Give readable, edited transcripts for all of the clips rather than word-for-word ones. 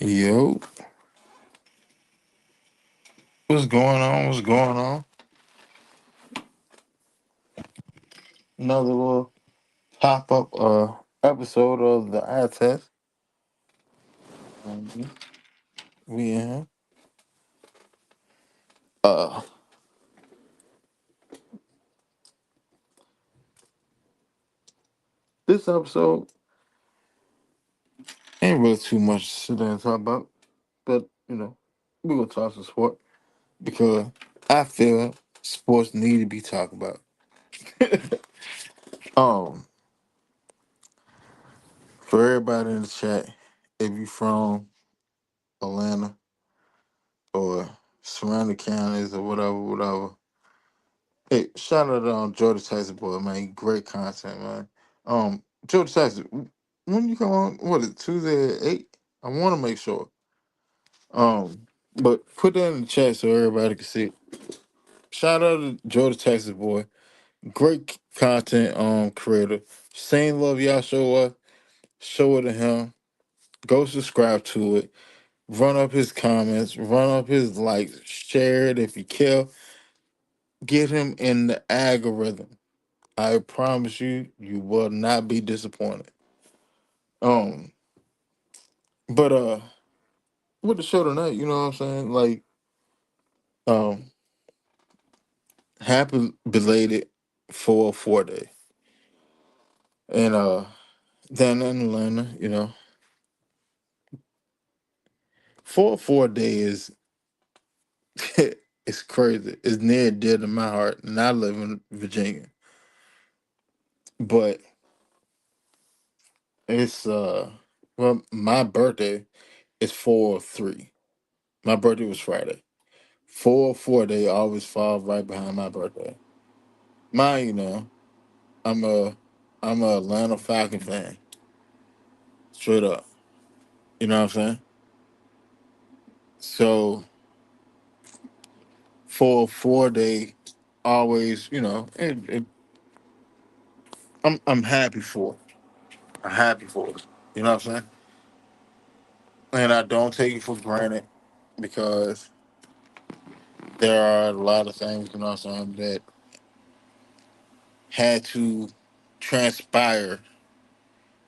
Yo, what's going on? What's going on? Another little pop up episode of the eye test. Mhm. We in here. Uh, this episode ain't really too much to sit there and talk about, but we gonna talk some sport because I feel sports need to be talked about. um, for everybody in the chat, if you from Atlanta or surrounding counties or whatever. Hey, shout out on Jordan Texas boy, man. Great content, man. Jordan Texas, when you come on, what is it, Tuesday at 8? I want to make sure. But put that in the chat so everybody can see it. Shout out to Jordan Texas boy. Great content creator. Same love y'all show it to him. Go subscribe to it. Run up his comments, run up his likes, share it if you care. Get him in the algorithm. I promise you, you will not be disappointed. Um, but with the show tonight, you know what I'm saying? Like, um, happy belated 404 day, and down in Atlanta, 404 day is it's crazy. It's near and dear to my heart, and I live in Virginia, but it's well, my birthday is 403. My birthday was Friday. 404 day always falls right behind my birthday. Mine, I'm a I'm a Atlanta Falcon fan, straight up. You know what I'm saying? So for 4 day, always, I'm happy for it. I'm happy for it. You know what I'm saying? And I don't take it for granted because there are a lot of things, you know what I'm saying, that had to transpire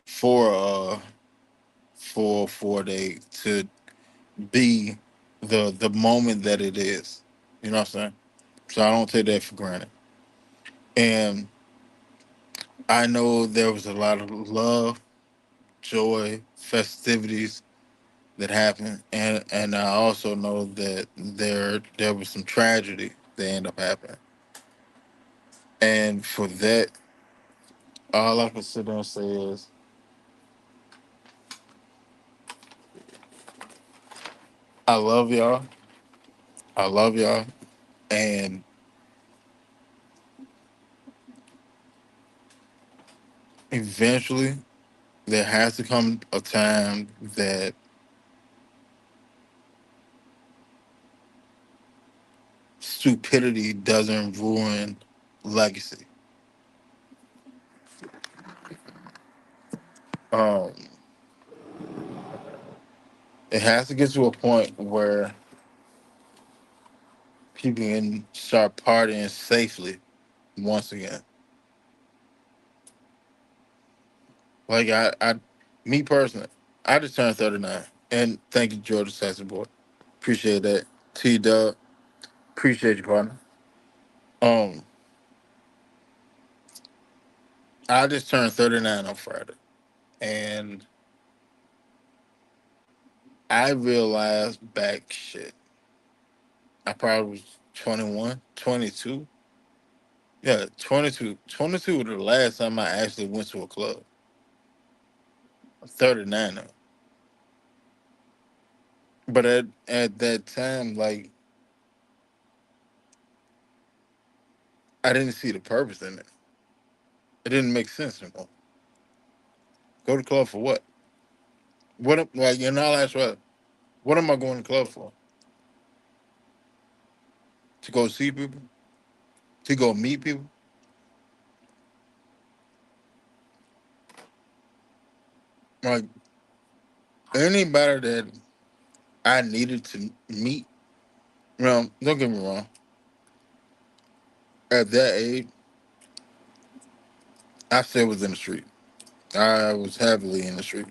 for for 4 day to be the moment that it is. You know what I'm saying? So I don't take that for granted. And I know there was a lot of love, joy, festivities that happened, and I also know that there was some tragedy that ended up happening. And for that, all I can sit there and say is I love y'all. I love y'all. And eventually there has to come a time that stupidity doesn't ruin legacy. Um, it has to get to a point where people can start partying safely once again. Like me personally, I just turned 39, and thank you, Georgia Saxon boy. Appreciate that. T Dub, appreciate you, partner. Um, I just turned 39 on Friday, and I realized back shit. I probably was 21, 22. Yeah, 22. 22 was the last time I actually went to a club. I'm 39 now. But at that time, like, I didn't see the purpose in it. It didn't make sense anymore. Go to club for what? Like, in all actuality, what am I going to club for? To go see people? To go meet people? Like, anybody that. I needed to meet. Well, don't get me wrong. At that age, I still was in the street. I was heavily in the street.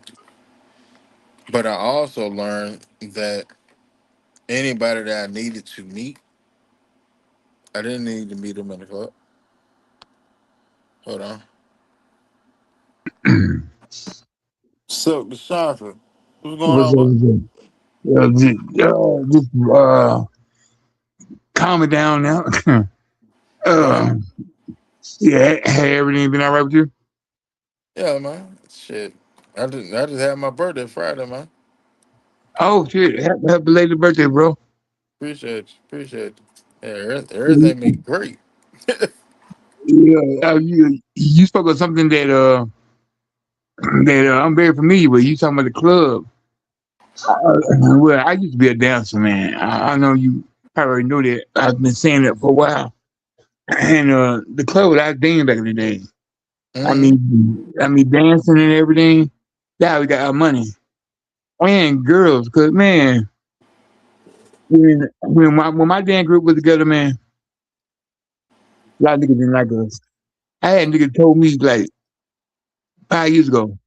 But I also learned that anybody that I needed to meet, I didn't need to meet them in the club. Hold on. So, Chandra, what's going What's on, bud? up? Just calm it down now. Right. uh, yeah, hey, everything been all right with you? Yeah, man. Shit. I just had my birthday Friday, man. Oh shit! Happy belated birthday, bro. Appreciate you. Appreciate you. Yeah, everything been great. Yeah, you spoke of something that I'm very familiar with. You talking about the club? Well, I used to be a dancer, man. I know you probably already know that. I've been saying that for a while. And the club that I was dancing back in the day. Hmm. I mean, dancing and everything. Yeah, we got our money and girls. Cause man, when my dance group was together, man, a lot of niggas didn't like us. I had niggas told me like 5 years ago,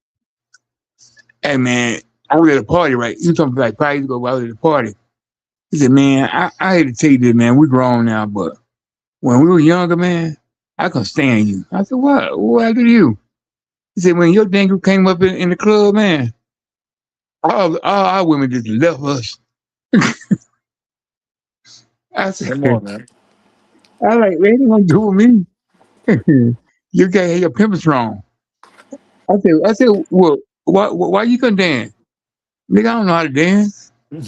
"Hey man, I was at a party, right? You talking like 5 years ago? I was at a party." He said, "Man, I hate to tell you this, man. We're grown now, but when we were younger, man, I couldn't stand you." I said, "What? What happened to you?" He said, "When your dance group came up in the club, man, all our women just left us." I said, Come on, man. "I like, they ain't gonna do with me." You got your pimping strong. I said, well, why you couldn't dance? Nigga, I don't know how to dance. He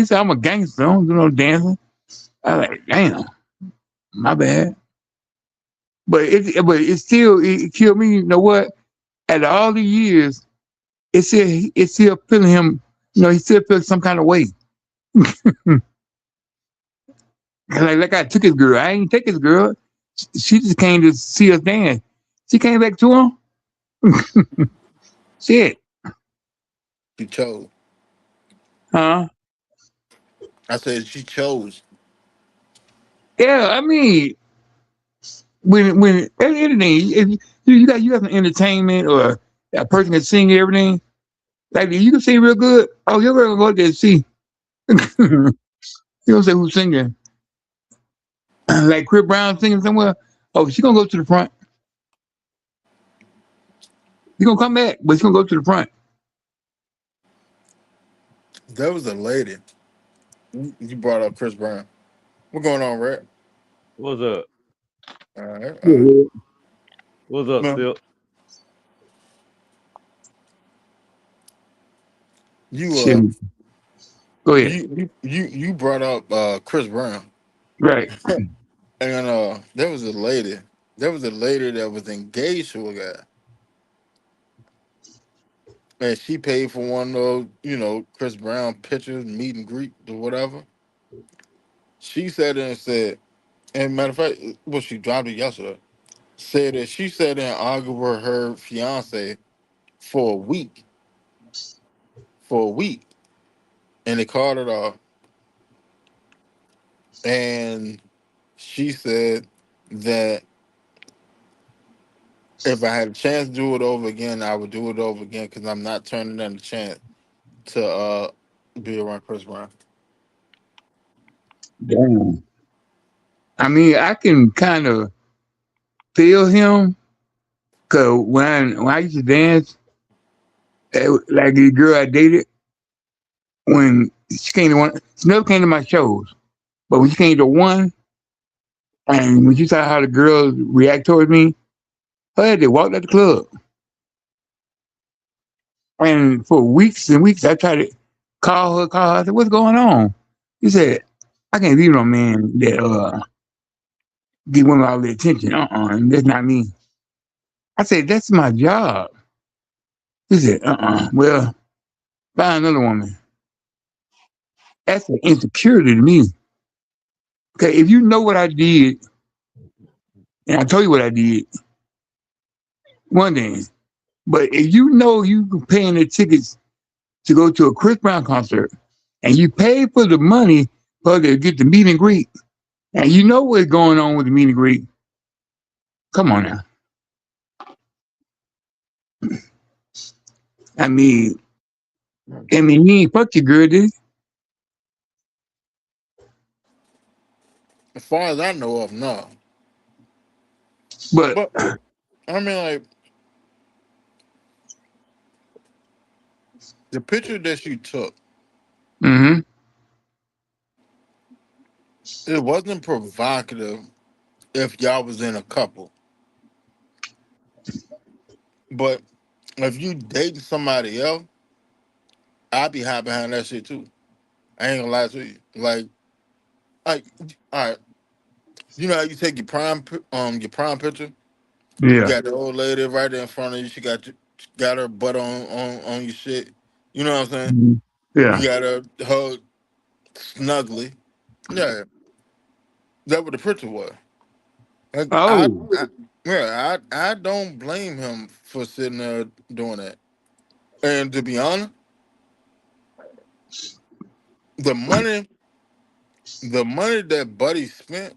said, I'm a gangster. I don't do no dancing. I like, damn, my bad. But it still, it killed me. You know what? After all the years, it's still feeling him. He still feels some kind of way. Like I took his girl. I ain't take his girl. She just came to see us dance. She came back to him. Shit, She chose. huh? I said she chose. Yeah, I mean, when anything, if you got some entertainment or a person can sing everything, like you can sing real good. Oh, you're gonna go out there and see. You don't say who's singing. Like Chris Brown singing somewhere. Oh, she gonna go to the front. She gonna come back, but she gonna go to the front. That was a lady. You brought up Chris Brown. What's going on, Red? What's up? All right, all right. Yeah, What's up, No, Silk? you shit. Go ahead. you brought up Chris Brown, Right. and there was a lady. There was a lady that was engaged to a guy, and she paid for one of those, Chris Brown pictures, meet and greet or whatever. She said it and said, and matter of fact, well, she dropped it yesterday. Said that she sat there and argued with her fiance for a week, for a week, and they called it off. And she said that if I had a chance to do it over again, I would do it over again because I'm not turning down the chance to be around Chris Brown. Damn. I mean, I can kind of feel him because when I used to dance, like the girl I dated, when she came to one, she never came to my shows, but when she came to one, and when she saw how the girls react towards me, I had to walk out the club. And for weeks and weeks, I tried to call her. I said, "What's going on?" She said, "I can't be no man that give women all the attention. And that's not me." I said, "That's my job." He said, Well, find another woman. That's an insecurity to me. Okay, if you know what I did, and I told you what I did, one thing. But if you know you paying the tickets to go to a Chris Brown concert, and you pay for the money for her to get the meet and greet, and you know what's going on with the meet and greet. Come on now. I mean, he ain't fuck your girl, did he? As far as I know of, no. But But I mean, like the picture that you took, mm-hmm. it wasn't provocative if y'all was in a couple. But if you dating somebody else, I'd be hot behind that shit too. I ain't gonna lie to you. Like, all right, you know how you take your prime picture. You Yeah. got the old lady right there in front of you. Got her butt on your shit. You know what I'm saying? Mhm. You Yeah. got her hug snugly. Yeah, that what the picture was. Like, Oh, yeah, I don't blame him for sitting there doing that. And to be honest, the money, the money that Buddy spent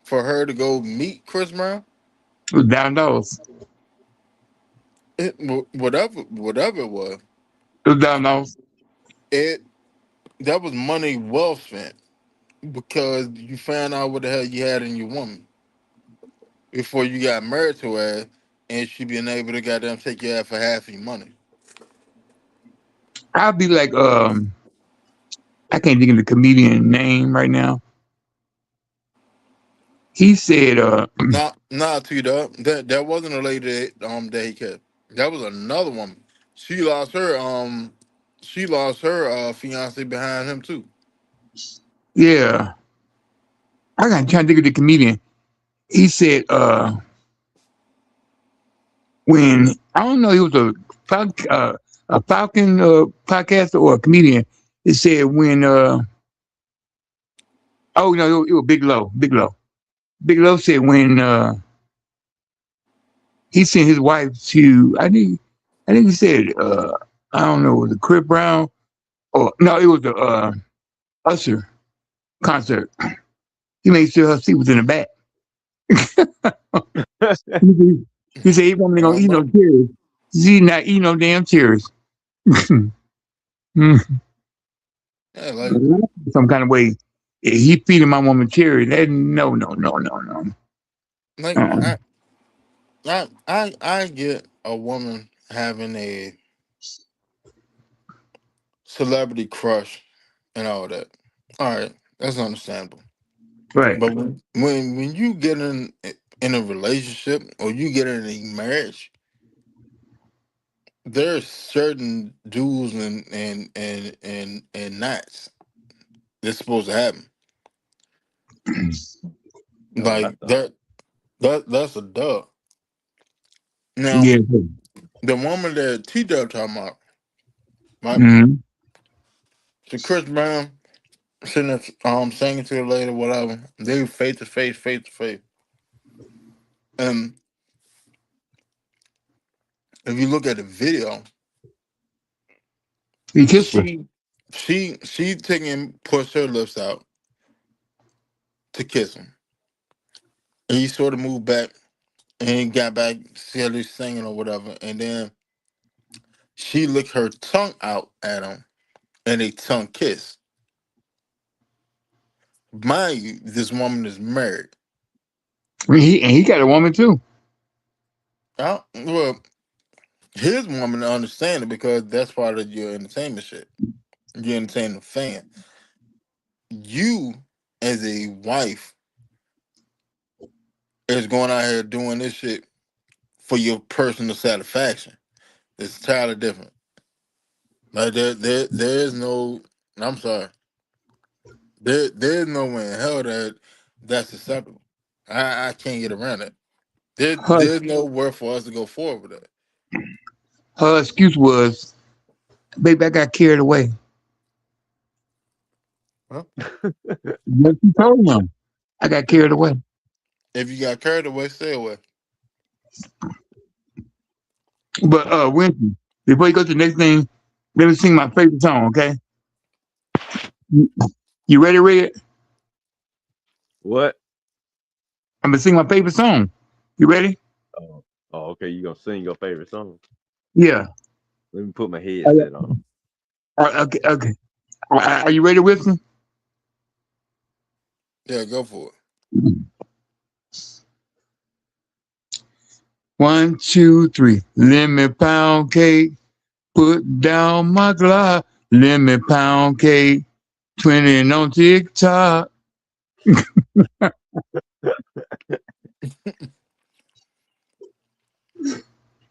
for her to go meet Chris Brown, it was down dollars. whatever it was, It was down dollars. it that was money well spent because you found out what the hell you had in your woman before you got married to her, and she being able to goddamn take you out for half of your money. I'll be like, I can't think of the comedian name right now. He said, Not to you, that wasn't a lady that he kept. That was another woman. She lost her fiance behind him too. yeah, I got trying to think of the comedian. He said, when I don't know, he was a Falcon podcaster or a comedian. It said when, oh no, it was Big Low, Big Low. Big Low said when he sent his wife to, I think he said, I don't know, was it Chris Brown or no, it was the Usher concert. He made sure her seat was in the back. He said he wasn't gonna eat no But cherries. He not eat no damn cherries. yeah, like Some kind of way. He feeding my woman cherries. That no, no, no, no, no. like Uh-uh. I get a woman having a celebrity crush and all that. All right, that's understandable. Right. But when you get in a relationship or you get in a marriage, there's certain do's and nots that's supposed to happen. No, Like that's all. that's a dub. Now Yeah. the woman that T Dub talking about, right? Mm-hmm. So Chris Brown sitting there, singing to the lady, whatever. They face to face, face to face. And if you look at the video, He kissed her. she she taking pushed her lips out to kiss him. And he sort of moved back and he got back, silly singing or whatever. And then she licked her tongue out at him and a tongue kiss. Mind you, this woman is married. He got a woman too. Well, his woman to understand it because that's part of your entertainment shit. You're entertaining a fan. You, as a wife, is going out here doing this shit for your personal satisfaction. It's entirely different. Like there is no. I'm sorry. There's no way in hell that's acceptable. I can't get around it. Her There's no word for us to go forward with that. her excuse was, "Baby, I got carried away." Huh? What she told him, I got carried away. If you got carried away, stay away. But Winston, before you go to the next thing, Let me sing my favorite song, okay? You, you ready, Red? What? I'm gonna sing my favorite song. You ready? Oh, oh, okay. You gonna sing your favorite song? Yeah. Let me put my Uh, headset on. okay, okay. Are you ready with me? Yeah, go for it. 1, 2, 3. Lemon pound cake. Put down my glove. Lemon pound cake. 20 on TikTok.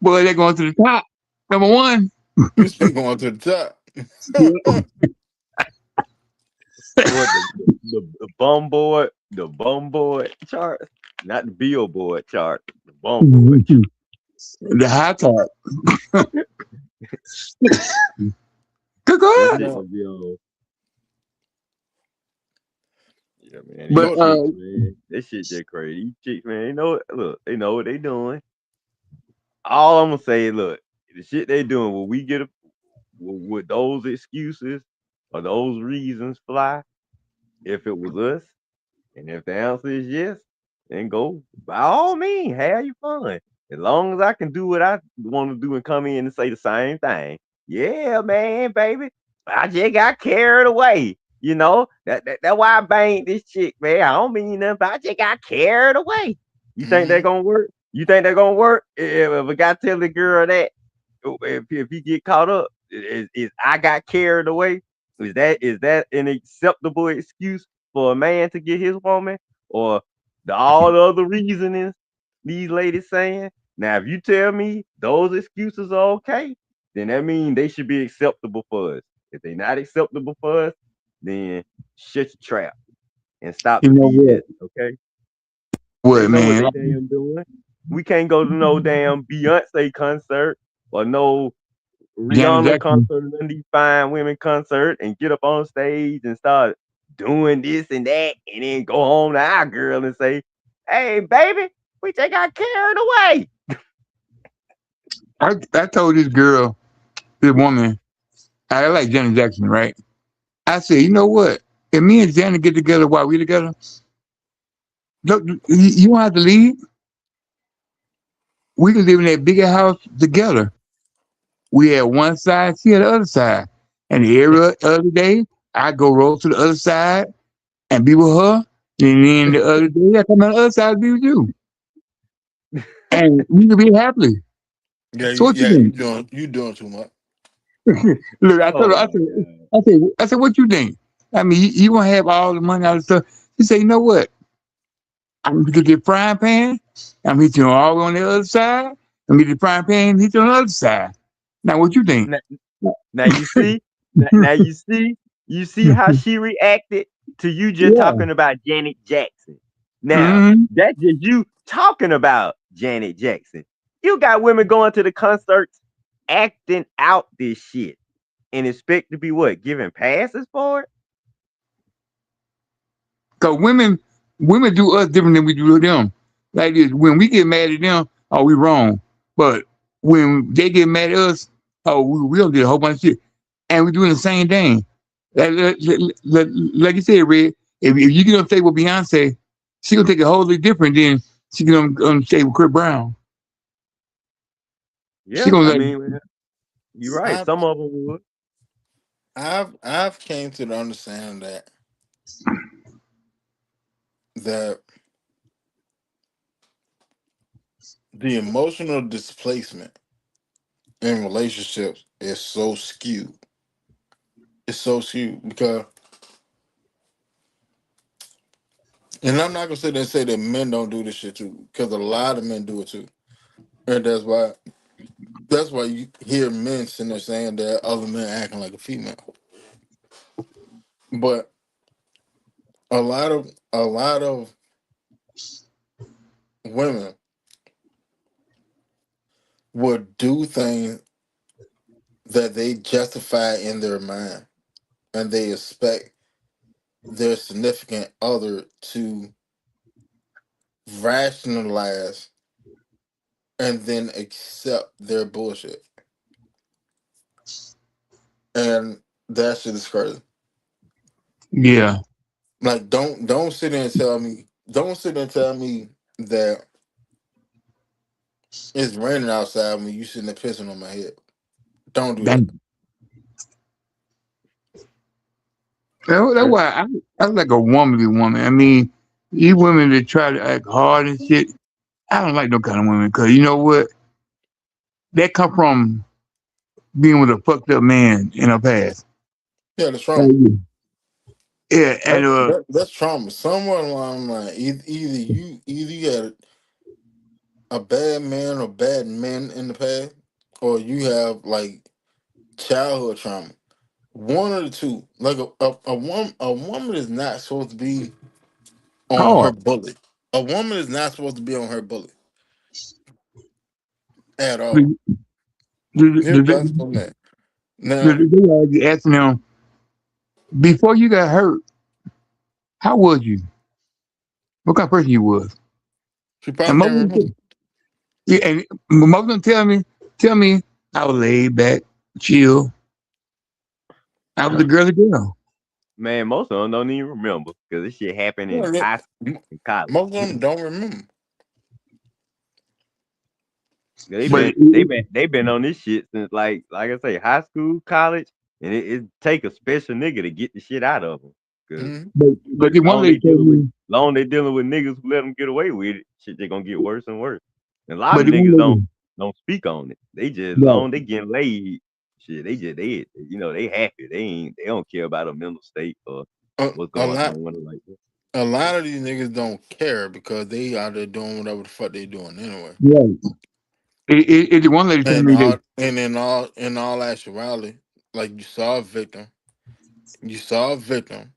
Boy, they're going to the top. Number one. You still going to the Yeah. top. What the bum board, the bum board chart, not the billboard chart, the bum board. The high top. Good That God. shit No, gonna be on. Yeah, man. These But Jordan. chicks, man. That shit just crazy. These chicks, man. They know it. Look, they know what they doing. All I'm gonna say, look, the shit they doing. Will we get a would those excuses or those reasons fly if it was us? And if the answer is yes, then go by all means, have your fun. As long as I can do what I want to do and come in and say the same thing. Yeah, man, baby. I just got carried away. You know, that's why I banged this chick, man. I don't mean nothing, but I just got carried away. You think that Mm-hmm. gonna work? You think that gonna work? If a guy tell the girl that, if he get caught up, is I got carried away? Is that an acceptable excuse for a man to get his woman, or all the other reasonings these ladies saying? Now, if you tell me those excuses are okay, then that means they should be acceptable for us. If they're not acceptable for us, then shut your trap and stop you the know what? BS. Okay, they What, know what man? they damn doing. We can't go to no damn Beyonce concert or no Janet Rihanna Jackson. concert, and these fine women concert, and get up on stage and start doing this and that, and then go home to our girl and say, "Hey, baby, we just got carried away." I told this girl, this woman, I like Janet Jackson, right? I said, you know what? If me and Janet get together while we together, you don't have to leave. We can live in that bigger house together. We had one side, she had the other side. And every other day, I go roll to the other side and be with her. And then the other day, I come on the other side to be with you. And we can be happy. Yeah, So what you think? you doing too much. Look, I told Oh her, my god. I said, what you think? I mean, you gonna have all the money, all the stuff. She said, you know what? I'm gonna get the frying pan. I'm hit you all on the other side. I'm gonna get the frying pan, hit you on the other side. Now, what you think? Now, now you see, now you see how she reacted to you just Yeah. talking about Janet Jackson. Now, Hmm. that's just you talking about Janet Jackson. You got women going to the concerts acting out this shit and expect to be what? Giving passes for it? Cause women do us different than we do them. Like this, when we get mad at them, oh, we wrong. But when they get mad at us, oh, we don't do a whole bunch of shit, and we doing the same thing. Like you said, Red. If you get on stage with Beyonce, she gonna take it wholly different than she get on stage with Chris Brown. She Yeah, gonna I like, mean, you're right. I've Some of them would. I've came to the understanding that the emotional displacement in relationships is so skewed. It's so skewed because, and I'm not gonna sit there and say that men don't do this shit too, because a lot of men do it too, and that's why you hear men sitting there saying that other men acting like a female. But a lot of women would do things that they justify in their mind, and they expect their significant other to rationalize and then accept their bullshit. and that shit is crazy. Yeah. Like, don't sit there and tell me, don't sit there and tell me that it's raining outside when you sitting there pissing on my head. Don't do that. Dang. That's why I like a womanly woman. I mean, you women that try to act hard and shit, I don't like no kind of women because you know what? That come from being with a fucked up man in her past. Yeah, that's trauma. Oh, yeah, and That's trauma. Somewhere along the line, either you had a bad man or bad men in the past, or you have like childhood trauma. One of the two. Like a woman is not supposed to be on her hard. bullet. A woman is not supposed to be on her bullet at all. The, the, Here's the, that's from that. the, Now the, the asking them before you got hurt, how was you? What kind of person you was? she And probably most can't of them, remember. yeah, and most of them tell me I was laid back, chill. I was a girly girl. Man, most of them don't even remember because this shit happened in Yeah, high school m- and college. most of them don't remember. They But been they been they been on this shit since like I say high school, college, and it take a special nigga to get the shit out of them. Cause Hmm. but the one long they lady told dealing with me, long they dealing with niggas who let them get away with it, shit they gonna get worse and worse. And a lot but of the one niggas don't lady, don't speak on it. They just right, long they getting laid, shit. They just they happy. They don't care about a mental state or A, what's a going lot, on with it like that. a lot of these niggas don't care because they out there doing whatever the fuck they doing anyway. right. The one lady told And me that, all and in all actuality, like you saw a victim,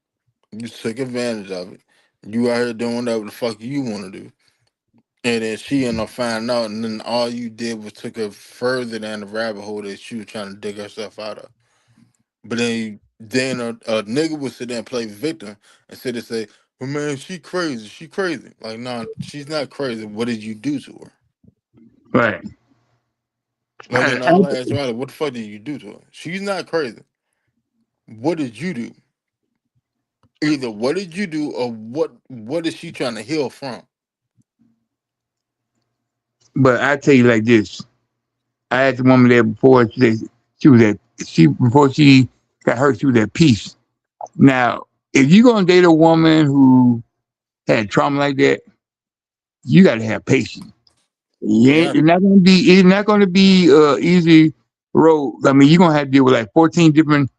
you took advantage of it. You out here doing whatever the fuck you want to do, and then she ended up finding out, and then all you did was took her further down the rabbit hole that she was trying to dig herself out of. But then a nigga would sit there and play victim and sit there and say, "Well, man, she crazy. She crazy." Like, no, she's not crazy. What did you do to her? right. Like, in all actuality, what the fuck did you do to her? She's not crazy. What did you do? Either what did you do or what is she trying to heal from? But I tell you like this. I asked a woman there before she was at she before she got hurt, she was at peace. Now, if you're gonna date a woman who had trauma like that, you gotta have patience. Yeah, It's not gonna be easy road. I mean, you're gonna have to deal with like 14 different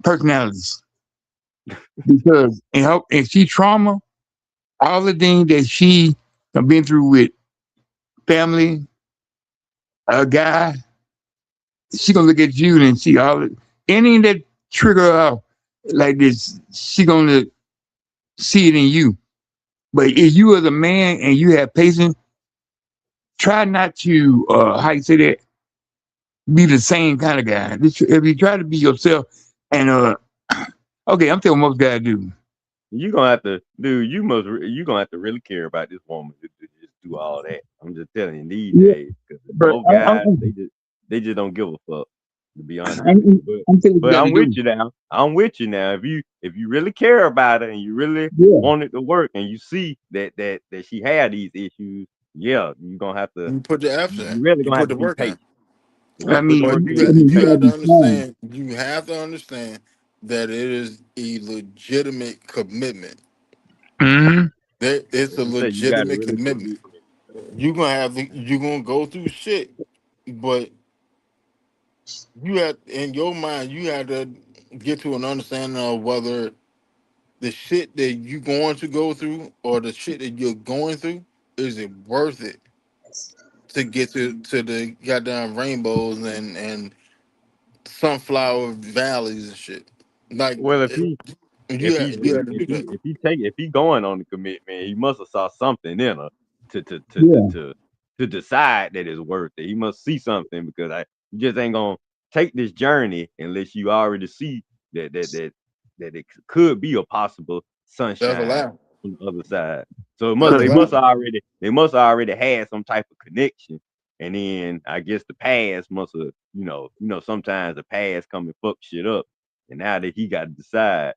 personalities because and she trauma, all the things that she have been through with family, a guy, she gonna look at you and see anything that trigger her off like this, she gonna see it in you. But if you as a man and you have patience, try not to how you say that, be the same kind of guy. If you try to be yourself and okay, I'm telling what most guys do. You gonna have to, dude. You gonna have to really care about this woman to just do all that. I'm just telling you these Yeah, days because but most guys they just don't give a fuck. To be honest with I'm, you, I'm telling you but what you I'm got to with do. you now. I'm with you now. If you really care about it and you really Yeah, want it to work and you see that she had these issues, yeah, you're gonna have to. you put the effort in. You really You gonna have put to the be work in. patient. You I gotta put the mean, But work you in got and be you you got to got patient. to be strong. understand. You have to understand that it is a legitimate commitment. Hmm. That it's a Like I said, you gotta legitimate really commitment. commit. You're gonna go through shit, but you have in your mind you have to get to an understanding of whether the shit that you going to go through or the shit that you're going through is it worth it to get to the goddamn rainbows and sunflower valleys and shit. Like Well, if he if you he's have, you really have to do that. if he going on the commitment, he must have saw something in her to to to to Yeah, to, to decide that it's worth it. He must see something because you just ain't gonna take this journey unless you already see that it could be a possible That's a sunshine lie. on the other side. So it must That's a they because must lie. already they must already had some type of connection and then I guess the past must have, sometimes the past come and fuck shit up, and now that he got to decide,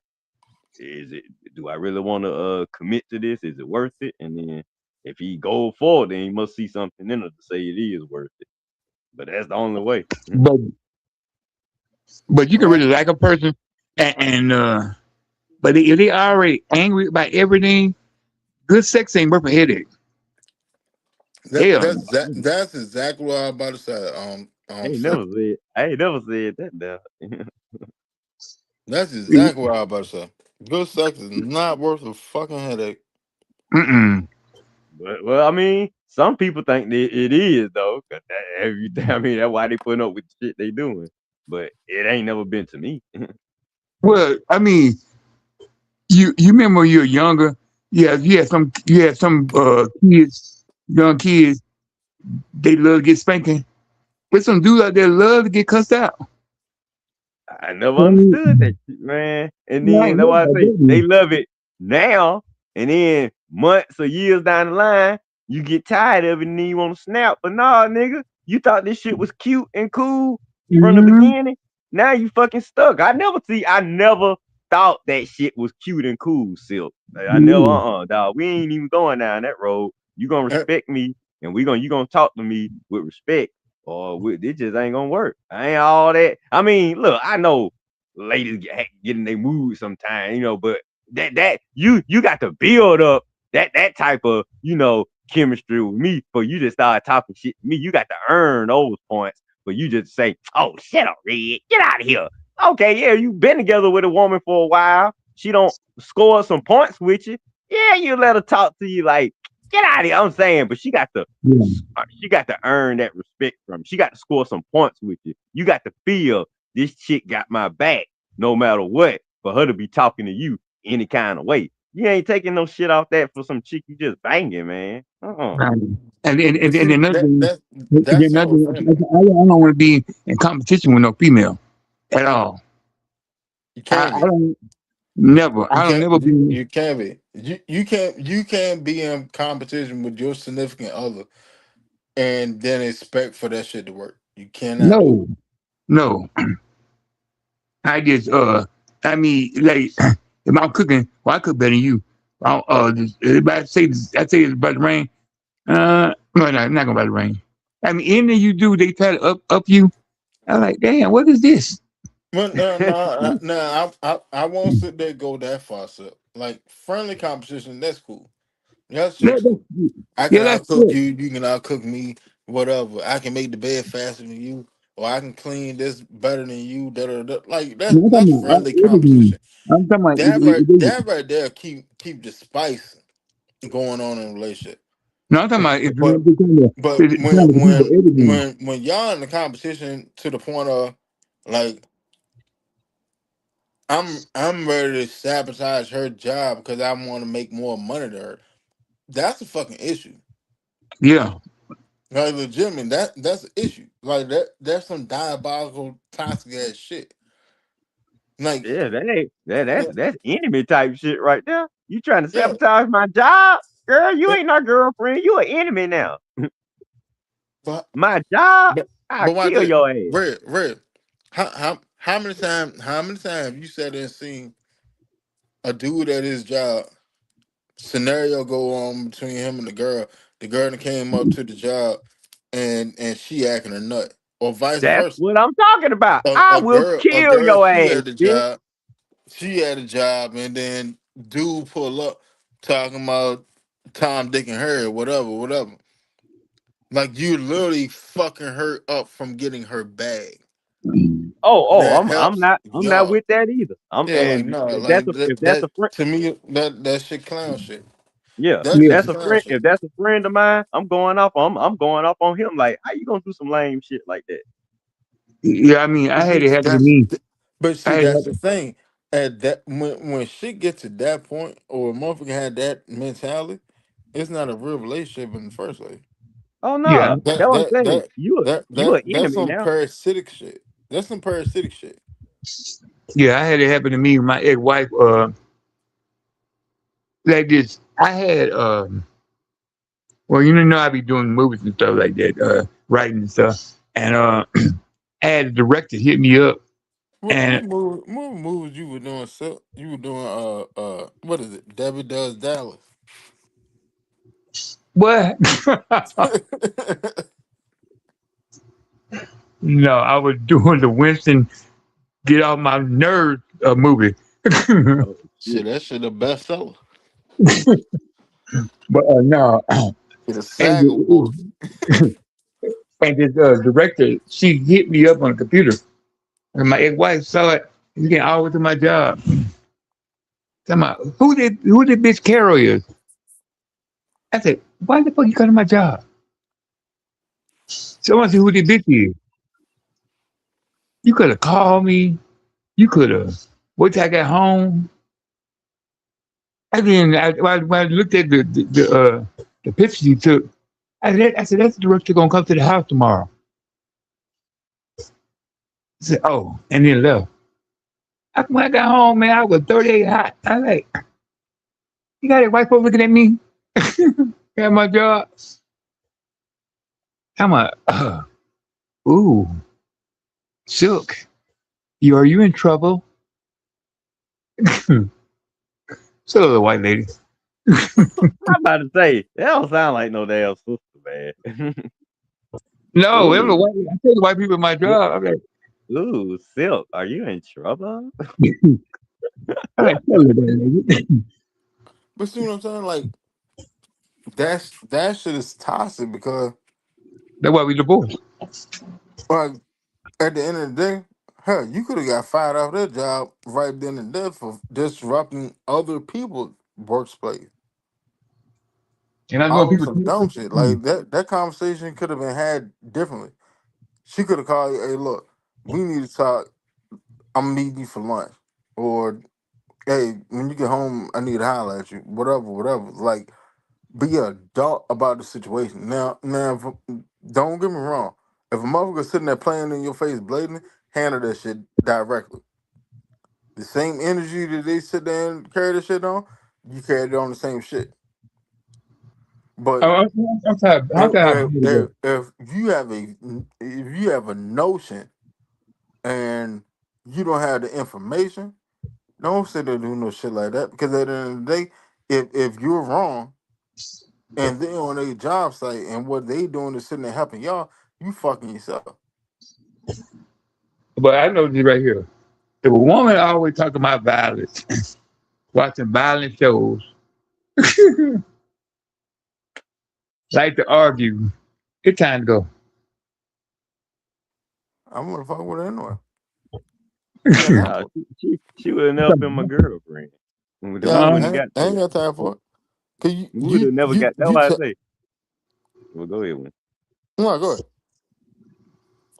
is it, do I really want to commit to this? Is it worth it? And then if he go forward, then he must see something in her to say it is worth it. But that's the only way. But you can Well, really like a person, and but if they already angry about everything, good sex ain't worth a headache. Hell no. that's exactly what I was about to say. Sir. I ain't never said that now. That's exactly what I was about to say. Good sex is not worth a fucking headache. Mm-mm. But well, I mean, some people think that it is though. 'Cause every I mean, that's why they putting up with the shit they doing. But it ain't never been to me. Well, I mean, you remember when you were younger? Yeah, you had some kids, young kids. They love to get spanking. There's some dudes out there love to get cussed out. I never I understood that mean, shit, man. And I then ain't that's never why I got say that. they love it now, and then months or years down the line, you get tired of it and then you want to snap. But nah, nigga, you thought this shit was cute and cool from the Mm-hmm. beginning. Now you fucking stuck. I never thought that shit was cute and cool, Silk. Like, I never, Yeah. dog. We ain't even going down that road. You gonna Eh, respect me, and you gonna talk to me with respect, or it just ain't gonna work. I ain't all that. I mean, look, I know ladies get in their mood sometimes, but you got to build up that type of chemistry with me for you to start talking shit to me. You got to earn those points for you just say, "Oh, shut up, Red, get out of here." Okay, yeah, you've been together with a woman for a while. She don't score some points with you. Yeah, you let her talk to you like, "Get out of here." I'm saying, but Yeah. she got to earn that respect from you. She got to score some points with you. You got to feel this chick got my back no matter what for her to be talking to you any kind of way. You ain't taking no shit off that for some chick you just banging, man. Right. And See, another thing, and then that's another so thing, offending. I don't want to be in competition with no female at all. You can't I be. don't never. You I don't can't. never be. You can't be. You can't be in competition with your significant other and then expect for that shit to work. You cannot do it. No, no. I just I mean, like if I'm cooking, well, I cook better than you. Everybody say this, I say it's about the rain. No, not gonna about the rain. I mean, anything you do, they try to up you. I'm like, damn, what is this? Well, no, no, Uh-uh. no. I won't sit there go that far. So, like friendly competition, that's cool. That shit cool. I can Yeah, that's outcook it. you. You can outcook me. Whatever. I can make the bed faster than you, or I can clean this better than you. Da, da, da. Like No, I'm that's talking about friendly everything. competition. I'm talking about That right there keep the spice going on in a relationship. no, I'm talking about if But they're but trying to compete for everything. when y'all in the competition to the point of like I'm ready to sabotage her job because I want to make more money than her. That's a fucking issue. Yeah, Like legitimate, that's an issue. Like that's some diabolical toxic ass shit. Like Yeah, that ain't that yeah, that's enemy type shit right there. You trying to yeah. sabotage my job, girl? You yeah, ain't our girlfriend. You an enemy now. But My job, I but why kill did your ass. red? How many times you sat there and seen a dude at his job scenario go on between him and the girl? The girl that came up to the job and she acting a nut, or vice That's versa. what I'm talking about. A, I a will girl a kill girl your ass, bitch. she had a job, and then dude pull up talking about Tom, Dick, and Harry, whatever, whatever. Like you literally fucking her up from getting her bag. That I'm helps not y'all. with that either. I'm Yeah, like and no, like if that's that a friend, to me that shit clown shit. yeah, That's yeah, just clown if shit. that's a friend of mine, I'm going off on him. Like, how you gonna do some lame shit like that? yeah. I mean, I See, had it happen to that's me. but I see had it that's the happen. thing. At that when shit gets to that point, or a motherfucker had that mentality, it's not a real relationship in the first place. Oh Yeah, no, that That what I'm that saying. that You a that's enemy some now. parasitic shit. That's some parasitic shit. yeah. I had it happen to me with my ex-wife. Like this. I had well, you know, I be doing movies and stuff like that. writing and stuff. And I had the director hit me up, What and movies you were doing? So you were doing what is it? Debbie Does Dallas. what? No, I was doing the Winston get off my nerve movie. Oh Shit, shit. that shit a bestseller. But no, Get a and SAG award. and this director, she hit me up on the computer, and my ex-wife saw it. You getting all to my job. Come on, who did bitch Carol is? I said, why the fuck you come to my job? So I want to see who this bitch is. You could have called me. You could have. Wait till I got home. When I looked at the pictures you took, I said, that's the director gonna come to the house tomorrow. I said, oh, and then left. When I got home, man, I was 38 hot. I like, you got that white folks looking at me at my job. I'm like, ooh, Silk, are you in trouble? So the white lady. I'm about to say that don't sound like no damn sister, man. No, it was Ooh, the white. I tell the white people at my job. I'm like, ooh, Silk, are you in trouble? tell her that, lady. But see what I'm saying? Like that shit is toxic because That's why we divorced. like at the end of the day, hell, you could have got fired off that job right then and there for disrupting other people's workplace. And I know All on people. some dumb shit. Like that conversation could have been had differently. She could have called you, hey, look, we need to talk. I'm meeting you for lunch. Or hey, when you get home, I need to holler at you. Whatever, whatever. Like, be an adult about the situation. Now, don't get me wrong. If a motherfucker sitting there playing in your face, blatantly, handle that shit directly. The same energy that they sit there and carry this shit on, you carry it on the same shit. But I'm tired. I'm tired. if you have a notion and you don't have the information, don't sit there doing no shit like that. Because at the end of the day, if you're wrong and they're on a job site and what they doing is sitting there helping y'all, you fucking yourself. But I know this right here. If a woman always talking about violence, watching violent shows, like to argue, it's time to go. I'm gonna fuck with her anyway. I ain't got time Nah, for it. she would have never been my girlfriend. We Yeah, wouldn't have got I ain't together. got time for it. Cause We would have never got. That's you why I say. Well, go ahead. no, go ahead.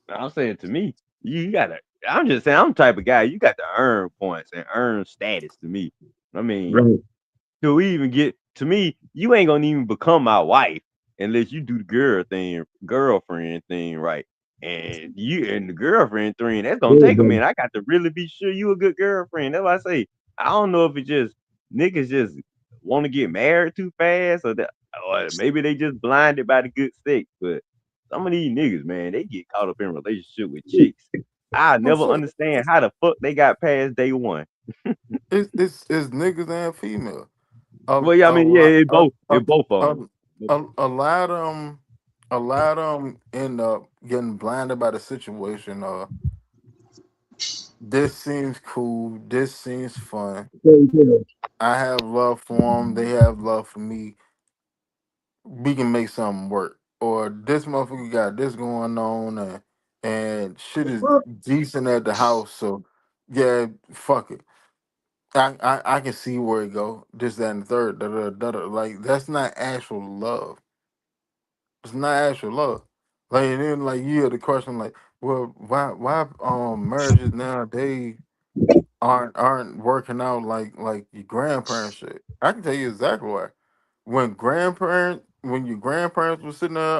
I'm saying to me, you gotta. I'm just saying, I'm the type of guy you got to earn points and earn status. To me, I mean, Right. till we even get to me, you ain't gonna even become my wife unless you do the girlfriend thing right. And the girlfriend thing, that's gonna There you take a go. minute. I got to really be sure you a good girlfriend. That's why I say I don't know if it just niggas just want to get married too fast, or maybe they just blinded by the good sex. But some of these niggas, man, they get caught up in relationship with chicks. I No never shit. understand how the fuck they got past day one. It's niggas and female. Well, yeah, I A mean, yeah, lot it both of them. a lot of them end up getting blinded by the situation. This seems cool. This seems fun. There you go. I have love for them. They have love for me. We can make something work. Or this motherfucker got this going on, and shit is decent at the house. So yeah, fuck it. I can see where it go. This, that, and the third. Da, da, da, da. Like that's not actual love. It's not actual love. Like and then like you hear the question like, well, why marriages nowadays aren't working out like your grandparents shit. I can tell you exactly why. When your grandparents was sitting there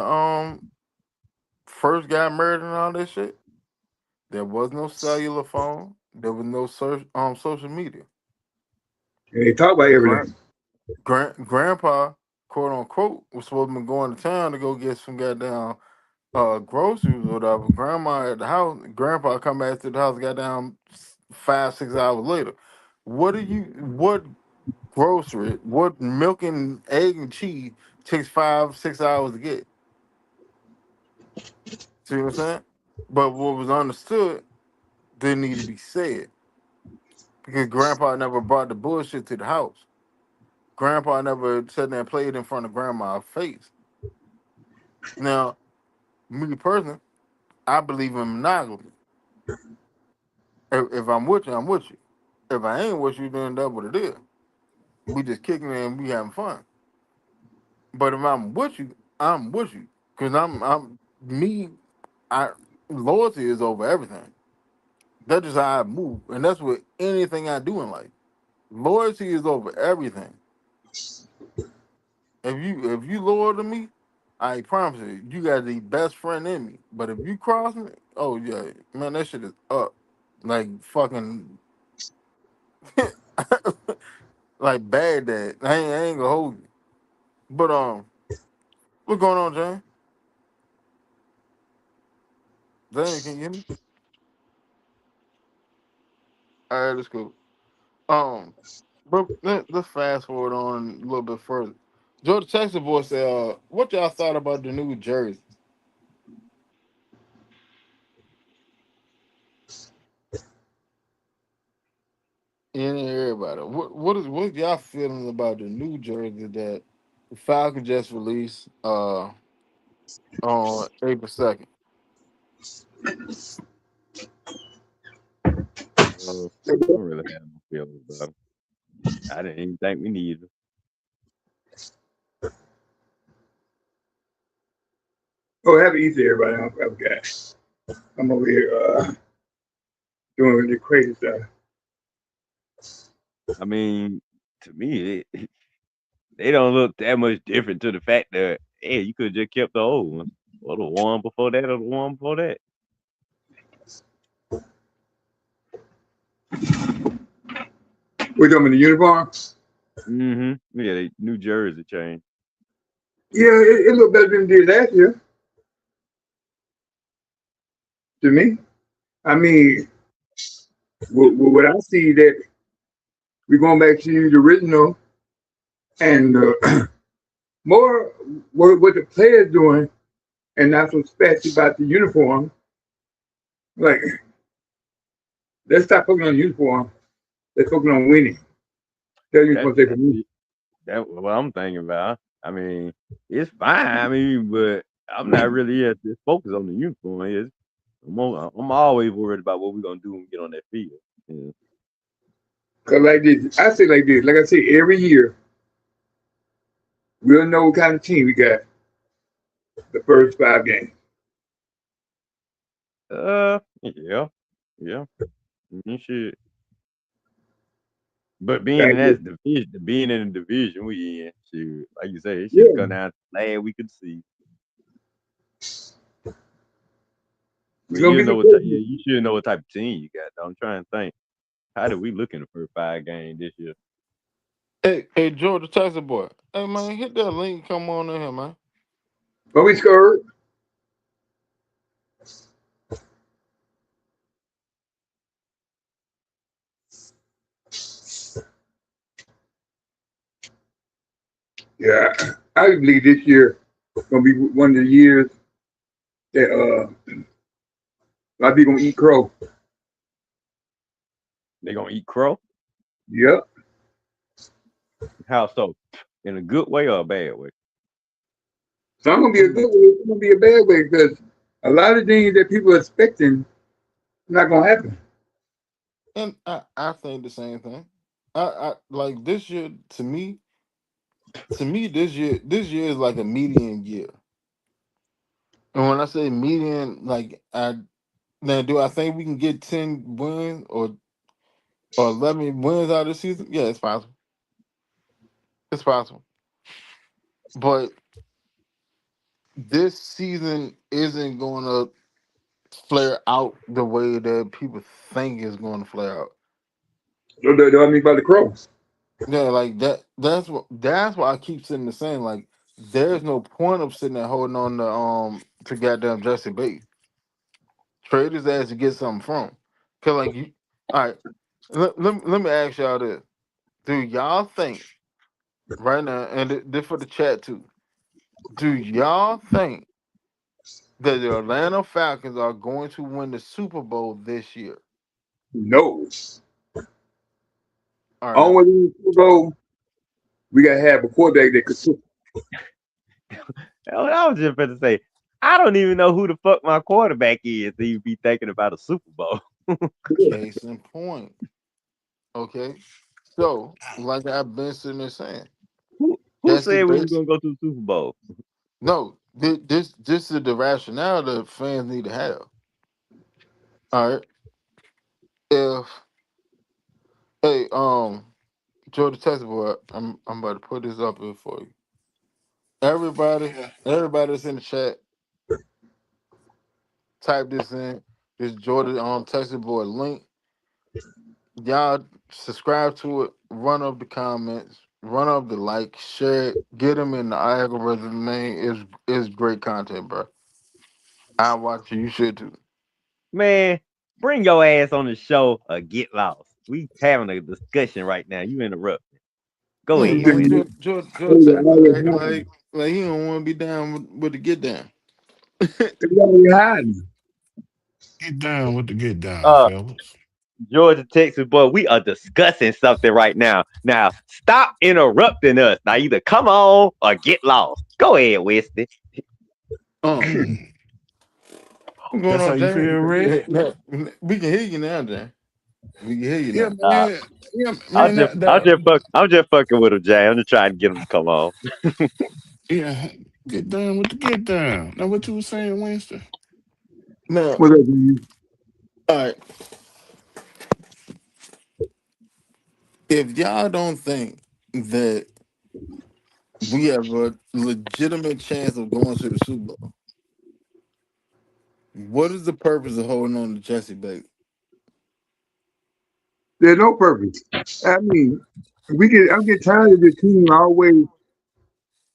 first got married and all that shit, there was no cellular phone. There was no social media. And they talk about Grand, everything. grandpa, quote unquote, was supposed to be going to town to go get some goddamn. groceries or whatever. Grandma at the house, grandpa come back to the house, got down 5, 6 hours later. What grocery, what milk and egg and cheese takes 5, 6 hours to get? See what I'm saying? But what was understood didn't need to be said because grandpa never brought the bullshit to the house. Grandpa never sat there and played in front of grandma's face. Now, me personally, I believe in monogamy. If I'm with you, I'm with you. If I ain't with you, then that's what it is. We just kicking it and we having fun. But if I'm with you, I'm with you. Cause I'm me. I loyalty is over everything. That's just how I move, and that's with anything I do in life. Loyalty is over everything. If you loyal to me, I promise you, you got the best friend in me. But if you cross me, oh yeah, man, that shit is up. Like fucking like bad dad. I ain't gonna hold you. But what's going on, Jane? Jane, can you hear me? All right, let's go. Um, but let's fast forward on a little bit further. George Texas boy said, "What y'all thought about the new jersey?" And everybody, what y'all feeling about the new jersey that the Falcons just released on April 2nd? I don't really have no feelings about it. I didn't even think we needed it. Oh, happy Easter, everybody. I'm over here doing the crazy stuff. I mean, to me, they don't look that much different to the fact that hey, you could have just kept the old one or the one before that or the one before that. We're talking about the uniforms. Yeah, they New Jersey changed. Yeah, it looked better than it did last year to me. I mean, what I see that we're going back to the original and more what the players doing and not so special about the uniform. Like, let's stop focusing on the uniform. Let's focus on winning. That's what I'm saying for That's me. it. That's what I'm thinking about. I mean, it's fine. I mean, but I'm not really just focused on the uniform. I'm always worried about what we're gonna do when we get on that field. Yeah. Cause like this, I say like this. Like I say, every year we'll know what kind of team we got the first 5 games. Yeah, yeah. You should. But being Thank in you. that division, being in the division we in, shoot, like you say, it should have Yeah, come down to lad we could see. it's But gonna you be know some what? crazy. You should know what type of team you got. Though. I'm trying to think. How did we look in the first 5 games this year? Hey, Georgia Texas boy. Hey man, hit that link. Come on in here, man. But we scored. Yeah, I believe this year gonna be one of the years that a lot of people gonna eat crow. They gonna eat crow? Yep. How so? In a good way or a bad way? Some gonna be a good way, some gonna be a bad way because a lot of things that people are expecting not gonna happen. And I think the same thing. I like this year to me this year is like a median year. And when I say median, like I now do I think we can get 10 wins or 11 wins out of the season? Yeah, it's possible. It's possible. But this season isn't going to flare out the way that people think it's going to flare out. So that I mean by the crow. Yeah, like that. That's why I keep saying the same. Like There's no point of sitting there holding on to goddamn Jesse Bates. Trade his ass to get something from. Cause like you, all right. Let me ask y'all this: do y'all think right now, and this for the chat too? Do y'all think that the Atlanta Falcons are going to win the Super Bowl this year? No. All right. Only way we go, we gotta have a quarterback that could. I was just about to say, I don't even know who the fuck my quarterback is to even be thinking about a Super Bowl. Case in point. Okay. So, like I've been sitting there saying, Who Jesse said we was Bates. gonna go to the Super Bowl? No, this is the rationale that fans need to have. All right. If hey Jordan Texas boy, I'm about to put this up here for you. Everybody that's in the chat, type this in. This Jordan Texas boy link. Y'all subscribe to it. Run up the comments. Run up the like. Share it. Get them in the algorithm. Man, it's great content, bro. I watch it. You should too. Man, bring your ass on the show or get lost. We having a discussion right now. You interrupt. Go Yeah, ahead, man. Wes. Jordan Texas acting like he don't want to be down with the get down. It's already hiding. Get down with the get down, Uh, fellas. Georgia, Texas, boy, we are discussing something right now. Now, stop interrupting us. Now, either come on or get lost. Go ahead, Wesley. um, Mm. what's going That's how on, you feel, James? Red? We can hear you now, James. We can hear you Yeah, now. Uh, man. Yeah, man. I'm just fucking with him, Jay. I'm just trying to get him to come on. Yeah, get down with the get down. Now, what you was saying, Winston? Now, What's up, man? all right. If y'all don't think that we have a legitimate chance of going to the Super Bowl, what is the purpose of holding on to Jesse Bates? There's no purpose. I mean, I'm getting tired of the team always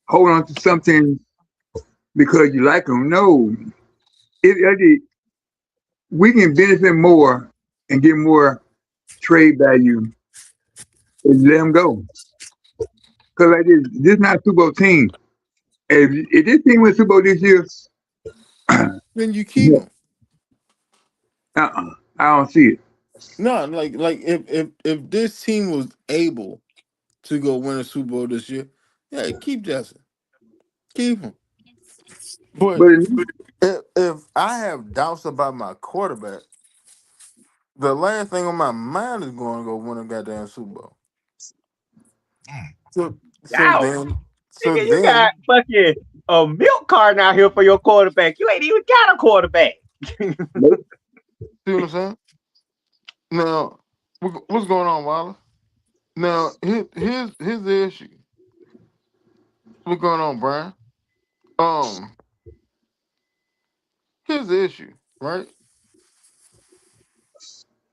hold on to something because you like them. No, it we can benefit more and get more trade value and let them go. Because like this not a Super Bowl team. If this team wins Super Bowl this year, Then you keep him. I don't see it. No, like if this team was able to go win a Super Bowl this year, yeah, keep Jesse, keep him. But But if I have doubts about my quarterback, the last thing on my mind is going to go win a goddamn Super Bowl. Mm. So so Ouch. then so Nigga, you got then fucking a milk carton out here for your quarterback. You ain't even got a quarterback. nope. see what I'm saying? Now what's going on, Wallace? Now here's the issue. What's going on, Brian? Um, here's the issue, right?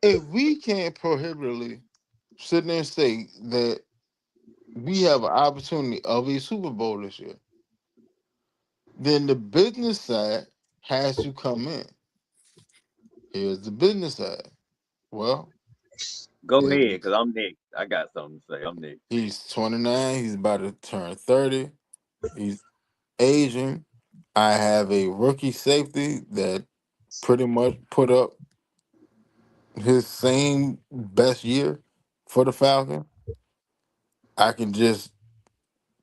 If we can't prohibitively sit there and say that we have an opportunity of a Super Bowl this year, then the business side has to come in. Here's the business side. Well, Go if ahead, because I'm next. I got something to say. I'm next. he's 29, he's about to turn 30, he's aging. I have a rookie safety that pretty much put up his same best year for the Falcons. I can just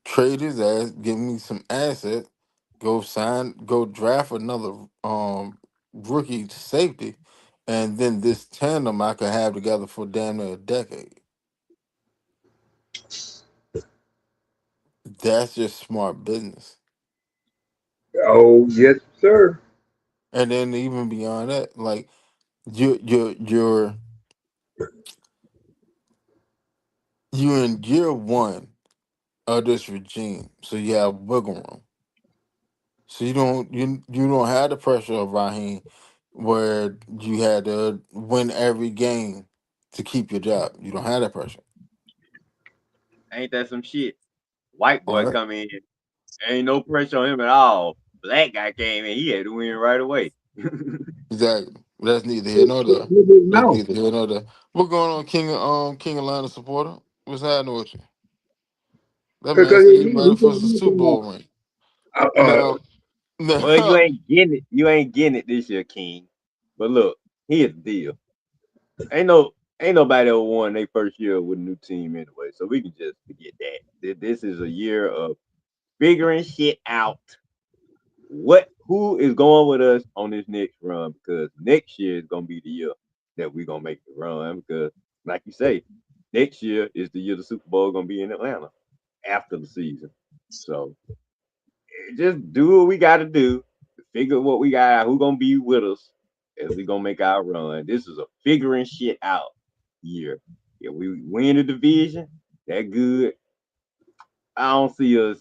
trade his ass, give me some assets, go draft another rookie safety, and then this tandem I could have together for damn near a decade. That's just smart business. Oh yes, sir. And then even beyond that, like you're you in year one of this regime, so you have wiggle room. So you don't have the pressure of Raheem, where you had to win every game to keep your job. You don't have that pressure. Ain't that some shit? White All boy right. come in. Ain't no pressure on him at all. Black guy came in, he had to win right away. Exactly. That's neither here nor there. That's No, neither here nor there. What's going on, King Atlanta supporter? What's happening with you? That man because said he ready for the Super Bowl ring. Now, Well, you now, ain't getting it. You ain't getting it this year, King. But look, here's the deal. Ain't no ain't nobody ever won their first year with a new team anyway. So we can just forget that. This is a year of figuring shit out. Who is going with us on this next run? Because next year is gonna be the year that we're gonna make the run. Because like you say, next year is the year the Super Bowl gonna be in Atlanta after the season. So just do what we gotta do. Figure what we got out, who gonna be with us as we gonna make our run. This is a figuring shit out year. If we win the division, that good. I don't see us.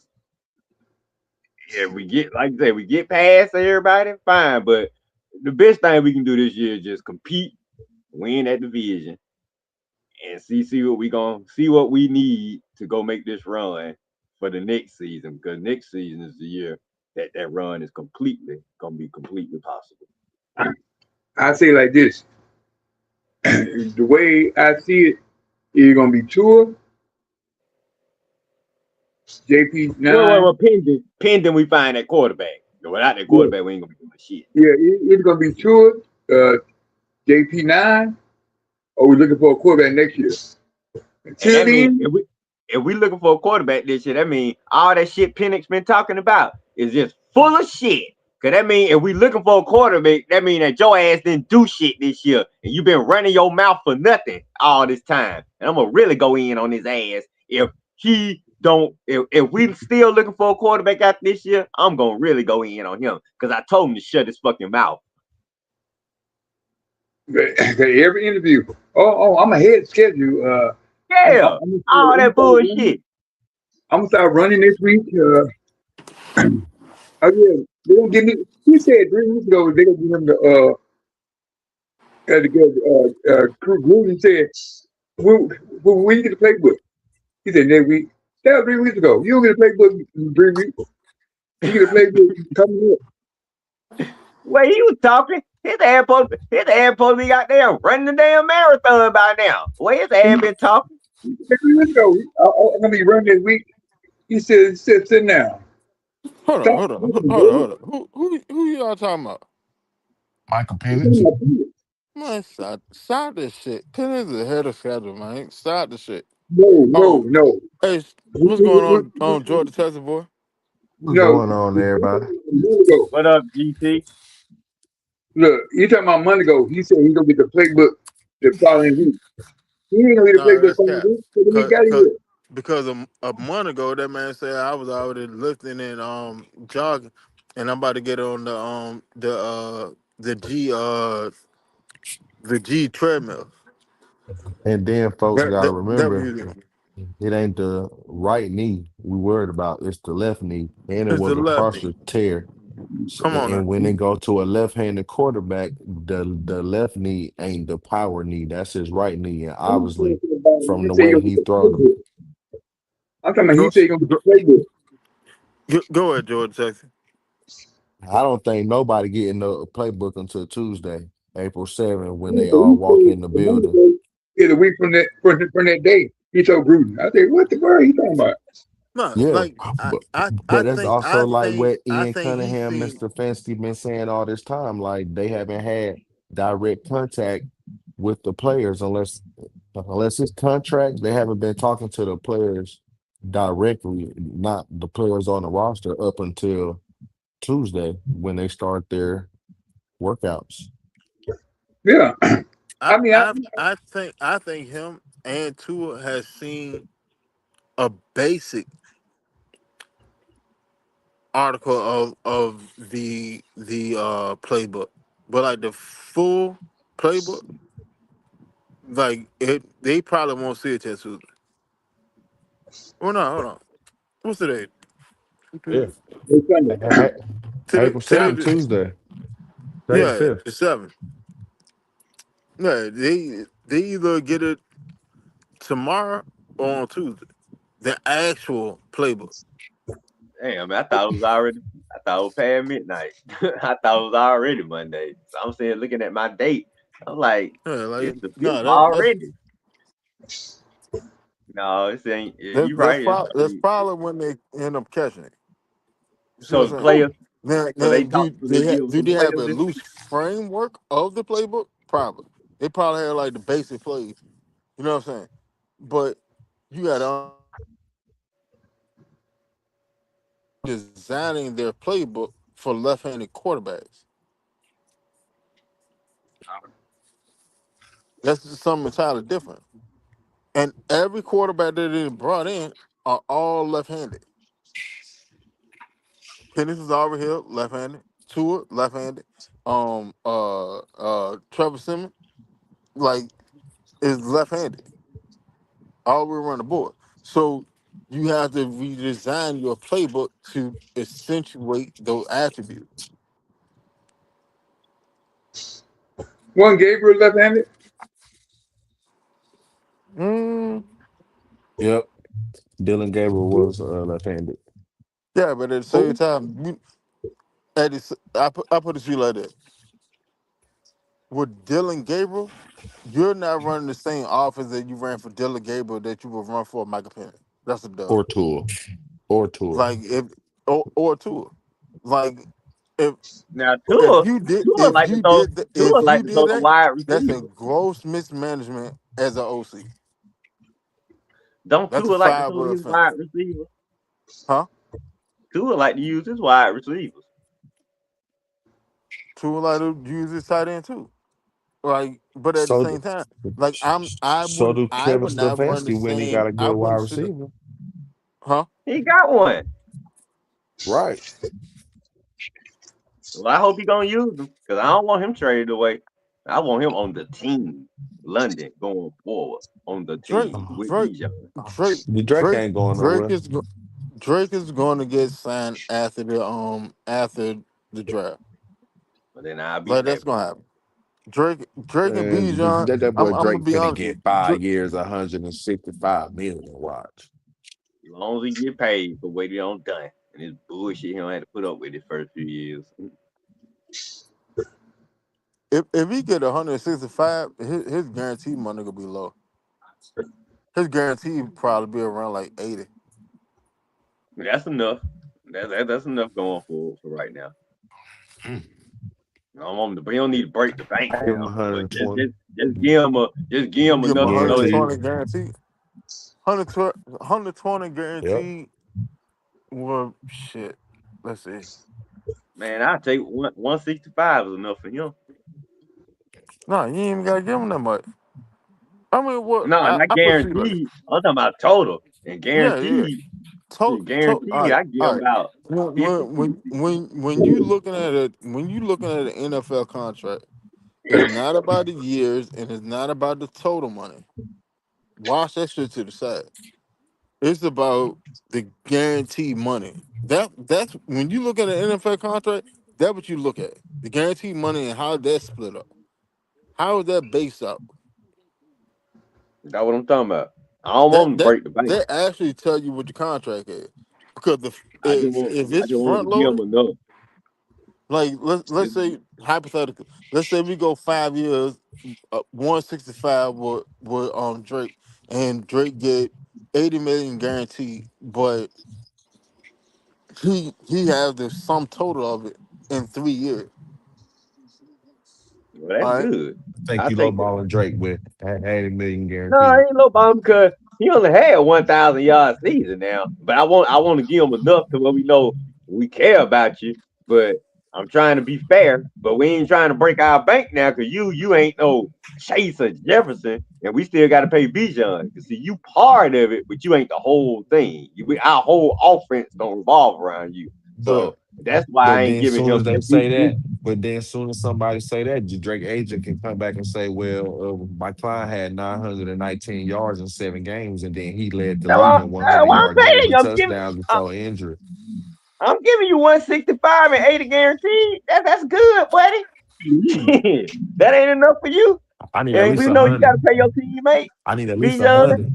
If we get like I say, we get past everybody, fine. But the best thing we can do this year is just compete, win that division, and see what we gonna see what we need to go make this run for the next season. Because next season is the year that run is completely gonna be completely possible. I say like this: the way I see it, it's gonna be Tua, JP Well, nine. pending we find that quarterback. Without that Yeah, quarterback, we ain't gonna be doing shit. yeah, it's gonna be Tua, uh, JP nine, or we looking for a quarterback next year. And Until that means then, if we looking for a quarterback this year, that means all that shit Penix been talking about is just full of shit. Cause that mean if we looking for a quarterback, that mean that your ass didn't do shit this year, and you been running your mouth for nothing all this time. And I'm gonna really go in on his ass if he don't. If we still looking for a quarterback after this year, I'm gonna really go in on him because I told him to shut his fucking mouth. every interview. I'm ahead of schedule. Yeah, all that bullshit. I'm gonna start running this week. Oh yeah, they gonna give me. He said 3 weeks ago they gonna give him Gruden said when you get the playbook. He said next week. That was 3 weeks ago. You don't get a playbook in 3 weeks. You get a playbook coming up. Way he was talking, his ass supposed to be out there running the damn marathon by now. Way his ass been talking. 3 weeks ago, I'm gonna be running this week. He said, sit down. hold on, Stop. hold on, hold on, hold on. Who y'all talking about? Michael Penix. Man, stop this shit. Penix is ahead of schedule, man. Stop the shit. No, no, Um, no. hey, what's going on Georgia Texas boy? What's No. going on, everybody? A month ago. What up, GT? Look, you talking about a month ago. He said he's gonna get the playbook the following week. He ain't gonna get the Nah, playbook that's following cap. week because he Cause, got it cause, yet. because a month ago, that man said I was already lifting and jogging, and I'm about to get on the G treadmill. And then folks got to That remember, was it ain't the right knee we worried about. It's the left knee, and it it's the was a lefty. partial tear. Come on now. And when they go to a left-handed quarterback, the left knee ain't the power knee. That's his right knee, and I'm not obviously, talking about from he the said he's way gonna he get the throw the playbook. I'm talking about he Go, said he's gonna get go, the playbook. go ahead, George Jackson. I don't think nobody getting the playbook until Tuesday, April 7th, when Yeah, they but all he walk said in the a month building. ago, yeah, a week from that day, he told Gruden. I said, what the world he talking about? No, Yeah, like I, but I, I but that's think, also I like think, what I Ian think he Cunningham, seen. Mr. Fancy, been saying all this time. Like they haven't had direct contact with the players unless it's contracts. They haven't been talking to the players directly, not the players on the roster up until Tuesday when they start their workouts. Yeah, I, I mean, I, I think him and Tua has seen a basic article of the playbook, but like the full playbook, like they probably won't see it till Tuesday. Oh no, hold on. What's today? Yeah, it's Sunday. Today, April today, 7th, Tuesday. Today's yeah, fifth. the seventh. Yeah, they either get it tomorrow or on Tuesday. The actual playbook. Damn, man, I thought it was already. I thought it was past midnight. I thought it was already Monday. So I'm saying, looking at my date, I'm like, Yeah, like it's the no, fifth that's already. No, it ain't. You right. that's probably when they end up catching it. You see So what the I'm saying? players, so Now they do talk. So they give do some they have players a this loose week. framework of the playbook? Probably. They probably have like the basic plays. You know what I'm saying? But you got to designing their playbook for left-handed quarterbacks. That's just something entirely different. And every quarterback that they brought in are all left-handed. Pennis is over here, left-handed. Tua, left-handed. Trevor Simmons, like, is left-handed all the way around the board. So you have to redesign your playbook to accentuate those attributes. One Gabriel left-handed. Mm, Yep. Dylan Gabriel was left-handed. yeah, but at the same Who? time, I put it to you like that. With Dylan Gabriel, you're not running the same offense that you ran for Dylan Gabriel that you would run for Michael Penix. That's a dub. Or Tua. Or Tua. Like if or two, like if Now if Tua, you did Tua like to throw. if Tua you like to did throw the that, wide that's a receiver. gross mismanagement as an OC. Don't That's a Tua like to throw five-word his wide offense, receiver? huh? Tua like to use his wide receivers. Two like to use his tight end too. Like, but at the So, same time, like so do I Kevin would not run the Stefanski when he got same. a I good wide wouldn't sit, receiver. huh? He got one. Right. Well, I hope he gonna use him because I don't want him traded away. I want him on the team, London going forward on the Drake, team with Drake, Bijan. Drake, The Drake Drake, ain't going Drake nowhere. is Drake is going to get signed after the draft. But then I'll be Like that's happy. gonna happen. Drake and And Bijan. that boy I'm gonna Drake be finna honest. get Drake, 5 years, 165 million. Watch. As long as he get paid for what he done done and his bullshit he don't have to put up with his first few years. if he get 165, his guaranteed money gonna be low. His guarantee probably be around like 80. That's enough. That's enough going for right now. Mm. I don't want him to, but he don't need to break the bank Give him now. But 120 just give him Give him enough to know that guaranteed. 120 guaranteed. 120 Yep. guaranteed. Well, shit. Let's see. man, I take 165 is enough for him. No, you ain't even gotta give him that much. I mean, what No, not I put it to you like that. guaranteed. I'm talking about total and Yeah, yeah. guaranteed. Shit, All guaranteed. right, I give all him right. about 50, 60. When you looking at it, when you looking at an NFL contract, it's not about the years and it's not about the total money. Wash that shit to the side. It's about the guaranteed money. That's when you look at an NFL contract. That's what you look at. The guaranteed money and how that's split up. How is that based out? That's what I'm talking about. I don't want That him to that break the bank. that actually tell you what your contract is. Because if I it's just want front to give him loaded, enough. like let's say hypothetically, let's say we go 5 years, 165 with Drake, and Drake get 80 million guaranteed, but he has the sum total of it in 3 years. Well, that's All right, good. I think I you take that. lowballing Drake with 80 million No, guaranteed. ain't no problem because he only had 1,000 yard season now. But I want to give him enough to where we know we care about you. But I'm trying to be fair. But we ain't trying to break our bank now because you ain't no Chase or Jefferson, and we still got to pay Bijan. You see, you part of it, but you ain't the whole thing. Our whole offense don't revolve around you. But So that's why I but ain't then giving soon him as they that. say that, but then soon as somebody say that, Drake agent can come back and say, well, my client had 919 yards in 7 games, and then he led the league in That's 100 what I'm yard games saying. and touchdowns before injury. I'm giving you 165 and 80 guaranteed. That's good, buddy. That ain't enough for you. I need at And least we a know you got hundred. to pay your teammate. I need at least a Bijan, hundred.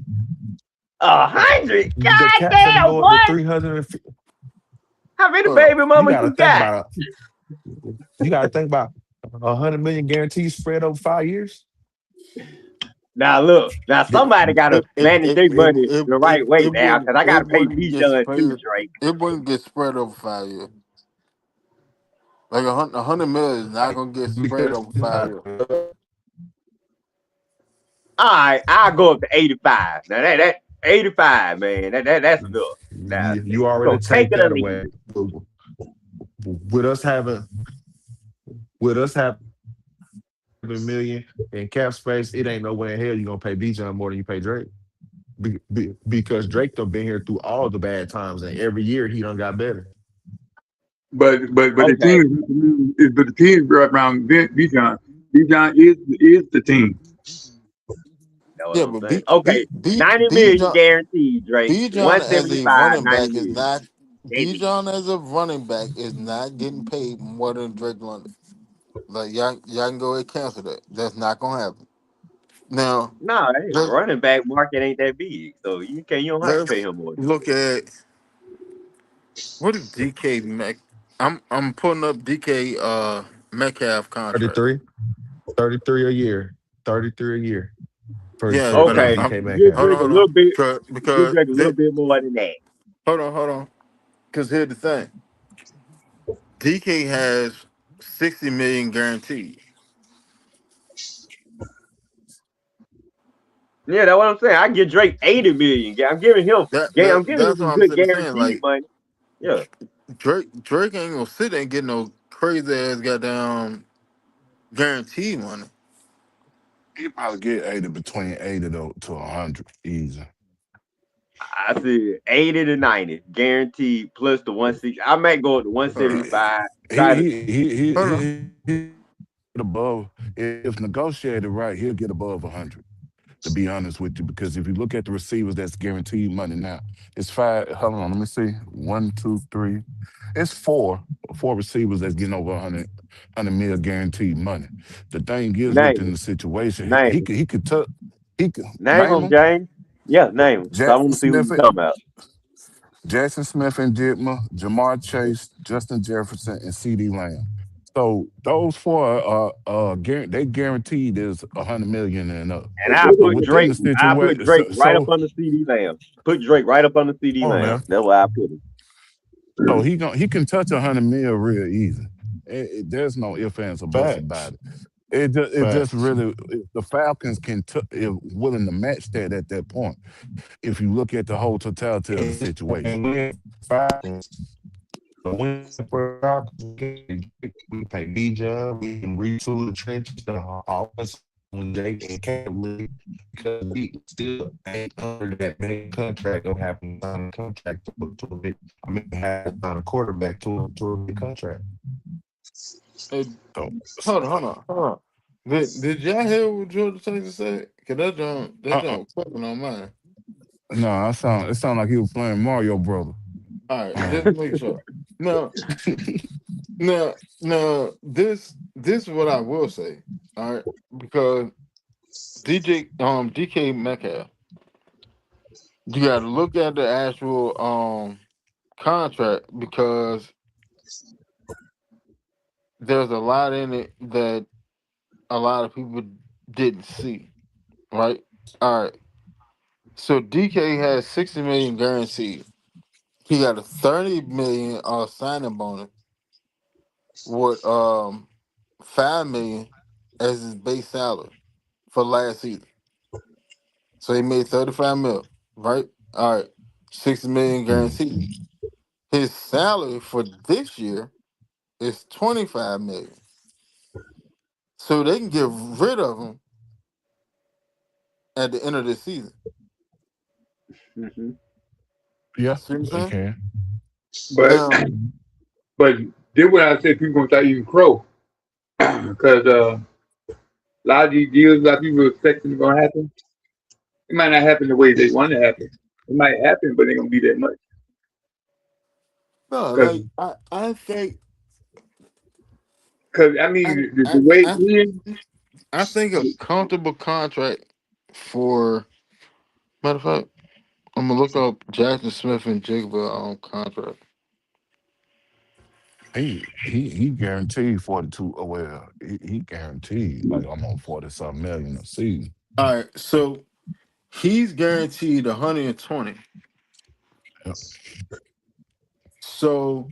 100. The God cap finna damn, go up to boy. 350. How many Hold on. baby You mama got to you think got? about You got to think about 100 million guarantees spread over 5 years. Now look, now Th- somebody gotta manage their money the right way now, cause I gotta pay B John too, Drake. it wouldn't get spread over 5 years. Like a hundred million is not gonna get spread because over 5 years. All right, I'll go up to 85. Now that 85, man, that's enough. Now you you already gonna take take it or that leave away. it. With us having with us having a million in cap space, it ain't no way in hell you gonna pay Bijan more than you pay Drake. Because Drake done been here through all the bad times, and every year he done got better. But the Okay, team is but the team brought around Bijan. Bijan is the team. that's what Yeah, I'm but saying. Okay, 90 million guaranteed, Drake. Bijan as a 175, running 90 back is million. not JB. Bijan as a running back is not getting paid more than Drake London. Like y'all can go ahead and cancel that. That's not gonna happen. Now No, hey, let's running back market ain't that big, so you don't have to pay let's him more than that. look at what is DK Mac. I'm putting up DK Metcalf contract. 33, 33 a year, 33 a year Yeah, but for Okay, I'm DK give Metcalf. Drake a little bit. Give because Drake a little bit more than that. hold on. Because here's the thing: DK has 60 million guaranteed. Yeah, that's what I'm saying. I give Drake 80 million. I'm giving him. I'm giving him That's what some I'm good saying. guaranteed Like money. Yeah. Drake ain't gonna sit there and get no crazy ass goddamn guaranteed money. He probably get 80 between 80 to 100 easy. I said 80 to 90 guaranteed plus the 160. I might go up to Hold on, 175. He Try to he he he hold on. he above if negotiated right, he'll get above 100. To be honest with you, because if you look at the receivers that's guaranteed money now, it's five. Hold on, let me see. One, two, three. It's four receivers that's getting over 100 mil guaranteed money. The thing is, name within him. the situation, Name him. he could touch. He could Name name him, them. James. Yeah, name him. Cause I Jackson want to see who Smith, you talking about. Jackson Smith and Jigma, Jamar Chase, Justin Jefferson, and C.D. Lamb. So those four are they guaranteed is 100 million and up. And I So put within Drake. the I put situation, Drake right up on the CD Lamb. Put Drake right up on the CD on Lamb. there, That's why I put him. so he can touch 100 mil real easy. There's no ifs ands or buts about Facts, it. It just facts. really the Falcons if willing to match that at that point. If you look at the whole totality of the situation. And we Falcons. So when for Falcons, we pay Bijan, we can retool the trenches, the offense when Jake and Cam because we still ain't under that main contract of having to sign a contract to a big. I mean, have to sign a quarterback to a big contract. Hey, So hold on. Did y'all hear what Georgia Texas said? Cause that uh-uh. jump fucking on mine. No, it sound like he was playing Mario Brother. All right, just make sure. Now, this is what I will say. All right, because DK Metcalf, you got to look at the actual contract because there's a lot in it that a lot of people didn't see. Right. All right. So DK has 60 million guaranteed. He got a 30 million signing bonus with 5 million as his base salary for last season. So he made 35 mil, right? All right. 60 million Mm. guaranteed. His salary for this year is 25 million. So they can get rid of him at the end of the season. Hmm. Yeah, See what I'm they saying? can. But Now, but then what I said, people gonna start eating crow because a lot of these deals, a lot of people expecting gonna happen. It might not happen the way they want to happen. It might happen, but it ain't gonna be that much. no, Because like I think I I mean the I way it I, is, I think a comfortable contract for matter of fact, I'm gonna look up Jackson Smith and Jigba on contract. he guaranteed 42. Oh, well, he guaranteed like almost 40 something million a season. All right, so he's guaranteed 120. Yeah. So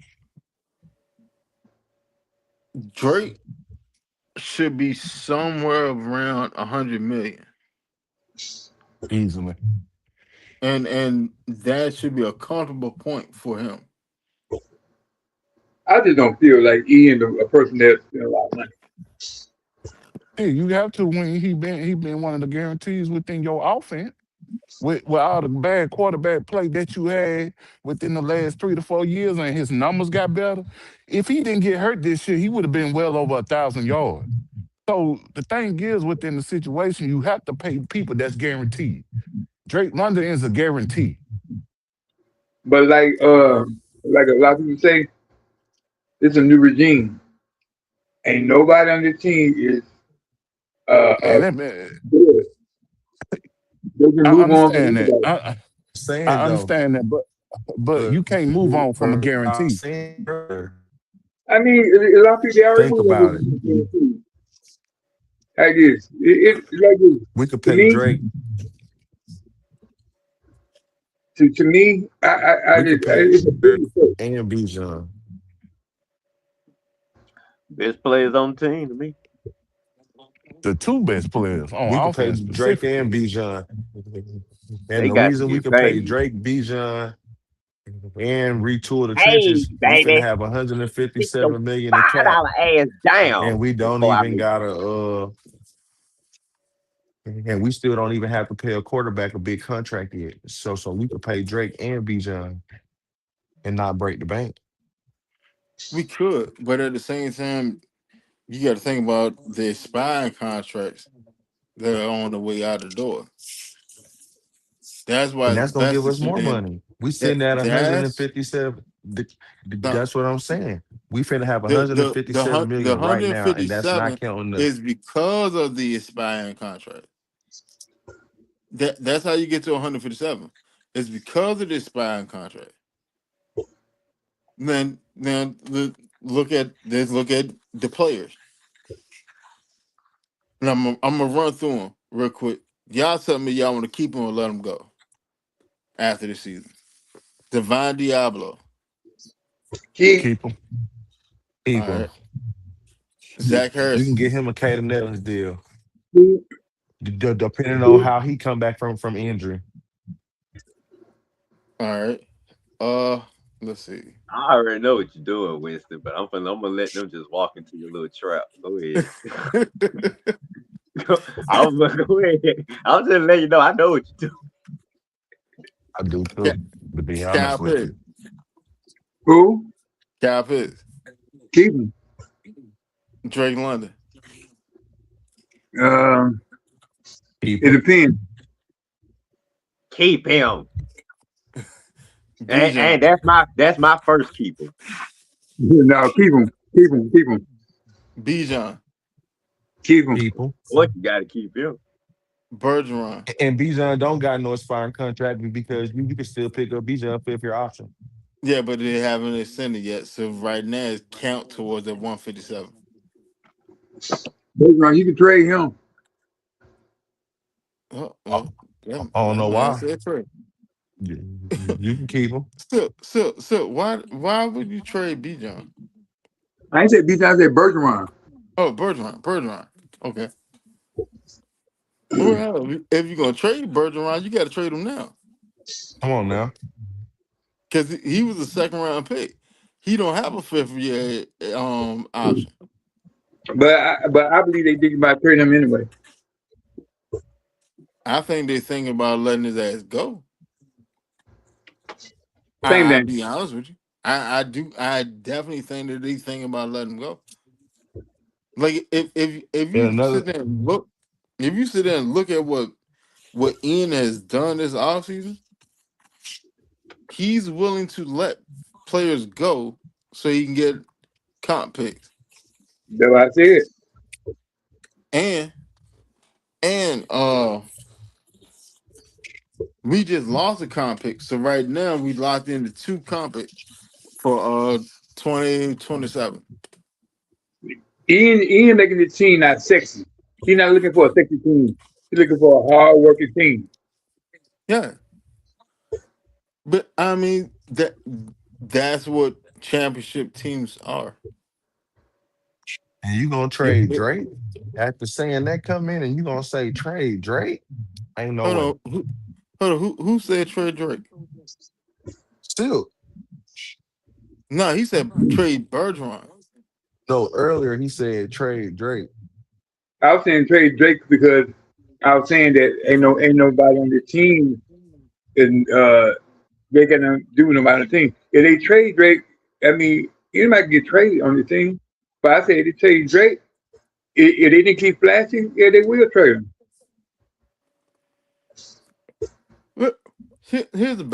Drake should be somewhere around 100 million, Easily. and that should be a comfortable point for him. I just don't feel like Ian, a person that spent a lot of money. Hey, you have to when he been one of the guarantees within your offense. With all the bad quarterback play that you had within the last 3 to 4 years, and his numbers got better. If he didn't get hurt this year, he would have been well over 1,000 yards. So the thing is, within the situation, you have to pay people that's guaranteed. Drake London is a guarantee. But like a lot of people say, it's a new regime. Ain't nobody on this team is And let me, good. They can I move on from understand that. anybody. I Saying though, understand that, but but you can't move on from a I guarantee. saying earlier, I mean, a lot of people they already think move on about it. from the team. Like this, like this. We could To pay me, Drake. to me, We could pay it's a big Drake mistake. and Bijan. Best players on the team to me. The two best players We on could pay offense Drake and specifically. Bijan. And They the got to reason we get could pay paid. Drake, Bijan, and retool the Hey, trenches, we finna baby, have sit your 157 million in $5 cap, ass and down we don't before I even make. gotta and we still don't even have to pay a quarterback a big contract yet. So we could pay Drake and Bijan and not break the bank. We could, but at the same time, you got to think about the expiring contracts that are on the way out the door. That's why And it's that's gonna best give to us sit more there. money. We That sitting at that's 157. the That's what I'm saying. We finna have the 157 the million right now, and that's not 157 counting the. is because of the expiring contract. That's how you get to 157. It's because of the expiring contract. Then look at the players. And I'm gonna run through them real quick. Y'all tell me y'all want to keep him or let him go after the season. Divine Diablo. Keep Keep them. All People, right. Zach you can Harrison. get him a Caden Evans deal, keep depending on keep. how he come back from injury. All right. Uh, let's see. I already know what you're doing, Winston, but I'm gonna let them just walk into your little trap. Go ahead. I'm gonna go ahead. I'm just letting you know I know what you do. I do Ca- too, to be Cal honest with Pitts. you. Who? Cal Pitts. Keep them. Drake London. Um, it People, depends. Keep him, and Bijan. that's my first keeper. No, keep them. Keep them. Keep them. Bijan. Keep them. people, What you got to keep him? Bergeron. and Bijan don't got no expiring contract because you can still pick up Bijan for if your option. Yeah, but they haven't extended yet. So right now it's count towards the 157. You can trade him. Oh, I well, I that, don't that know man why. said trade. You can keep him. Still, why would you trade Bijan? I ain't said beat. I said Bergeron. Oh, Bergeron. Okay. Well, if you're gonna trade Bergeron, you got to trade him now Come on now. because he was a second round pick. He don't have a fifth year option. But I believe they think about trading him anyway. I think they're thinking about letting his ass go. Same I'll thing. be honest with you. I do. I definitely think that they thinking about letting him go. Like if And you another sit there and look, if you sit there and look at what Ian has done this offseason, he's willing to let players go so he can get comp picks. That's what I said. And and we just lost a comp pick. So right now we locked into two comp picks for 2027. Ian making the team not sexy. He's not looking for a sexy team. He's looking for a hard working team. Yeah, but I mean that's what championship teams are. And you gonna It, trade it, Drake after saying that come in, and you gonna say trade Drake? Ain't no hold way. on, hold on. Who said trade Drake? Still, No, he said trade Bergeron. no. Earlier he said trade Drake. I was saying trade Drake because I was saying that ain't nobody on the team and they gonna do nobody on the team. If they trade Drake, I mean anybody can get traded on the team. But I say if they trade Drake, if they didn't keep flashing, yeah, they will trade him. But here's a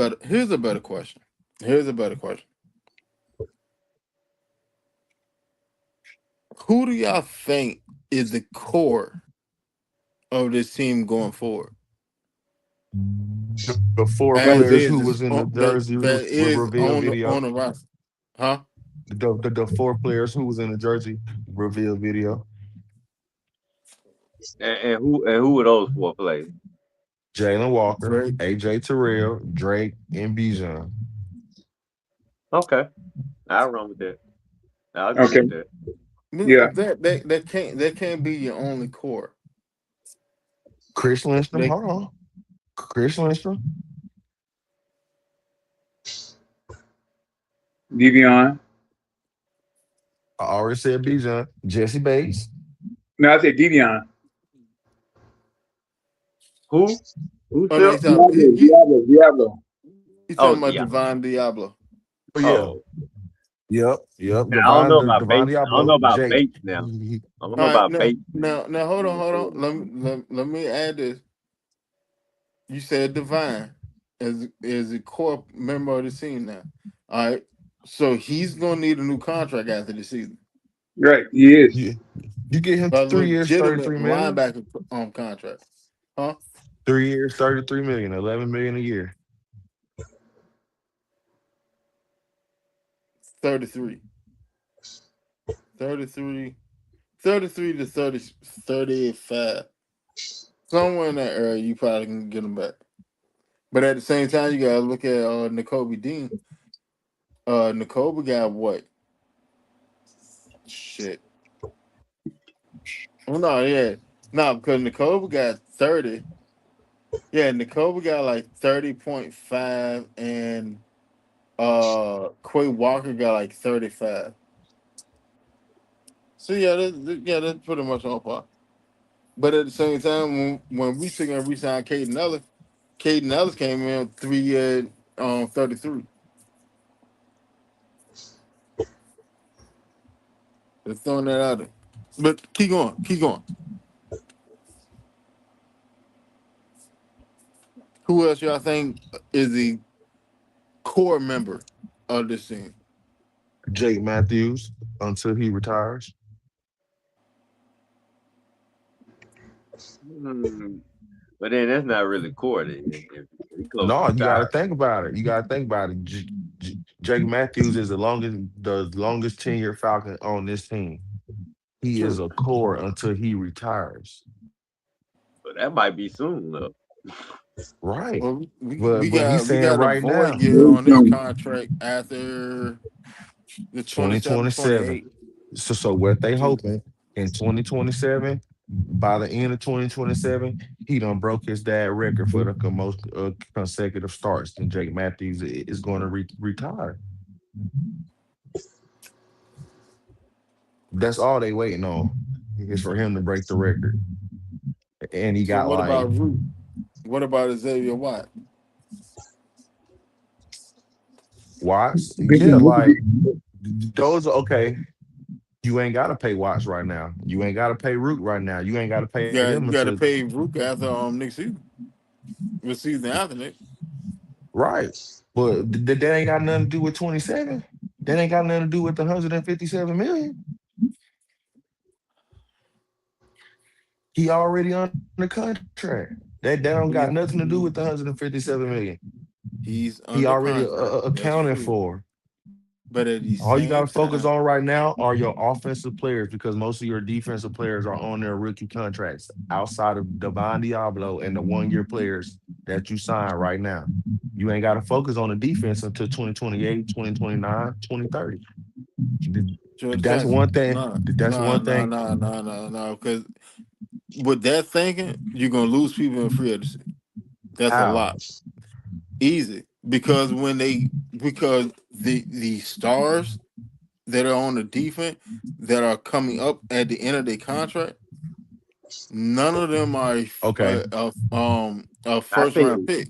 better question. Here's a better question. Who do y'all think is the core of this team going forward? The four As players who is was in the that jersey is reveal on video. the roster, huh? The four players who was in the jersey reveal video. And who are those four players? Jalen Walker, Drake. AJ Terrell, Drake, and Bijan. Okay, I'll run with that. I'll agree Okay, with that. yeah. That can't be your only core. Chris Lindstrom, They, hold on. Chris Lindstrom, Devion. I already said Bijan. Jesse Bates, No, I said Devion. Who? Who oh no, still? Diablo. he Oh, talking about yeah. Divine Diablo. oh yeah, Oh, yep. and I don't know Divine, about Divine Bates. I don't know Diablo, about Jake. Bates now. I don't know All right, about now Bates now. now hold on. Let me add this. You said Divine is a core member of the team now. All right, so he's gonna need a new contract after the season. Right, he is. You, you get him A 3 years, legitimate 33 million. linebacker contract, huh? 3 years, 33 million, 11 million a year. 33, 33, 33 to 30, 35. Somewhere in that area, you probably can get him back. But at the same time, you gotta look at N'Kobe Dean. N'Kobe got what? Shit. Well, no, yeah, no, because N'Kobe got 30. Yeah, N'Kobe got like 30.5, and Quay Walker got like 35. So yeah, that's pretty much on par. But at the same time, when we took and re-signed Caden Ellis came in 3 year 33. Just throwing that out there. But keep going. Who else y'all think is the core member of this team? Jake Matthews until he retires. Hmm. But then that's not really core. Then if he close to No, you got to retire. think about it. You got to think about it. Jake Matthews is the longest tenured Falcon on this team. He is True. a core until he retires. But that might be soon though. Right. Well, we, But we but he's got we saying got a right void now, year on this contract after the 27 2027. 28. So what they So, hoping in 2027, by the end of 2027, he done broke his dad record for the most consecutive starts. And Jake Matthews is going to retire. That's all they waiting on is for him to break the record. And he so got what like about Root? What about Xavier Watt? Watts. Yeah, like those are okay. You ain't gotta pay Watts right now. You ain't gotta pay Root right now. You ain't gotta pay them You got to until pay Rook after next season. The season after next. right. But that ain't got nothing to do with 27. That ain't got nothing to do with the 157 million. He already under contract. That don't got He, nothing to do with the he 157 million. he's He under already contract. That's accounted true. for. But at the All you got same to focus time, on right now are your offensive players because most of your defensive players are on their rookie contracts outside of Devon Diablo and the 1 year players that you sign right now. You ain't got to focus on the defense until 2028, 2029, 2030. George That's Texas, one thing. no, That's no, one no, thing. no, no, no, no. Because with that thinking, you're gonna lose people in free agency. That's a How? lot. Easy. Because the stars that are on the defense that are coming up at the end of their contract, none of them are Okay. a I first said round pick.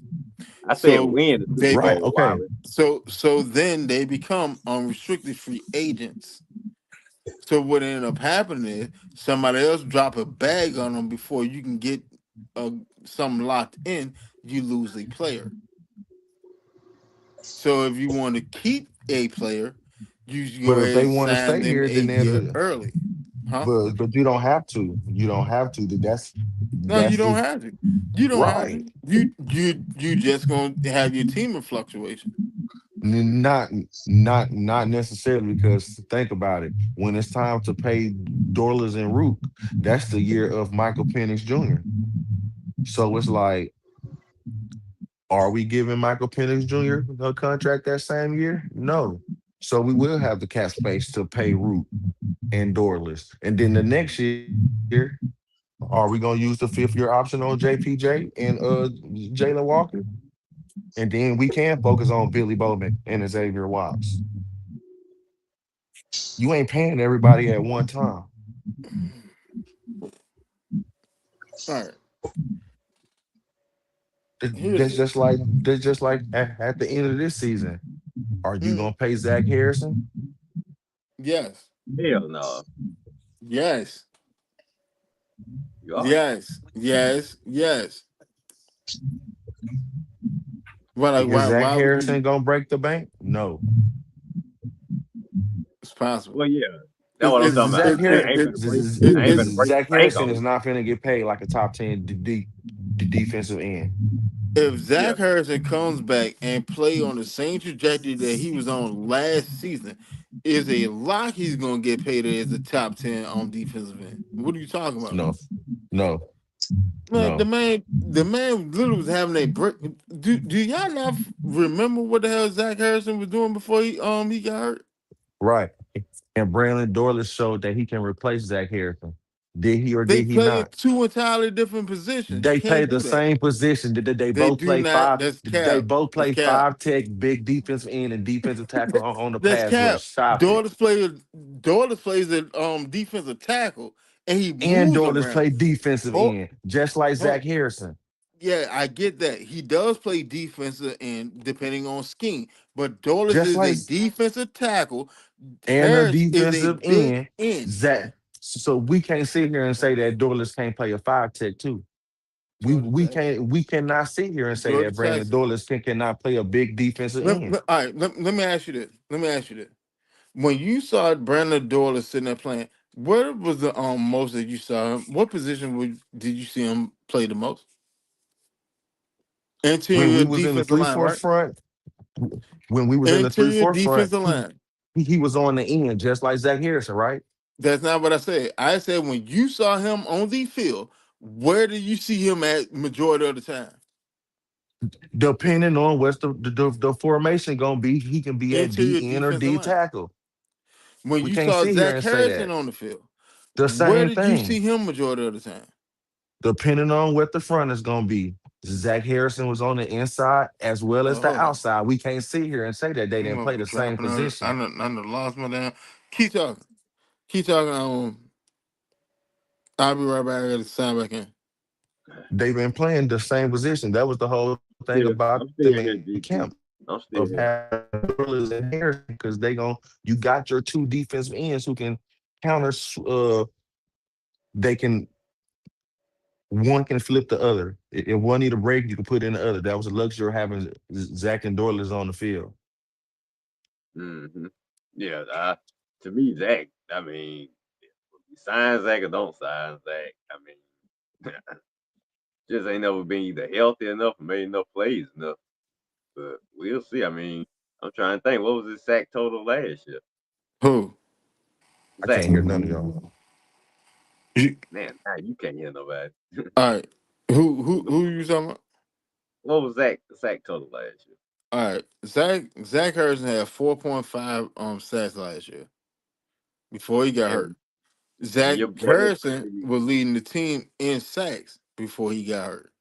I said So win the Super they be Right. Bowl, Okay. Wally. so then they become unrestricted free agents. So what ended up happening is somebody else drop a bag on them before you can get uh, something locked in. You lose a player. So if you want to keep a player, you should go But if ahead they and want to sign stay them here, a then year they're early, huh? but you don't have to. You don't have to. No, you That's don't the have to. You don't have right. to. You just gonna have your team in fluctuation. Not not necessarily because think about it. When it's time to pay Dorlers and Rook, that's the year of Michael Penix Jr. So it's like, are we giving Michael Penix Jr. a contract that same year? No. So we will have the cap space to pay Rook and Dorless. And then the next year, are we gonna use the 5th-year option on JPJ and Jalen Walker? And then we can focus on Billy Bowman and Xavier Watts. You ain't paying everybody at one time. All right. Here's That's the just like at the end of this season. Are you mm, gonna pay Zach Harrison? yes, Hell no. yes, You are. yes. Why like Is Zach why would you? Harrison gonna break the bank? No. It's possible. Well, yeah. That's It, what I'm it's talking about. Zach it, I it, ain't Harrison, it, finna break. it, I ain't it, finna break the Zach bank Harrison on is him. not finna get paid like a top 10 defensive end. if Yeah. Zach Harrison comes back and play on the same trajectory that he was on last season, is a lock he's gonna get paid as a top 10 on defensive end. What are you talking about? No, no, Man, no. the man literally was having a break. Do y'all not remember what the hell Zach Harrison was doing before he got hurt? Right. And Braylon Dorless showed that he can replace Zach Harrison. Did he or They did he play in not? two entirely different positions. You They can't play do the that. same position. Did they They both do play not. five? That's They cap. both That's play cap. five tech, big defensive end and defensive tackle on the That's pass rush. cap. Stop it. Doyless plays a defensive tackle and he And moves Dorless around. play defensive Hold, end, just like hold. Zach Harrison. Yeah, I get that. He does play defensive end depending on scheme, but Doyless Just is like a defensive tackle. and a Harris is a defensive big end, end. Zach. So we can't sit here and say that Dorless can't play a five tech too. Georgia Tech. We cannot sit here and say Georgia that Brandon Texas. Dorless cannot play a big defensive end. All right, let me ask you this. Let me ask you this. When you saw Brandon Doyle sitting there playing, where was the most that you saw him? What position did you see him play the most? When Interior we was in the defensive three line, four right? front, when we was in the three Interior four front, defensive line. he was on the end just like Zach Harrison, right? That's not what I said. I said when you saw him on the field, where did you see him at majority of the time? Depending on what's the formation gonna be, he can be at Interior D end or defensive D line. tackle. When We you can't saw sit here Zach and say Harrison that. on the field, The where same did you thing, see him majority of the time? depending on what the front is gonna be. Zach Harrison was on the inside as well as the Hold on. outside. We can't sit here and say that they I'm didn't gonna play be the same dropping on. position. I done lost my damn. Keep talking. Keep talking. I'll be right back. I gotta sign back in. They've been playing the same position. That was the whole thing about them I'm in still camp here, GG. of I'm having still here. Douglas and Harrison because you got your two defensive ends who can counter. They can one can flip the other. If one need a break, you can put in the other. That was a luxury of having Zach and Douglas on the field. Hmm. Yeah. To me, Zach. I mean, sign Zach or don't sign Zach. I mean, just ain't never been either healthy enough or made enough plays enough. But we'll see. I mean, I'm trying to think. What was his sack total last year? Who? I can't Zach. hear none of y'all. You, Man, nah, you can't hear nobody. all right. Who you talking about? What was Zach sack total last year? All right. Zach Harrison had 4.5 sacks last year before he got hurt. And and Zach your boy, Harrison was leading the team in sacks before he got hurt.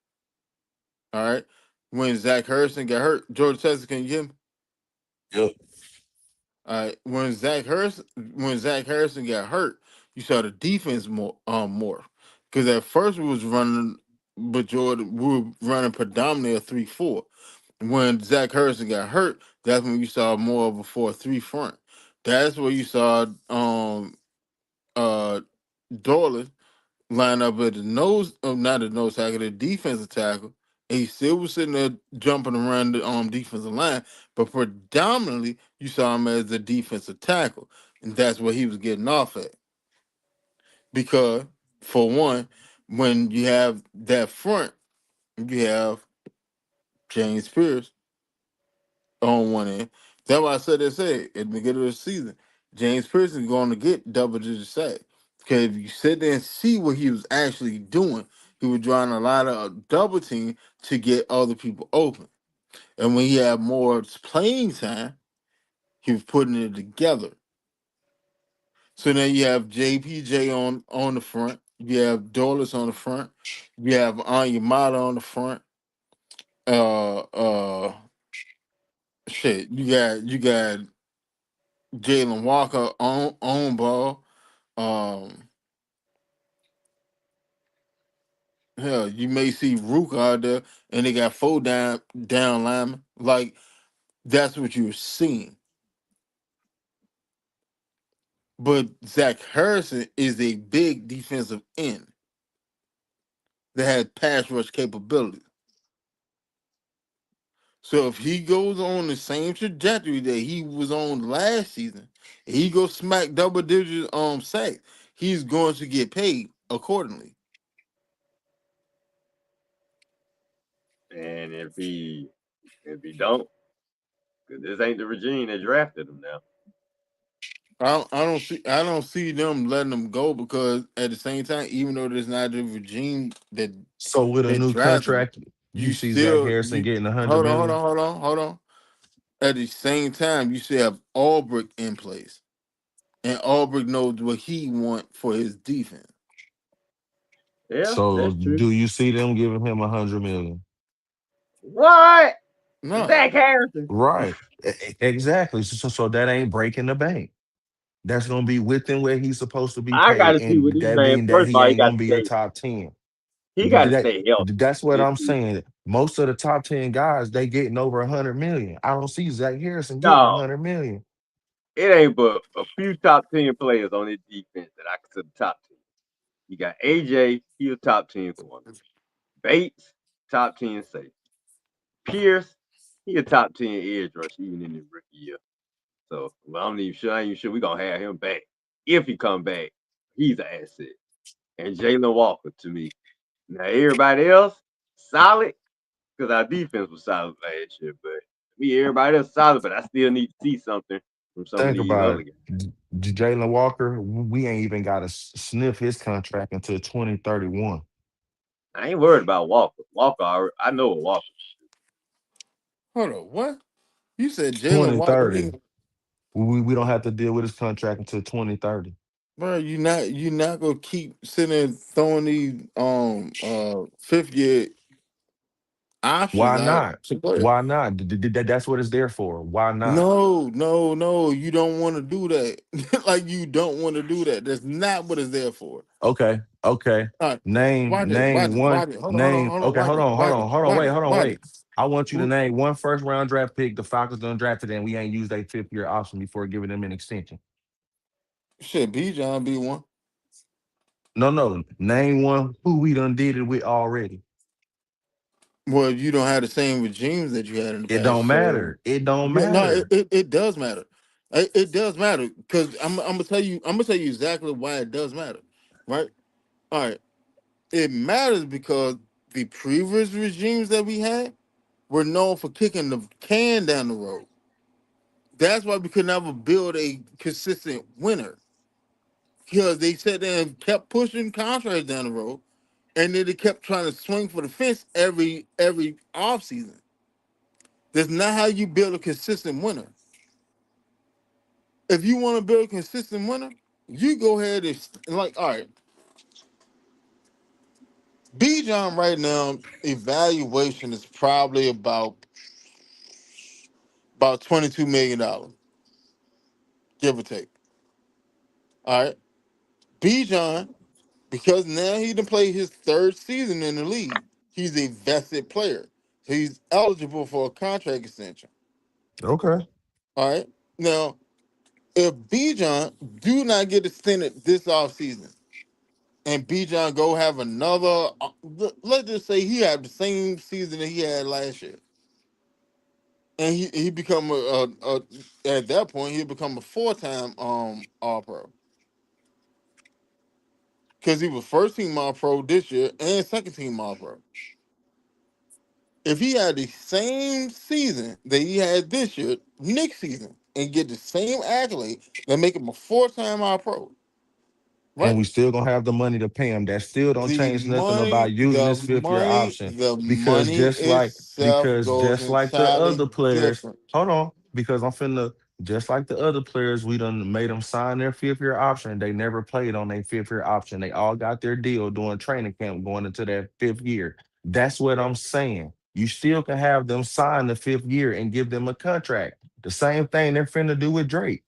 All right. When Zach Harrison got hurt, George Texas, can you hear me? Yep. All right. When Zach Harrison got hurt, you saw the defense more. Because at first we was running, but Jordan we were running predominantly a 3-4. When Zach Harrison got hurt, that's when you saw more of a 4-3 front. That's where you saw uh Dorland line up at the nose, not the nose tackle, the defensive tackle. And he still was sitting there jumping around the defensive line, but predominantly you saw him as the defensive tackle, and that's what he was getting off at. Because for one, when you have that front, you have James Pierce on one end. That's why I said at the beginning of the season, James Pierce is going to get double digit sacks. Because if you sit there and see what he was actually doing, he was drawing a lot of double team to get other people open. And when he had more playing time, he was putting it together. So now you have JPJ on the front, you have Dolis on the front, you have Anyamata on the front. Uh uh shit, you got Jalen Walker on ball. Um, hell, you may see Rook out there, and they got four down linemen. Like that's what you're seeing. But Zach Harrison is a big defensive end that has pass rush capability. So if he goes on the same trajectory that he was on last season, and he goes smack double digits sacks, he's going to get paid accordingly. and if he don't, because this ain't the regime that drafted him now. I don't see them letting them go because at the same time, even though there's not the regime So with a that new drafted them, contract, you you see Zach still Harrison you getting 100 hold on, hold million. on, hold on, hold on. At the same time, you still have Albrecht in place, and Albrecht knows what he want for his defense. Yeah, So that's true. do you see them giving him 100 million? What? No, Zach Harrison? Right. Exactly. So that ain't breaking the bank. That's gonna be within where he's supposed to be I got paid, to see what and this that man. mean that First of he all, he ain't got gonna to be a stay. top 10. He got to That, stay healthy that's what this I'm season. saying. Most of the top 10 guys, they getting over 100 million. I don't see Zach Harrison getting No, 100 million. it ain't but a few top 10 players on his defense that I consider top 10. You got AJ, he a top 10 corner. Bates, top 10 safety. Pierce, he a top 10 edge rusher even in his rookie year. So well, I'm not even sure. I ain't even sure we gonna have him back. If he come back, he's an asset. And Jalen Walker to me. Now everybody else solid because our defense was solid last year, but me everybody else solid. But I still need to see something from some of Think these about other it. guys. Jalen Walker, we ain't even got to sniff his contract until 2031. I ain't worried about Walker. I know what Walker. hold on, what you said? Jalen Walker, 2030. We don't have to deal with his contract until 2030. bro. You not gonna keep sitting there throwing these fifth year options Why out not? to players. Why not? That's what it's there for. Why not? No, no, no. You don't want to do that. Like you don't want to do that. That's not what it's there for. Okay, okay. All right, Name watch it, name watch it, one watch it. Hold on, hold on, name. hold on. Okay, Watch hold it, on, hold watch it, on, hold on. watch Wait, it, hold on, watch wait. it. I want you to Who- name one first round draft pick the Falcons done drafted and we ain't used their 5th year option before giving them an extension. Shit, B John be one. No, no. Name one who we done did it with already. Well, you don't have the same regimes that you had in the It past, don't so matter. It don't yeah, no, it, matter. it, it does matter. It does matter because I'm gonna tell you. I'm gonna tell you exactly why it does matter. Right? All right. It matters because the previous regimes that we had were known for kicking the can down the road. That's why we could never build a consistent winner because they sat there and kept pushing contracts down the road, and then they kept trying to swing for the fence every off season. That's not how you build a consistent winner. If you want to build a consistent winner, you go ahead and like, all right, B John right now evaluation is probably about $22 million, give or take. All right, B John, because now he done played his third season in the league. He's a vested player, so he's eligible for a contract extension. Okay. All right, now if B John do not get extended this offseason, and B John go have another, let's just say he had the same season that he had last year, and he become a at that point he'll become a 4 time All Pro because he was first team All Pro this year and second team All Pro. If he had the same season that he had this year, next season, and get the same accolade, that make him a 4 time All Pro, And right? we still gonna have the money to pay him. That still don't The change nothing about money, using the this fifth year money, option. the Because money just like itself goes the entirely other players, different. hold on, because I'm finna just like the other players, we done made them sign their fifth year option. They never played on their fifth year option. They all got their deal doing training camp going into that fifth year. That's what I'm saying. You still can have them sign the fifth year and give them a contract. The same thing they're finna do with Drake.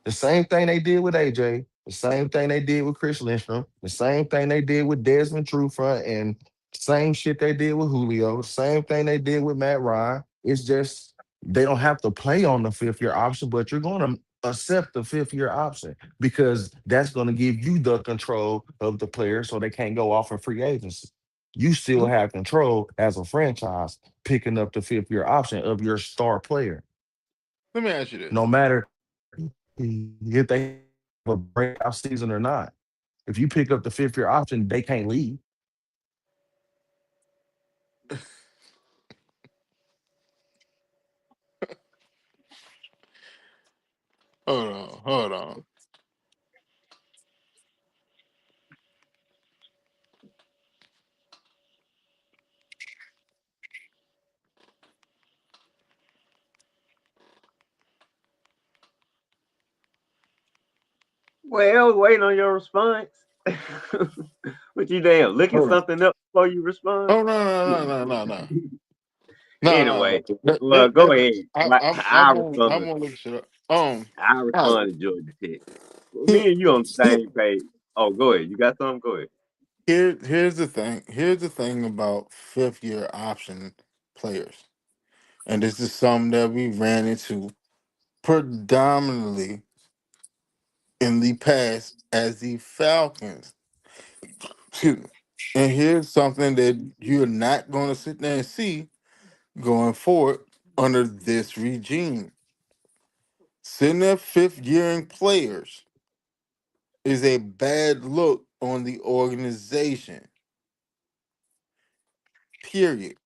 The same thing they did with AJ, the same thing they did with Chris Lindstrom, the same thing they did with Desmond Trufant, and same shit they did with Julio, same thing they did with Matt Ryan. It's just they don't have to play on the fifth year option, but you're going to accept the fifth year option because that's going to give you the control of the player so they can't go off in free agency. You still have control as a franchise picking up the fifth year option of your star player. Let me ask you this. No matter if they have a breakout season or not. If you pick up the fifth year option, they can't leave. Hold on. Well, waiting on your response. What you damn looking Hold on. something up before you respond? Oh no. Anyway, No. That, well, that, go that, ahead. I, Like, I'm I I won't I respond. won't look shit up. I All respond to Georgia Tech. Well, right. me and you on the same page. Oh, go ahead. You got something? Go ahead. Here's the thing. Here's the thing about 5th year option players, and this is something that we ran into predominantly in the past as the Falcons. Excuse me. And here's something that you're not going to sit there and see going forward under this regime. Sitting there 5th yearing players is a bad look on the organization. Period.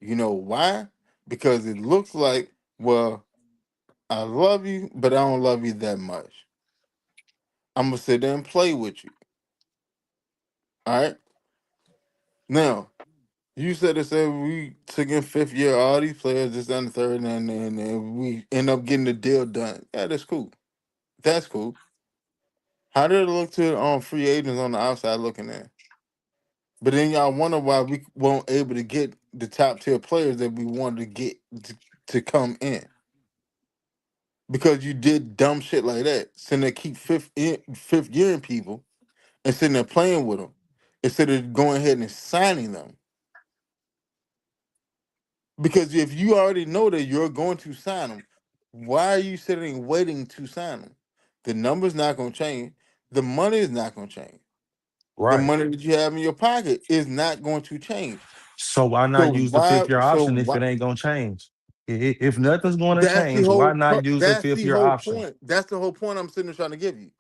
You know why? Because it looks like, well, I love you, but I don't love you that much. I'm gonna sit there and play with you. All right. Now, you said it said we took in 5th year all these players, this and the third, and we end up getting the deal done. Yeah, that's cool. That's cool. How did it look to free agents on the outside looking in? But then y'all wonder why we weren't able to get the top tier players that we wanted to get to come in. Because you did dumb shit like that. Sitting there keep 5th yearing people and sitting there playing with them instead of going ahead and signing them. Because if you already know that you're going to sign them, why are you sitting waiting to sign them? The number's not going to change. The money is not going to change. The Right. money that you have in your pocket is not going to change. So why So not use the why? fifth year So option if why? it ain't gonna change? If nothing's gonna That's the change, why whole. not use the That's fifth the year whole option? point. That's the whole point I'm sitting there trying to give you.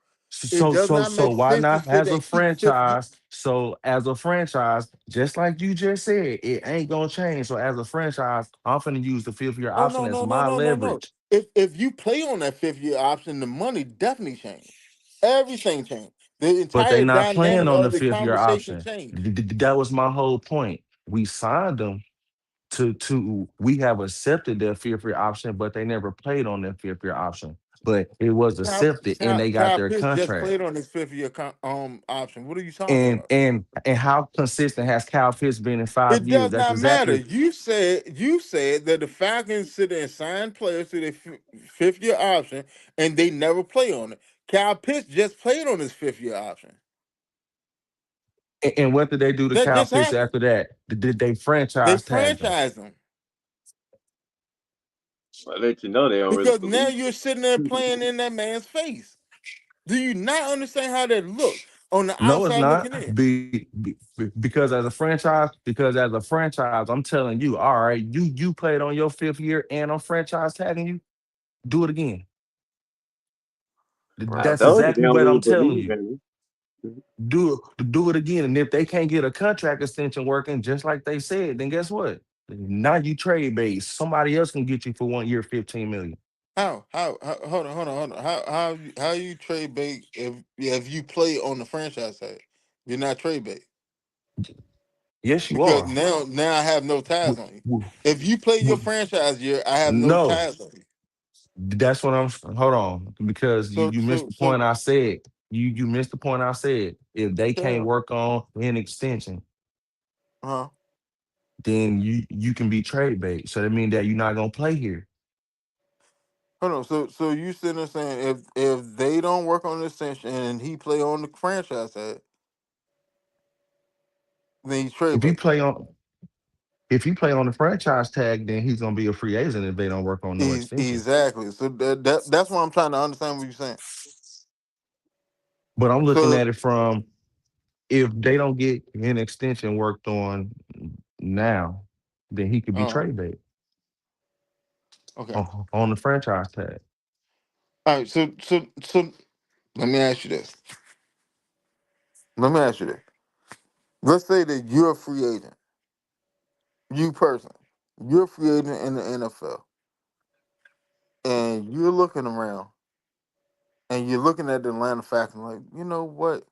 It does not So make why sense to not sit as there a and keep fifth. franchise? So as a franchise, just like you just said, it ain't gonna change. So as a franchise, I'm finna use the fifth year Oh option no, as no, no, my no, no, no. leverage. If you play on that 5 year option, the money definitely changed. Everything changed. The But they entire not playing dynamic on the of the fifth year conversation option. changed. That was my whole point. We signed them to we have accepted their fifth year option, but they never played on their fifth year option. But it was accepted and they got Kyle their Pitts just contract. played on his 5 year option. What are you talking about? And how consistent has Kyle Pitts been in It 5 years? does That's not matter. exactly. You said that the Falcons sit there and sign players to their 5 year option, and they never play on it. Kyle Pitts just played on his 5 year option. And what did they do to That Kyle just Pitts happened. after that? Did they They franchise tag him? franchised him I let you know they don't really because now believe you're sitting there playing in that man's face. Do you not understand how that looks on the No, it's outside not. looking in? Because as a franchise, I'm telling you, all right, you played on your fifth year and I'm franchise tagging you. Do it again. I Right. That's told you they exactly don't what really I'm telling believe you. in me. Do it again. And if they can't get a contract extension working, just like they said, then guess what? Now you trade base. Somebody else can get you for 1 year, 15 million. How hold on. How you trade bait if you play on the franchise tag? You're not trade bait Yes, you because are. now I have no ties W- on you. w- If you play your w- franchise year, I have no No, ties on you. that's what I'm. Hold on, because So you missed so the so point I said. You missed the point I said. If they can't yeah. work on an extension, Uh-huh. then you can be trade bait. So that means that you're not gonna play here. Hold on. So you sitting there saying if they don't work on the extension and he play on the franchise tag, then he's trade If you bait. play on if you play on the franchise tag, then he's gonna be a free agent if they don't work on no extension. Exactly. So that's what I'm trying to understand what you're saying. But I'm looking So at it from if they don't get an extension worked on now, then he could be uh trade bait okay. on the franchise tag. All right. So let me ask you this. Let me ask you this. Let's say that you're a free agent. You personally, you're a free agent in the NFL, and you're looking around, and you're looking at the Atlanta Falcons like, you know what?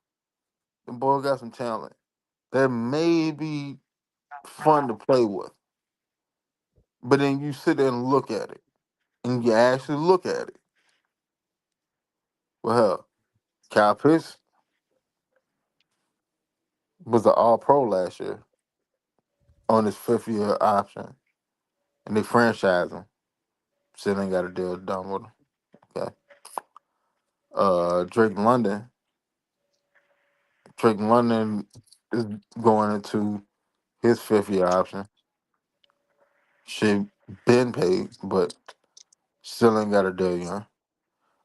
The boy got some talent. That may be fun to play with. But then you sit there and look at it, and you actually look at it. Well, hell, Kyle Pitts was an All Pro last year on his 5th year option, and they franchised him. Still ain't got a deal done with him. Okay. Drake London. Drake London is going into his 5th year option. She been paid, but still ain't got a deal, you know.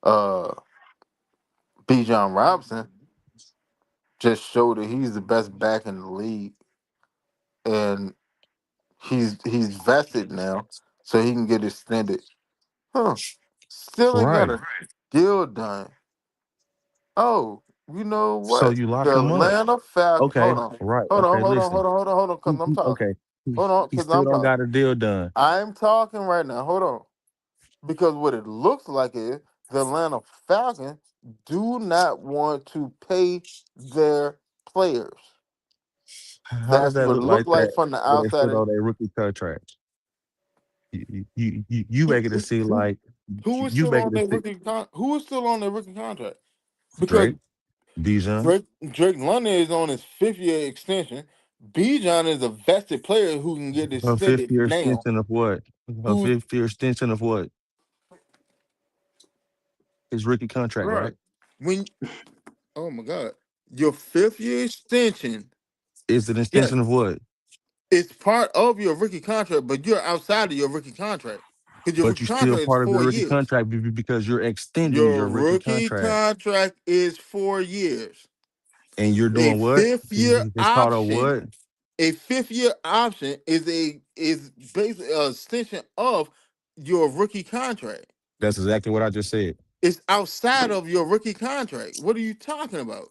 Uh, B. John Robinson just showed that he's the best back in the league, and he's vested now, so he can get extended. Huh? Still ain't got Right. a deal done. Oh, you know So what? you The locking them up. Atlanta Falcons. Okay. Right. Okay. Listen. Hold on, cause I'm talking. Okay. He, Hold on, he cause still I'm don't got talking. a deal done. I'm talking right now. Hold on. Because what it looks like is the Atlanta Falcons do not want to pay their players. How does That's that what it look looked like like that? from the They're outside. still on their rookie contract. You Who make it to see like who is you still make on it to their see who is still on their rookie contract? Because Drake, Bijan, Drake London is on his 5th year extension. Bijan is a vested player who can get a fifth extended year now. extension of what? A Who's fifth year extension of what? His rookie contract, right right? when oh my god, your 5th year extension, Is an yes, extension of what? it's part of your rookie contract, but you're outside of your rookie contract because your But rookie you're still contract is part of your four rookie years. contract because you're extending Your your rookie rookie contract. contract is 4 years. And you're A doing what? 5th year It's called a option, what? a 5th year option is basically an extension of your rookie contract. That's exactly what I just said. It's outside of your rookie contract. What are you talking about?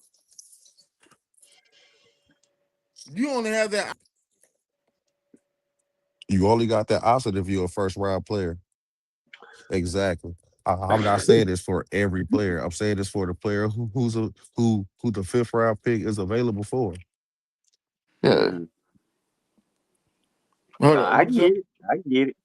You only have that. You only got that option if you're a first round player. Exactly. I'm not saying this for every player. I'm saying this for the player who the fifth round pick is available for. Yeah. Mm. Hold Nah, on. I What you say? get it. I get it.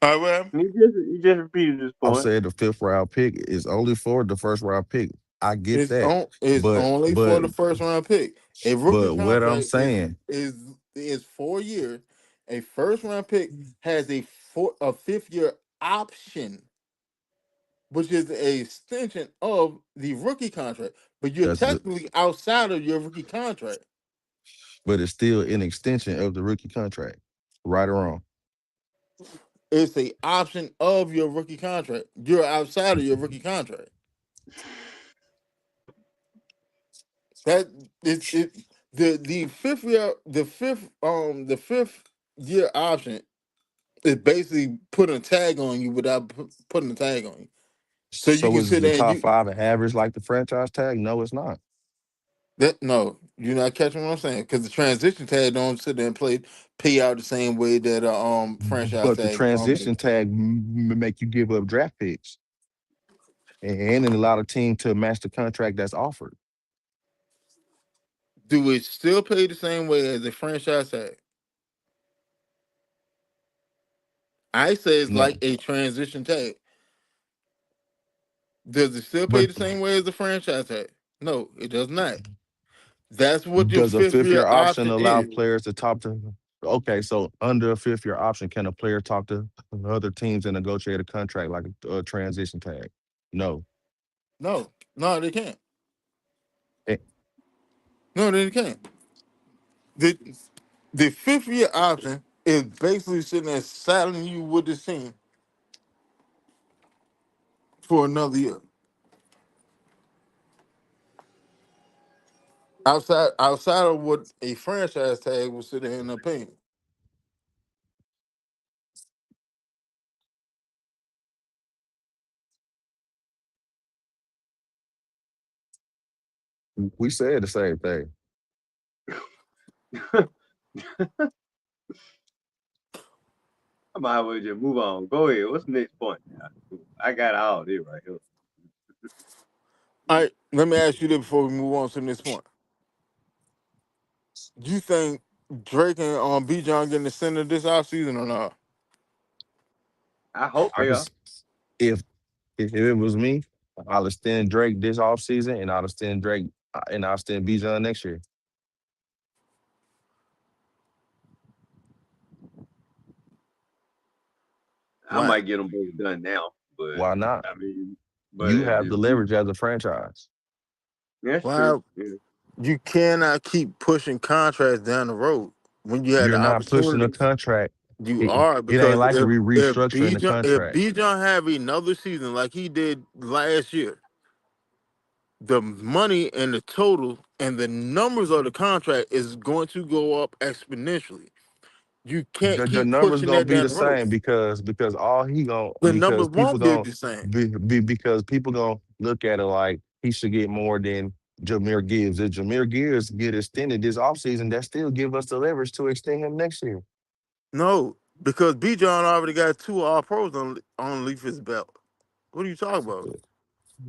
All right, well, You just repeated this I'm point. saying the fifth round pick is only for the first round pick. I get that, it's but only for but the first round pick. A rookie but what I'm contract saying, is is 4 years. A first round pick has a 5th year option, which is a extension of the rookie contract. But you're does the technically outside of your rookie contract. but it's still an extension of the rookie contract, right or wrong. It's a option of your rookie contract. You're outside of your rookie contract. That is it. The fifth year option is basically putting a tag on you without putting a tag on you. So you So can is sit the there and top you five an average like the franchise tag? No, it's not. that no, you're not catching what I'm saying because the transition tag don't sit there and pay out the same way that a franchise But the tag transition does. tag make you give up draft picks and in a lot of team to match the contract that's offered. Do it still pay the same way as a franchise tag? I say it's like No, a transition tag. Does it still pay but the same way as the franchise tag? No, it does not. That's what your does a fifth fifth year year option option allow is. players to talk to? Okay, so under a fifth year option, can a player talk to other teams and negotiate a contract like a transition tag? No. No, no, they can't. Eh, No, they can't. The the 5th year option is basically sitting there saddling you with the team for another year. Outside of what a franchise tag will sit there and paying. We said the same thing. I might as well just move on. Go ahead. What's the next point? I got all this right here. All right, let me ask you this before we move on to this point. Do you think Drake and B John getting the center this offseason or not? I hope I they are. just if if it was me, I'll extend Drake this offseason and I'll extend Drake and I'll extend Bijan next year. I Why? might get them both done now, but Why not? I mean, but You if have the leverage as a franchise. that's true. Why Yeah. you cannot keep pushing contracts down the road when you had You're the not pushing a opportunity? contract. You It, are it ain't because like if restructuring the Bijan if contract. Bijan have another season like he did last year, the money and the total and the numbers of the contract is going to go up exponentially. You can't The keep numbers pushing gonna that be down the the road. same because all he gonna The numbers because people won't be gonna the same. because people gonna look at it like he should get more than Jameer Gibbs. If Jameer Gibbs get extended this offseason, that still give us the leverage to extend him next year. No, because Bijan already got two All Pros on leaf his belt. What are you talking about?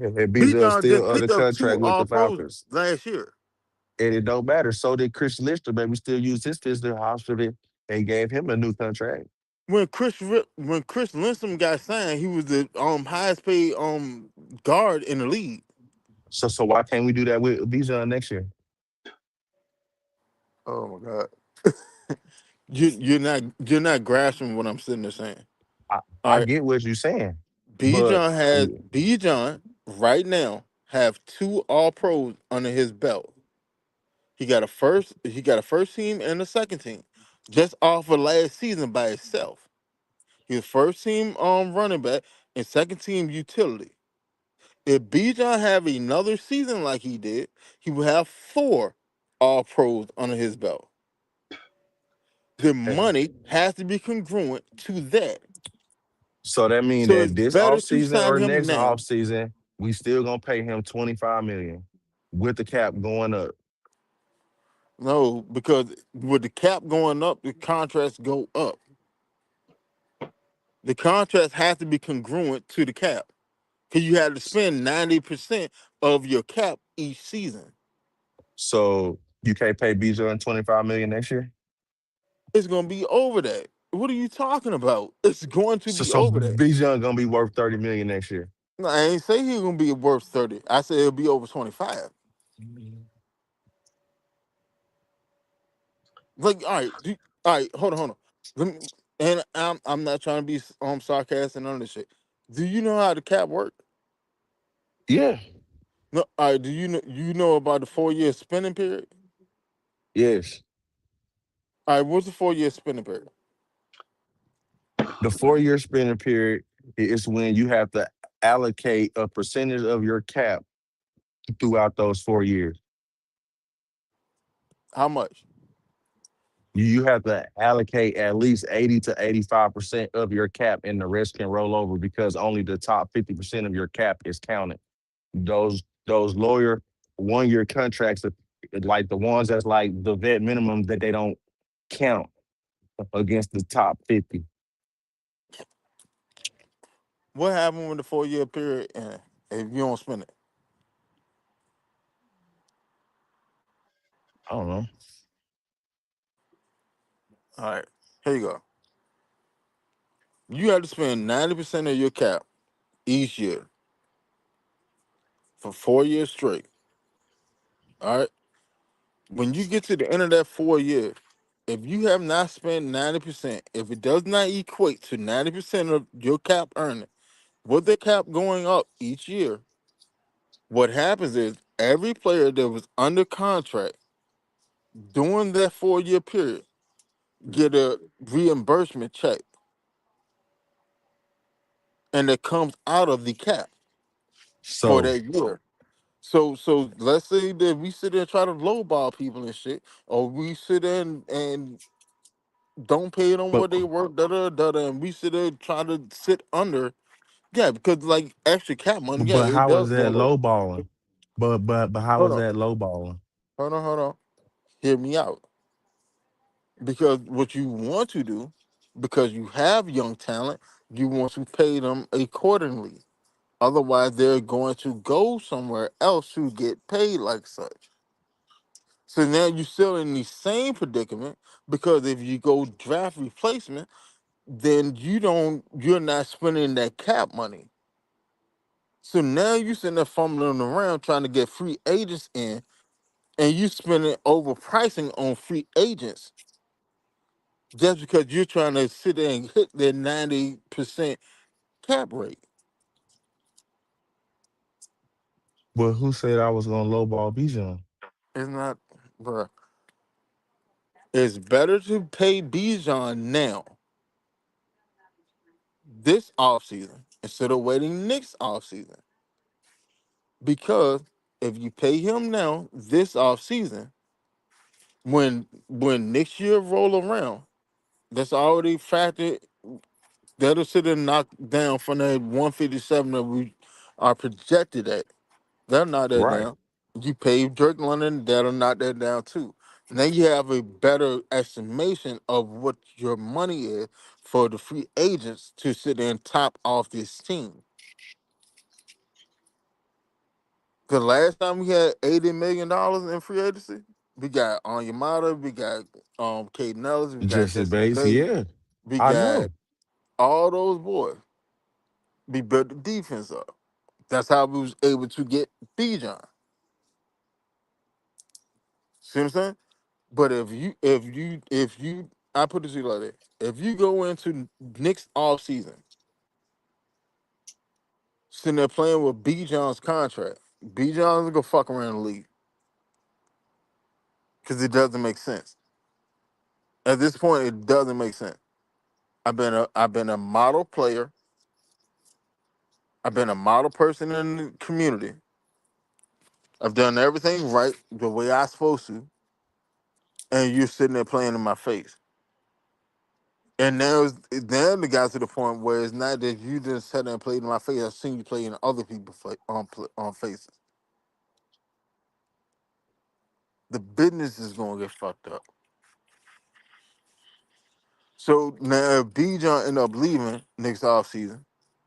And Bijan Bijan still just under picked up two contract with All the Pros Falcons. last year. And it don't matter. So did Chris Lister, but we still use his physical hospital and gave him a new contract. When Chris Lindstrom got signed, he was the highest paid guard in the league. So why can't we do that with Bijan next year? Oh my god, you're not grasping what I'm sitting there saying. I, All I right, get what you're saying, but Bijan right now have two All Pros under his belt. He got a first team and a second team, just off of last season by itself. He was first team running back and second team utility. If Bijan have another season like he did, he will have four All Pros under his belt. The eh, money has to be congruent to that. So that means So that it's this better to offseason sign or him next now. offseason, we still gonna pay him 25 million with the cap going up. No, because with the cap going up, the contracts go up. The contracts have to be congruent to the cap. Because you have to spend 90% of your cap each season. So you can't pay Bijan 25 million next year. It's going to be over that. What are you talking about? It's going to be So over that. Bijan gonna be worth 30 million next year. No, I ain't say he's going to be worth 30. I said it'll be over 25. Like, all right, all right, hold on. Let me, and I'm not trying to be sarcastic and none of this shit. Do you know how the cap work? Yeah. No, all right. Do you know about the 4 year spending period? Yes. All right, what's the 4 year spending period? The 4 year spending period is when you have to allocate a percentage of your cap throughout those 4 years. How much? You have to allocate at least 80 to 85% of your cap, and the rest can roll over because only the top 50% of your cap is counted. Those lawyer 1 year contracts, like the ones that's like the vet minimum, that they don't count against the top 50. What happened with the 4 year period and if you don't spend it? I don't know. All right, here you go. You have to spend 90% of your cap each year for 4 years straight. All right. When you get to the end of that 4 year, if you have not spent 90%, if it does not equate to 90% of your cap earning, with the cap going up each year, what happens is every player that was under contract during that 4 year period get a reimbursement check and it comes out of the cap for So, that year. So let's say that we sit there and try to lowball people and shit, or we sit there and don't pay them but what they work, and we sit there try to sit under. Yeah, because like extra cap money, yeah, but it how does is that go up. lowballing? But how Hold is on, that lowballing? hold on. Hear me out. Because what you want to do, because you have young talent, you want to pay them accordingly. Otherwise, they're going to go somewhere else to get paid like such. So now you're still in the same predicament because if you go draft replacement, then you're not spending that cap money. So now you're sitting there fumbling around trying to get free agents in, and you spending overpricing on free agents just because you're trying to sit there and hit their 90% cap rate. But who said I was gonna lowball Bijan? It's not, bruh. It's better to pay Bijan now, this offseason, instead of waiting next offseason. Because if you pay him now, this offseason, when next year roll around, that's already factored. That'll sit and knock down from that 157 that we are projected at. They'll knock that Right. down. You pay Drake London, that'll knock that down too. Now you have a better estimation of what your money is for the free agents to sit there and top off this team. The last time we had $80 million in free agency, we got Onyemata, we got Caden Ellis, we got Jesse Jesse Bates, Bates, yeah. we I got know. all those boys. We built the defense up. That's how we was able to get Bijan. See what I'm saying? But I put it to you like that. If you go into next off season sitting there playing with B John's contract, B John's gonna fuck around the league because it doesn't make sense. At this point, it doesn't make sense. I've been a model player. I've been a model person in the community. I've done everything right the way I supposed to, and you're sitting there playing in my face. And now it got to the point where it's not that you just sat there and played in my face. I've seen you play in other people's on faces. The business is gonna get fucked up. So now if B John end up leaving next offseason,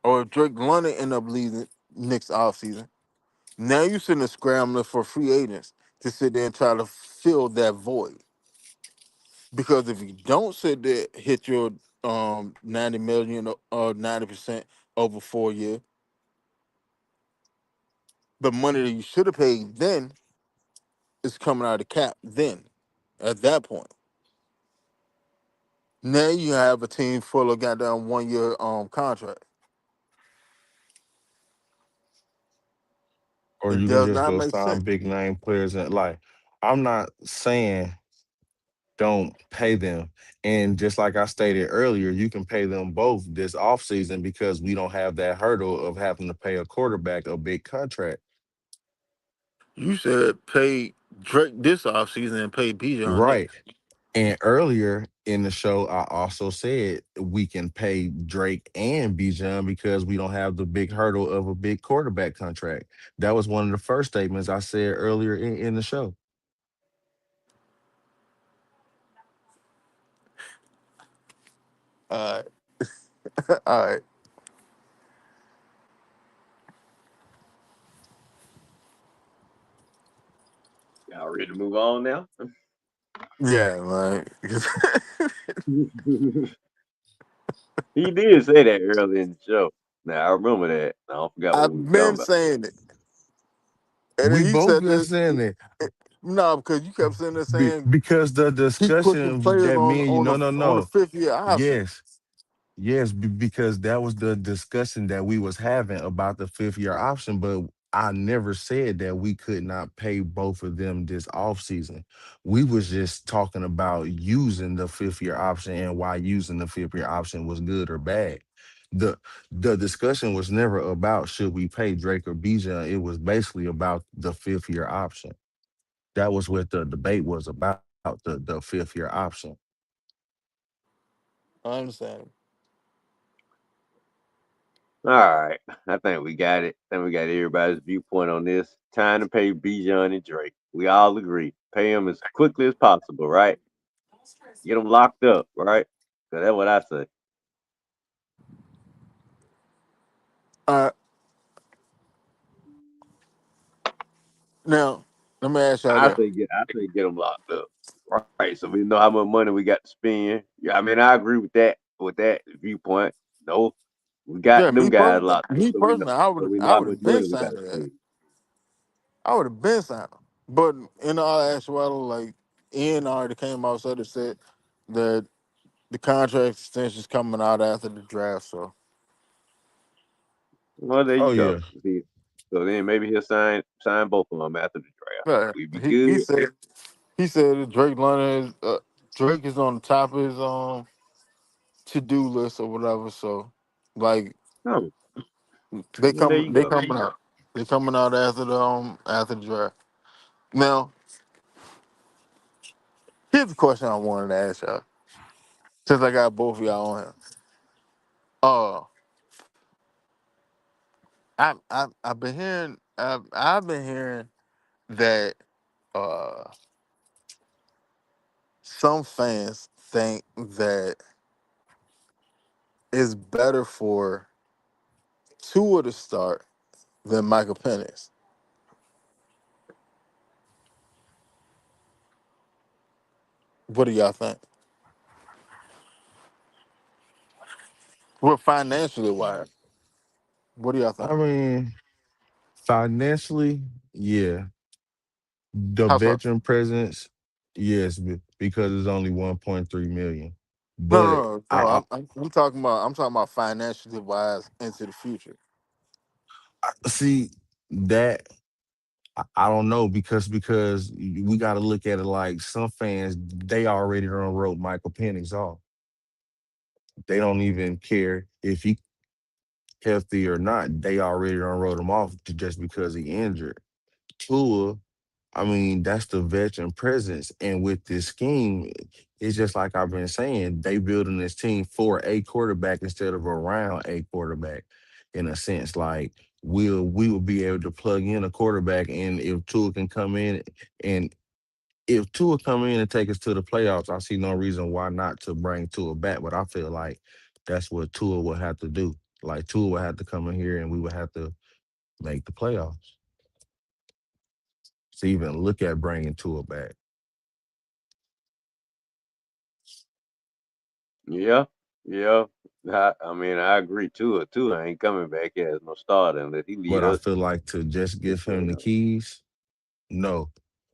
or if Drake London end up leaving next offseason, now you sitting there scrambling for free agents to sit there and try to fill that void. Because if you don't sit there, hit your 90 million or 90% over 4 years, the money that you should have paid then is coming out of the cap then at that point. Now you have a team full of goddamn 1 year contract. Or It you can does just not go make sign sense. big name players and like I'm not saying don't pay them. And just like I stated earlier, you can pay them both this offseason because we don't have that hurdle of having to pay a quarterback a big contract. You said pay Drake this offseason and pay Bijan Right. next. And earlier in the show, I also said we can pay Drake and Bijan because we don't have the big hurdle of a big quarterback contract. That was one of the first statements I said earlier in the show. All right. All right. Y'all ready to move on now? Yeah, man. He did say that earlier in the show. Now I remember that. I don't forgot what we I've was talking been about. saying it. And We then you both said been this. saying it No, because you kept saying the saying because the keep pushing discussion players that me and you, no, no, on the no. 5th year option. Yes. Yes, because that was the discussion that we was having about the 5th year option, but I never said that we could not pay both of them this offseason. We was just talking about using the 5th year option and why using the 5th year option was good or bad. The the discussion was never about should we pay Drake or Bijan. It was basically about the 5th year option. That was what the debate was about, the 5th year option. I understand. All right. I think we got it. I think we got everybody's viewpoint on this. Time to pay Bijan and Drake. We all agree. Pay them as quickly as possible, right? Get them locked up, right? 'Cause that's what I say. Uh, Now, let me ask y'all that. I say get them locked up, right? So we know how much money we got to spend. Yeah, I mean I agree with that viewpoint. No, we got Yeah, them guys locked up, so I we know I how would much have been money we got signed to that. spend. I would have been signed. But in all actuality, like Ian already came out and said that the contract extension's coming out after the draft. So Well, there you Oh go. yeah. See, so then maybe he'll sign both of them after the draft. yeah, We be he good. said that Drake is on the top of his to do list or whatever. So like Oh, well, there you they go. coming out. They coming out after the draft. Now, here's the question I wanted to ask y'all. Since I got both of y'all on here. Uh I've been hearing that uh some fans think that it's better for Tua to start than Michael Penix. What do y'all think? Well, financially wise, what do y'all think? I mean, financially, yeah. The How so? veteran presence, yes, because it's only 1.3 million. No, no, But no. No, I, I'm talking about financially wise into the future. I see that I don't know because we got to look at it like some fans they already done wrote Michael Penix off. They don't even care if he healthy or not. They already done wrote him off just because he injured. Tua, I mean, that's the veteran presence. And with this scheme, it's just like I've been saying, they building this team for a quarterback instead of around a quarterback. In a sense, like we will be able to plug in a quarterback, and if Tua can come in, and if Tua come in and take us to the playoffs, I see no reason why not to bring Tua back. But I feel like that's what Tua will have to do. Like Tua will have to come in here, and we would have to make the playoffs to even look at bringing Tua back. Yeah, yeah. I mean, I agree too. Tua ain't coming back as no starter unless he lead But I us feel like to just to the give him the playoffs. keys, no,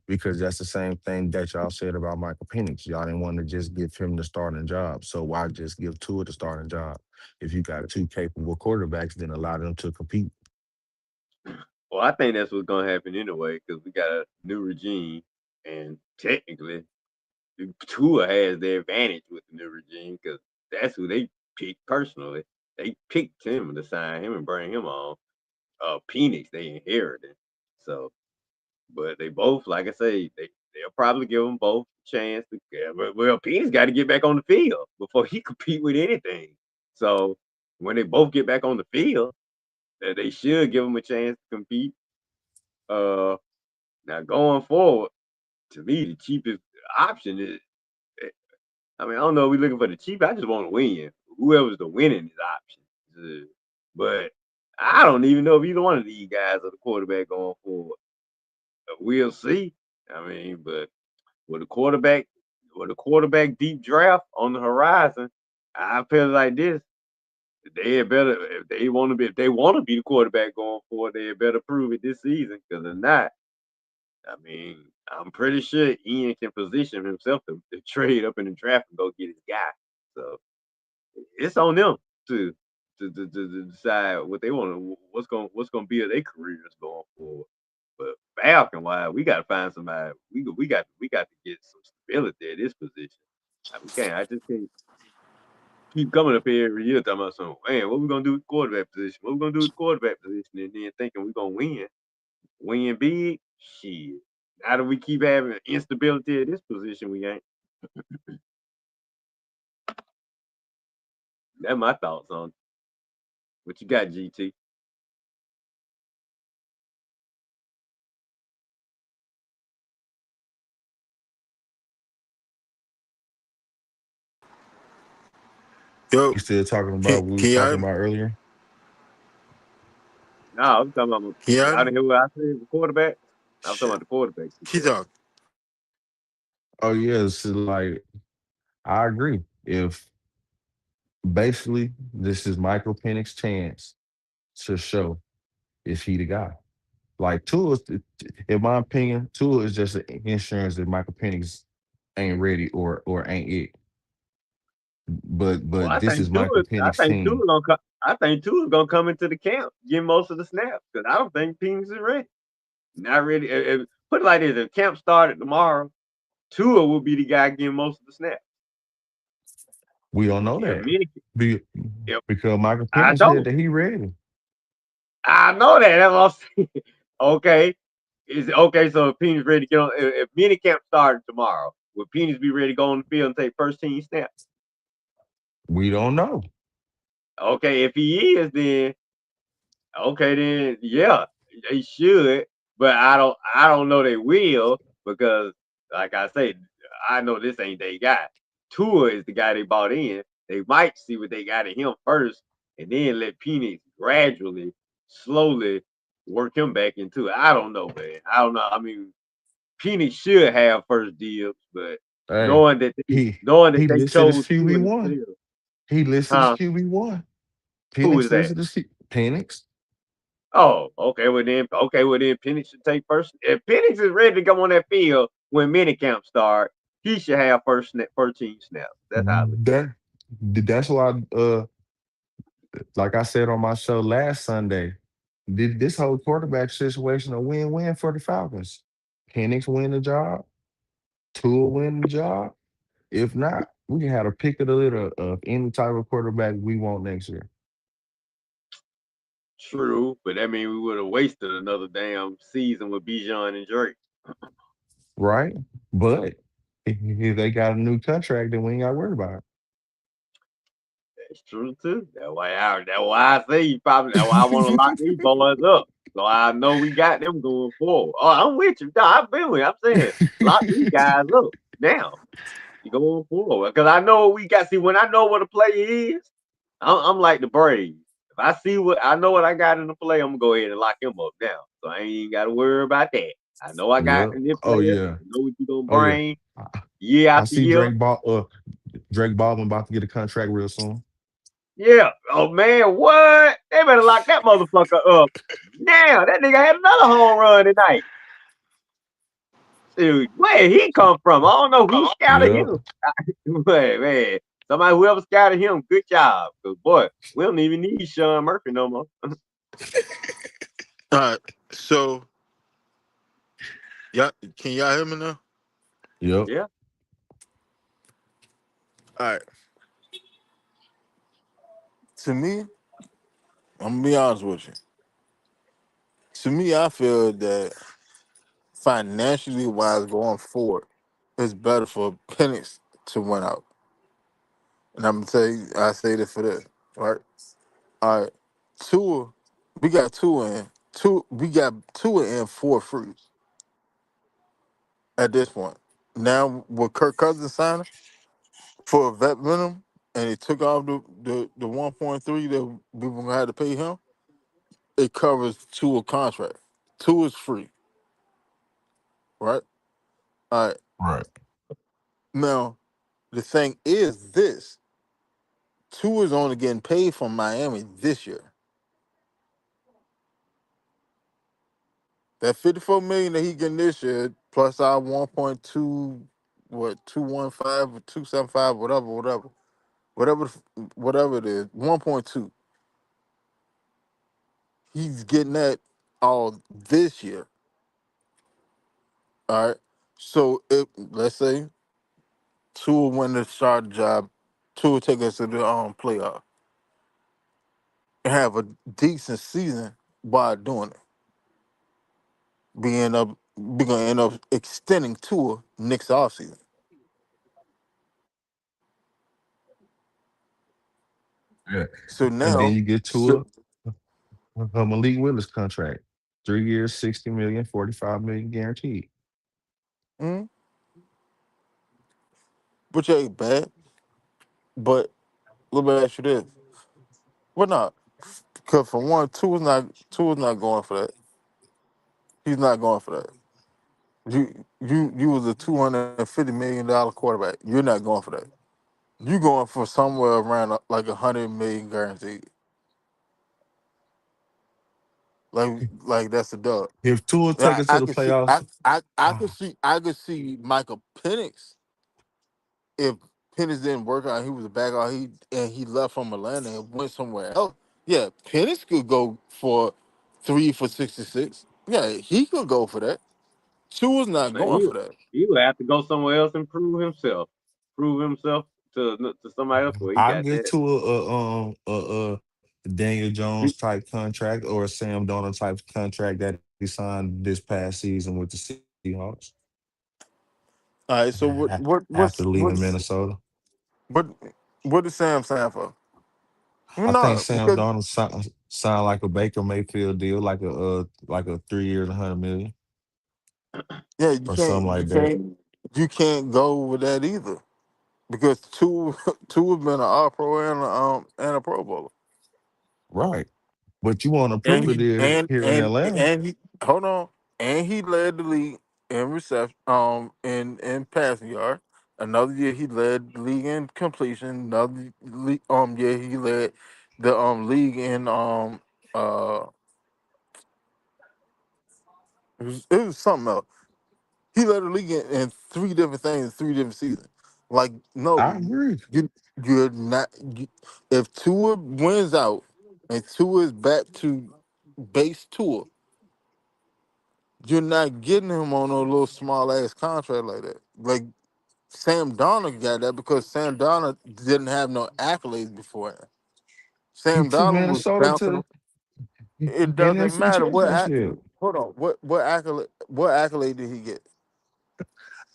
because that's the same thing that y'all said about Michael Penix. Y'all didn't want to just give him the starting job. So why just give Tua the starting job? If you got two capable quarterbacks, then allow them to compete. Well, I think that's what's gonna happen anyway because we got a new regime, and technically, Tua has the advantage with the new regime because that's who they picked personally. They picked him to sign him and bring him on. Penix they inherited, so but they both, like I say, they'll probably give them both a chance to. Yeah, but well, Penix got to get back on the field before he compete with anything. So when they both get back on the field, they should give them a chance to compete. Uh, Now going forward, to me, the cheapest option is. eh, I mean, I don't know. If we're looking for the cheap. I just want to win. Whoever's the winning is option. But I don't even know if either one of these guys are the quarterback going forward. We'll see. I mean, but with a quarterback, deep draft on the horizon, I feel like this. They had better if they want to be the quarterback going forward, they had better prove it this season. Because if not, I mean, I'm pretty sure Ian can position himself to trade up in the draft and go get his guy. So it's on them to to decide what they want to what's gonna be of their careers going forward. But Falcon wise, we got to find somebody. We got to get some stability at this position. We can't. I just can't keep coming up here every year talking about something. Man, what we gonna do with the quarterback position? What we gonna do with the quarterback position? And then thinking we gonna win big. Shit. Now that we keep having instability at this position, we ain't. That's my thoughts on it. What you got, GT? Yo, You still talking can about what we can was y'all talking hear me? about earlier? No, I'm talking about Can y'all hear y'all me? didn't hear what I said. The quarterback. I'm talking Shit. about the quarterback Keep situation. talking. Oh yes, like I agree. If basically this is Michael Penix's chance to show is he the guy. Like Tua, in my opinion, Tua is just an insurance that Michael Penix ain't ready or ain't it. But Well, but this is Michael Penix team. I think Tua's gonna come into the camp, get most of the snaps because I don't think teams is ready. Not ready. Put it like this: if camp started tomorrow, Tua will be the guy getting most of the snaps. We don't know If that. many, Be, if because Michael I Penix said know, that he ready. I know that. That's what I'm saying. Okay, is okay. So if Penny's ready to get on, if mini camp started tomorrow, will Penny's be ready to go on the field and take first team snaps? We don't know. Okay, if he is, then okay, then yeah, they should. But I don't know they will because, like I say, I know this ain't their guy. Tua is the guy they bought in. They might see what they got in him first, and then let Penix gradually, slowly work him back into it. I don't know, man. I don't know. I mean, Penix should have first dibs, but Hey, knowing that they he knowing that he they listed as chose Tua QB one. themselves, He listed as huh? QB1. Who is Penix that? listed as Penix. Oh, okay, well then Penix should take first. If Penix is ready to go on that field when minicamp start, he should have first team snaps. That's how I look at it. That that's why like I said on my show last Sunday, did this whole quarterback situation a win-win for the Falcons. Penix win the job, Tua win the job. If not, we can have a pick of the litter of any type of quarterback we want next year. True, but that means we would have wasted another damn season with Bijan and Drake. Right? But If they got a new contract, then we ain't got to worry about That's true too. That's why I say you probably. That's why I want to lock these boys up, so I know we got them going forward. Oh, I'm with you. No, I've been with you. I'm saying lock these guys up now. You going forward because I know what we got. See, when I know what a player is, I'm like the Braves. If I see what I know what I got in the play, I'm gonna go ahead and lock him up now. So I ain't got to worry about that. I know I it. got Yep. in this Oh player. yeah. I know what you gonna Oh yeah. bring I, year I after see year. Drake Baldwin about to get a contract real soon. Yeah. Oh man, what? They better lock that motherfucker up. Now that nigga had another home run tonight. Dude, where he come from? I don't know who scouted Yep. him. But man, somebody whoever scouted him, good job. Cause boy, we don't even need Sean Murphy no more. All right. So, yeah, can y'all hear me now? Yep. Yeah. All right. To me, I'm gonna be honest with you. To me, I feel that financially wise going forward, it's better for Penix to win out. And I'm gonna tell you, I say this for this, right? All right. Two, we got two in. We got two in for free at this point. Now with Kirk Cousins signing for a vet minimum and he took off the 1.3 that we were gonna have to pay him, it covers two a contract. Two is free, right? All right. Right. Now the thing is this: two is only getting paid from Miami this year. That 54 million that he getting this year, plus our 1.2, what 215 or 275, whatever, whatever it is, 1.2. He's getting that all this year. All right. So if let's say two will win the start job, two will take us to the playoff and have a decent season by doing it. We gonna end up extending tour next offseason. Yeah. So And then now, you get so, a Malik Willis contract. 3 years, 60 million, 45 million guaranteed. mm, which ain't bad, but let me ask you this: what not? Because for one, two is not going for that. He's not going for that. You was a $250 million quarterback. You're not going for that. You going for somewhere around like 100 million guaranteed. Like that's a dub. If Tua take I, us to I the could see playoffs, I could see Michael Penix if Penix didn't work out. He was a back out. He left from Atlanta and went somewhere else. Yeah, Penix could go for 3 for 66. Yeah, he could go for that. Two is not But going he for that. he would have to go somewhere else and prove himself to somebody else where he I got get that. to a Daniel Jones type contract or a Sam Donald type contract that he signed this past season with the Seahawks All right. So after leaving Minnesota. what what is Sam saying for? I think No, Sam because Donald signed like a Baker Mayfield deal, like a 3 years, 100 million yeah, or something like that. you can't go with that either because two have been an All Pro and a Pro Bowler, Right. But you want to and prove it here in Atlanta. he hold on, and he led the league in reception in passing yard. Another year he led the league in completion. Year he led the league in uh it was something else. He led the league in three different things, 3 different seasons. Like, I no, agree. you're not. If Tua wins out and Tua is back to base Tua, you're not getting him on a little small ass contract like that. Like Sam Darnold got that because Sam Darnold didn't have no accolades before. He Sam took Darnold was Minnesota bouncing. to It the doesn't NFC matter what. Championship. Hold on. What accolade? What accolade did he get?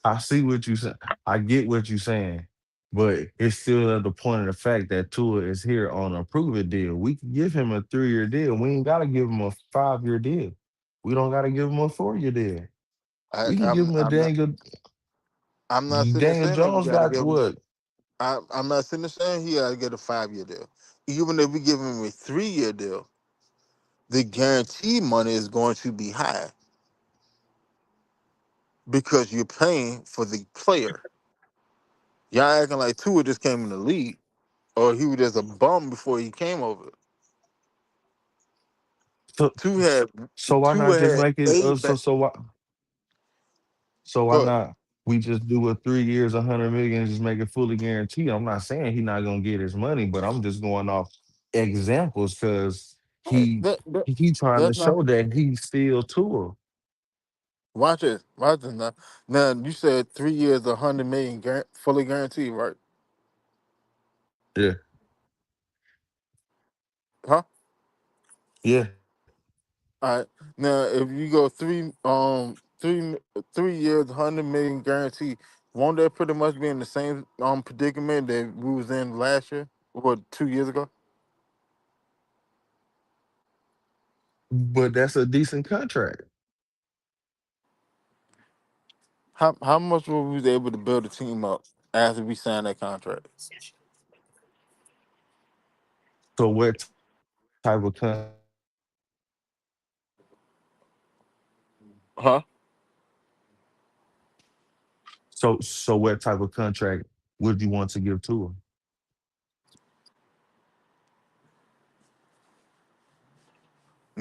I see what you say. I get what you're saying, but it's still at the point of the fact that Tua is here on a prove it deal. We can give him a 3 year deal. We ain't gotta give him a 5 year deal. We don't gotta give him a 4 year deal. I, We can give I'm him a I'm not Daniel. I'm not sitting there Daniel saying that we Jones got to got give him. what? I'm not sitting there saying he got to get a 5 year deal. Even if we give him a 3 year deal, the guaranteed money is going to be high because you're paying for the player. Y'all acting like Tua just came in the league or he was just a bum before he came over. So, Tua had so why not Tua just had make it? a back. So why Good. not we just do a 3 years, 100 million, and just make it fully guaranteed? I'm not saying he's not gonna get his money, but I'm just going off examples because Right. he he trying to That's not. show that he's still Tua. Watch it. Watch it now. Now you said 3 years, 100 million, fully guaranteed, right? Yeah, Huh? yeah. All right. Now, if you go 3 years, 100 million guarantee, won't that pretty much be in the same predicament that we was in last year? What, 2 years ago? But that's a decent contract. How much were we was able to build a team up after we signed that contract? So what type of Huh? so what type of contract would you want to give to him?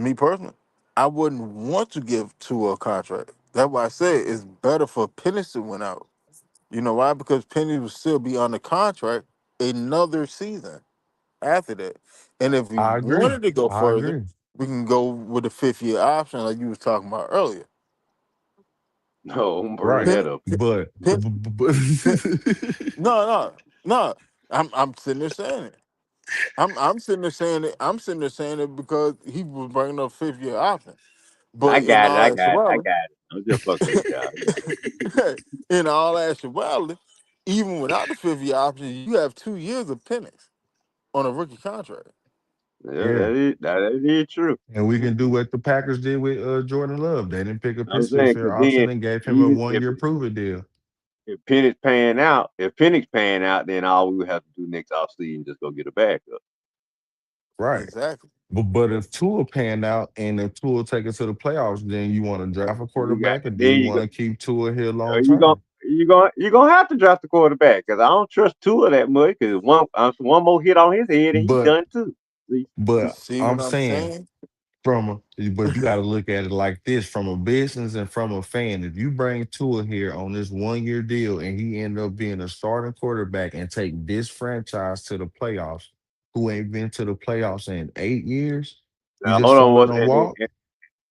Me personally, I wouldn't want to give to a contract. That's why I said it's better for Pennis to win out. You know why? Because Penny will still be on the contract another season after that. And if we I agree. wanted to go I further, agree. we can go with the 5 year option like you was talking about earlier. No, don't bring Right. that Penny, up. But, Penny, Penny, but no, no, no. I'm sitting there saying it. I'm sitting there saying it. I'm sitting there saying it because he was bringing up 5 year option. I But in got it. all I got it. I actuality, got it. I'm just fucking with y'all. in all actuality, even without the 5 year option, you have 2 years of pennies on a rookie contract. Yeah, yeah. that is true. And we can do what the Packers did with Jordan Love. They didn't pick up I'm his saying fifth because year option then and gave him a even 1 year prove it deal. if Penix paying out, if Penix paying out, then all we would have to do next offseason just go get a backup. Right. Exactly. But if Tua panned out and if Tua take it to the playoffs, then you want to draft a You got quarterback, or do then you you go want to keep Tua here long you going term? you gonna have to draft the quarterback because I don't trust Tua that much because one more hit on his head and he But done too. See? You but see I'm what I'm saying saying? but you got to look at it like this from a business and from a fan. If you bring Tua here on this 1 year deal and he end up being a starting quarterback and take this franchise to the playoffs, who ain't been to the playoffs in 8 years, you Now just hold on, gonna let what them walk?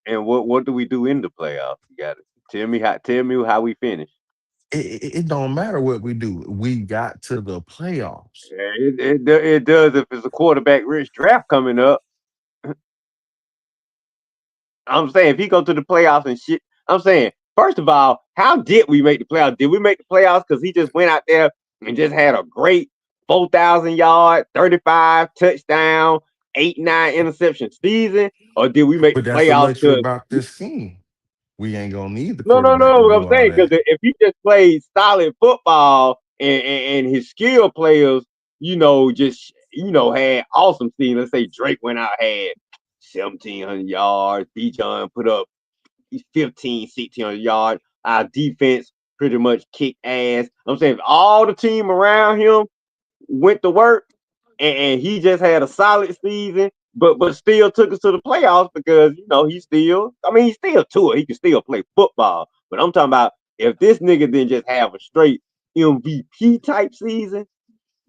and what do we do in the playoffs? You got to tell me how we finish. It don't matter what we do. We got to the playoffs. Yeah, it does if it's a quarterback rich draft coming up. I'm saying if he go to the playoffs and shit, I'm saying first of all, how did we make the playoffs? Did we make the playoffs because he just went out there and just had a great 4,000 yard, 35 touchdown, 8-9 interception season, or did we make the But that's the playoffs luxury because about this scheme. We ain't gonna need the no, no, quarterback to no? do I'm all saying because that. if he just played solid football and his skill players, just had awesome season. Let's say Drake went out had 1,700 yards. B. John put up 15, 1600 yards. Our defense pretty much kicked ass. I'm saying if all the team around him went to work and he just had a solid season, but still took us to the playoffs because he's still to it. He can still play football. But I'm talking about if this nigga didn't just have a straight MVP type season,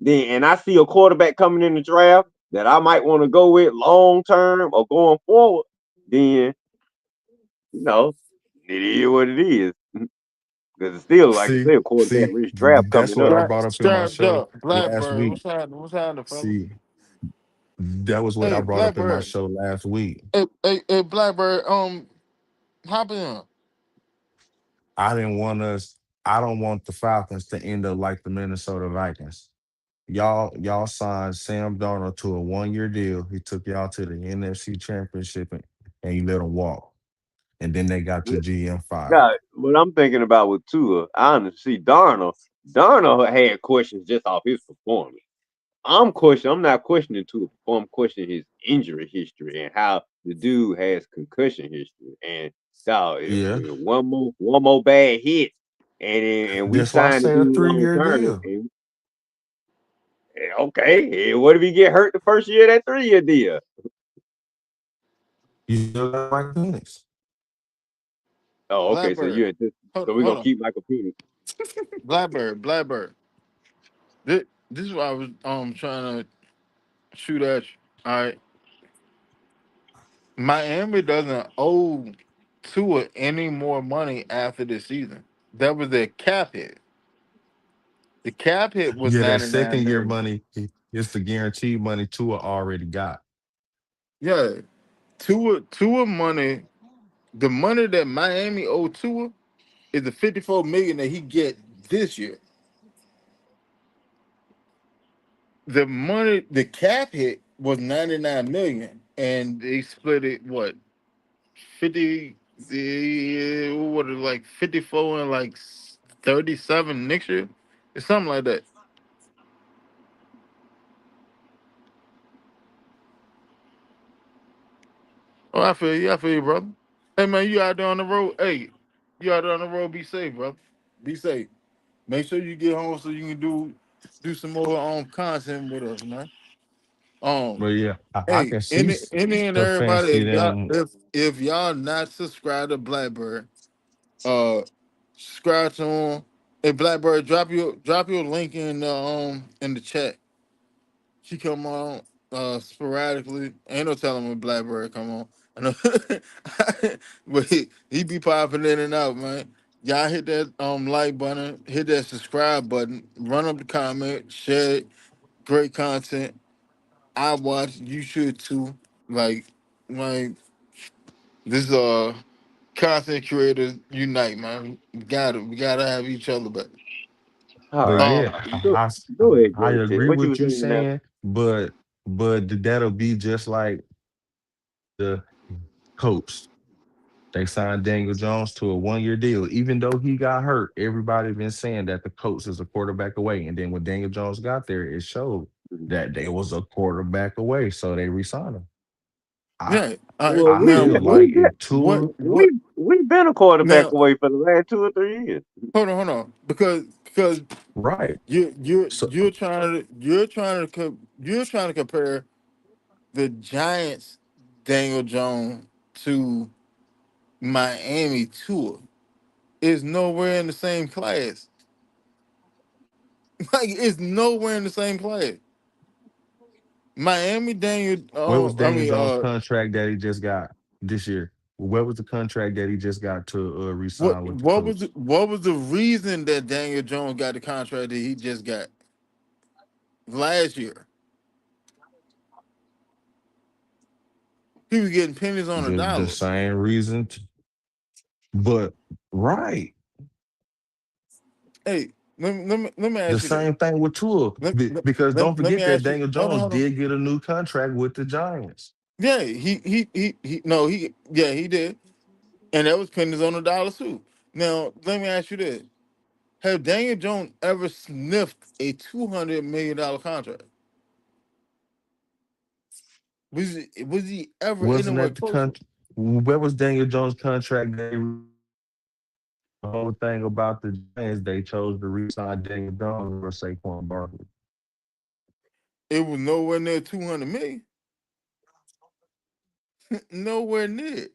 then and I see a quarterback coming in the draft that I might want to go with long term or going forward, then you know, it is what it is. Because it's still, like I said, quarterback See, rich draft that's coming what I up. brought up in my Strapped show up. last Blackbird. week. What's happening, fella? See, that was what I Hey, brought up in my Blackbird. show last week. Hey, Blackbird, hop in. I didn't want us. I don't want the Falcons to end up like the Minnesota Vikings. Y'all signed Sam Darnold to a 1 year deal. He took y'all to the NFC Championship and you let him walk. And then they got your GM fired. God, what I'm thinking about with Tua, I honestly see Darnold. Darnold had questions just off his performance. I'm not questioning Tua. I'm questioning his injury history and how the dude has concussion history. And dog, Yeah. one more bad hit, and we That's why I signed the say a dude long 3 year term. deal. And okay, what if he get hurt the first year of that 3 year deal? You still got Mike Penix. Oh, okay. So Blackbird. so we're Hold gonna on. keep Michael Penix. Blackbird. This is what I was trying to shoot at you. All right. Miami doesn't owe Tua any more money after this season. That was their cap hit. The cap hit was Yeah, that 99 second year million. money is the guaranteed money Tua already got. Yeah. Tua money, the money that Miami owed Tua is the 54 million that he get this year. The money, the cap hit was 99 million, and they split it what 50, what is like 54 and like 37 next year. It's something like that. Oh, I feel you, brother. Hey man, you out there on the road? Hey, you out there on the road? Be safe, brother. Be safe. Make sure you get home so you can do some more content with us, man. Um, But yeah, I hey, can see any and everybody, Stefanski them. if y'all not subscribed to Blackbird, uh, subscribe to him. Hey, Blackbird, drop your link in the chat. She come on sporadically. Ain't no telling when Blackbird come on. I know, but he be popping in and out, man. Y'all hit that like button, hit that subscribe button, run up the comment, share it. Great content. I watch. You should too. Like, like this content creators unite, man. We gotta have each other back. All But right. yeah, Um, Go ahead, I Belated. agree What you with was you saying now? saying, but that'll be just like the Colts. They signed Daniel Jones to a 1 year deal. Even though he got hurt, everybody been saying that the Colts is a quarterback away. And then when Daniel Jones got there, it showed that they was a quarterback away. So they re-signed him. I yeah. All right. Well, I Now, feel what, like if what, Tua, what? we've been a quarterback Now, away for the last 2 or 3 years. hold on, because right. So you're trying to compare the Giants Daniel Jones to Miami Tour. Is nowhere in the same class. Like it's nowhere in the same class. Miami Daniel. where was Daniel Jones' contract that he just got this year? Where was the contract that he just got to re-sign with the Colts? What was the reason that Daniel Jones got the contract that he just got last year? He was getting pennies on a The dollar. same reason, but right. Hey, let me The ask you this. same thing with Tua, because don't Let me forget that ask you. Daniel Jones Hold on. did get a new contract with the Giants. Yeah, he no he did, and that was pennies on a dollar too. Now let me ask you this: have Daniel Jones ever sniffed a $200 million contract? Was he ever Wasn't anywhere that the close to it? country? Where was Daniel Jones' contract? The whole thing about the Giants, they chose to re-sign Daniel Jones over Saquon Barkley. It was nowhere near 200 million. Nowhere near.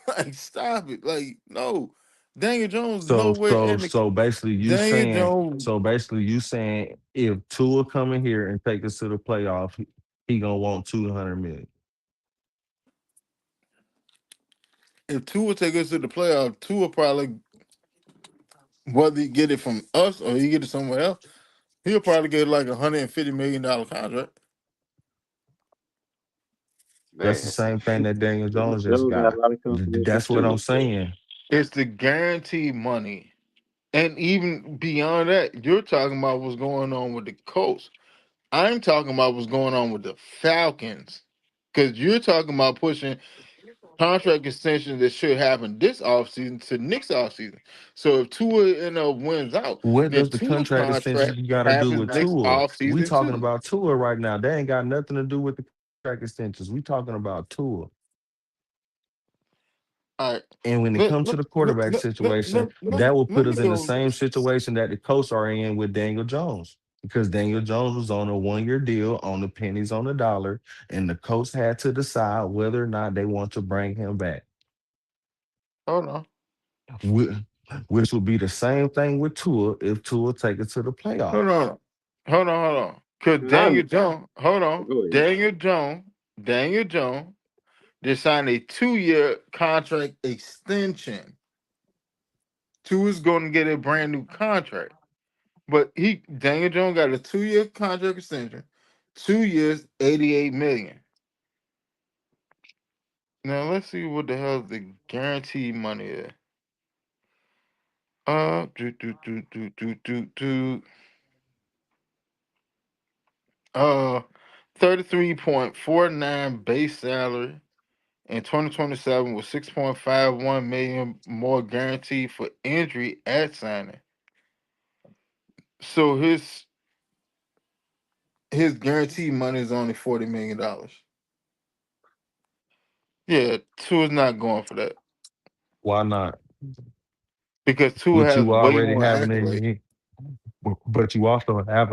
Like, stop it. Like, no. Daniel Jones nowhere in the Daniel Jones. So basically, you saying if Tua come in here and take us to the playoff, he gonna want 200 million. If Tua take us to the playoff, Tua probably whether he get it from us or he get it somewhere else, he'll probably get like $150 million contract. That's the Man, same thing that Daniel Jones just Joe got a got. lot of confidence in That's what I'm Tua. saying. It's the guaranteed money And even beyond that, you're talking about what's going on with the Colts. I'm talking about what's going on with the Falcons. Because you're talking about pushing contract extensions that should happen this offseason to next offseason. So if Tua wins out, What then does the Tua contract contract extension got to do happens with next Tua? We offseason talking too. about Tua right now. They ain't got nothing to do with the contract extensions. We talking about Tua. All right. And when it Let, comes to let, the let, quarterback let, let, situation, let, let, that will let put me us in the go. same situation that the Colts are in with Daniel Jones. Because Daniel Jones was on a 1 year deal on the pennies on the dollar, and the Colts had to decide whether or not they want to bring him back. Hold on. Wh- Which would be the same thing with Tua if Tua take it to the Hold playoffs. on. Hold on. Because I'm Daniel Jones, hold on. go ahead. Daniel Jones, they signed a 2-year contract extension. Two is going to get a brand new contract. But Daniel Jones got a 2-year contract extension, 2 years, 88 million. Now let's see what the hell the guaranteed money is. Do do do do do do do. Uh, 33.49 base salary in 2027 with 6.51 million more guaranteed for injury at signing. So his guaranteed money is only $40 million. Yeah, two is not going for that Why not? because two But has you way already more have accolades. but you also have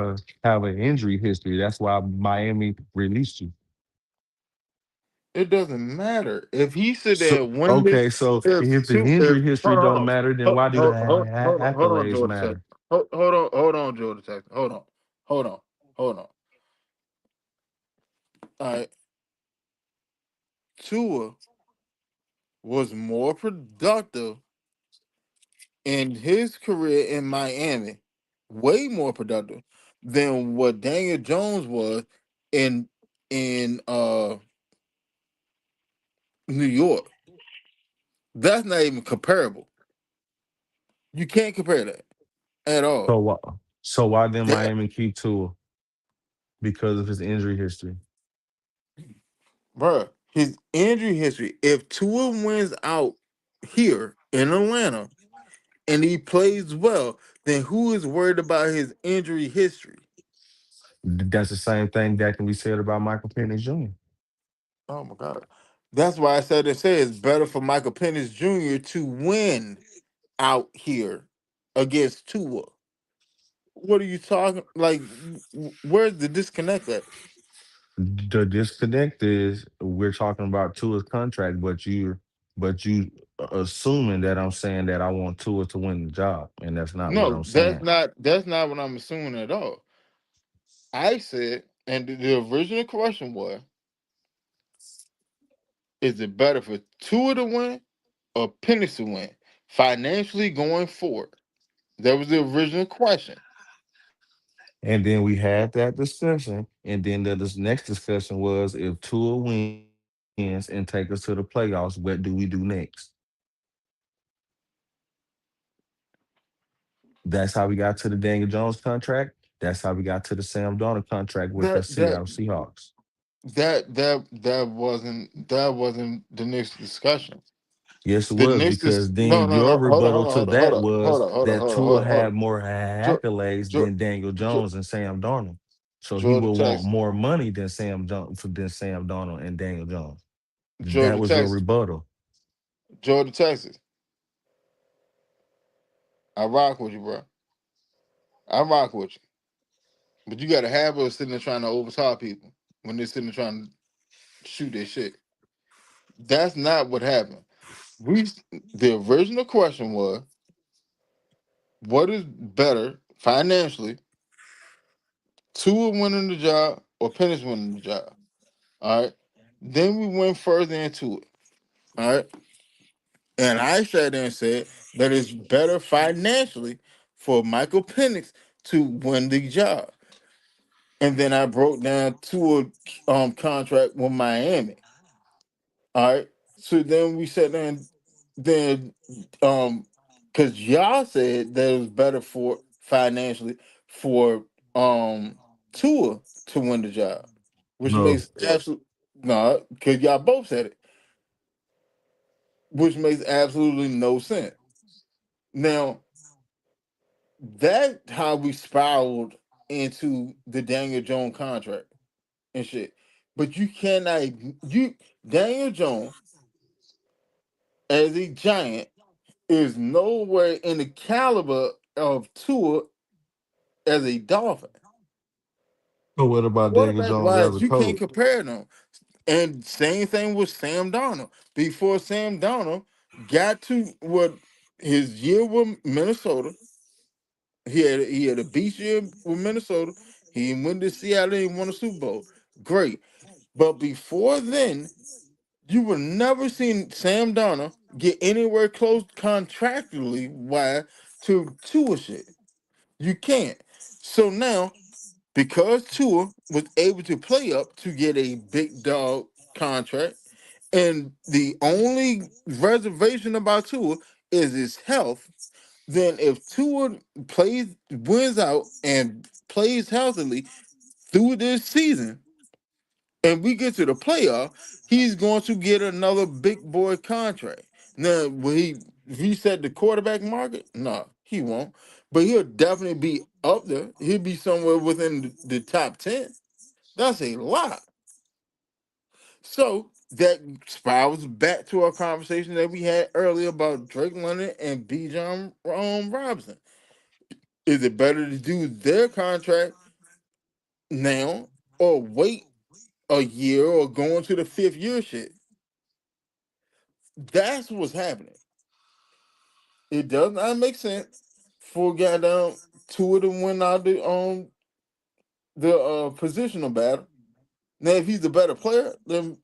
an injury history. That's why Miami released you. It doesn't matter if he sit there So and win this. okay, so If if the two, if injury history hold don't on, matter, then hold, why do the hold, hold, hold on, accolades Jordan Texas. matter? Hold on, Jordan Texas. Hold on, hold on. All right, Tua was more productive in his career in Miami, way more productive than what Daniel Jones was in in New York. That's not even comparable. You can't compare that at all. So why so why did That, Miami keep Tua? Because of his injury history. bruh, his injury history. If Tua wins out here in Atlanta and he plays well, then who is worried about his injury history? That's the same thing that can be said about Michael Penix Jr. Oh my God. That's why I said it's better for Michael Penix Jr. to win out here against Tua. What are you talking? Like, where's the disconnect at? The disconnect is we're talking about Tua's contract, but you assuming that I'm saying that I want Tua to win the job, and that's not what No, I'm saying. that's not what I'm assuming at all. I said, and the original question was, is it better for Tua to win or Penix to win financially going forward? That was the original question. And then we had that discussion, and then this next discussion was if Tua wins and take us to the playoffs, what do we do next? That's how we got to the Daniel Jones contract. That's how we got to the Sam Darnold contract with the That Seattle that Seahawks. that wasn't the next discussion. Yes, it The was next because is then your no, hold on, rebuttal hold to on, hold that on, was hold on, hold on, that hold on, Tua hold on, hold had on. more Jo, accolades jo, than Daniel jo, Jones and Sam Darnold. So he Georgia will want Texas, more money than Sam Darnold and Daniel Jones. That Georgia was your Texas, rebuttal. Georgia Texas. I rock with you, bro. I rock with you, but you got a habit of sitting there trying to overtalk people when they're sitting there trying to shoot their shit. That's not what happened. We the original question was, what is better financially, Tua winning the job or Pennis winning the job? All right. Then we went further into it. All right. And I sat there and said that it's better financially for Michael Penix to win the job. And then I broke down to a contract with Miami. All right. So then we sat there and then um Because y'all said that it was better for financially for Tua to win the job, which No. makes absolute no, because y'all both said it, which makes absolutely no sense. Now that how we spiraled into the Daniel Jones contract and shit. But you cannot you Daniel Jones as a giant is nowhere in the caliber of Tua as a Dolphin. So what about Daniel Quarterback Jones as wise, a you can't coach? compare them. And same thing with Sam Darnold. Before Sam Darnold got to what his year with Minnesota, he had a beast year with Minnesota. He went to Seattle and won a Super Bowl. Great. But before then, you would never seen Sam Darnold get anywhere close contractually wise to Tua shit. You can't. So now, because Tua was able to play up to get a big dog contract, and the only reservation about Tua is his health, then if Tua wins out and plays healthily through this season, and we get to the playoff, he's going to get another big boy contract. Now, will he reset the quarterback market? No, he won't. But he'll definitely be up there. He'll be somewhere within the top 10. That's a lot. So that spirals back to our conversation that we had earlier about Drake London and B. John Robinson. Is it better to do their contract now or wait a year or go into the fifth year shit? That's what's happening. It does not make sense for goddamn two of them win out the positional battle. Now, if he's the better player, then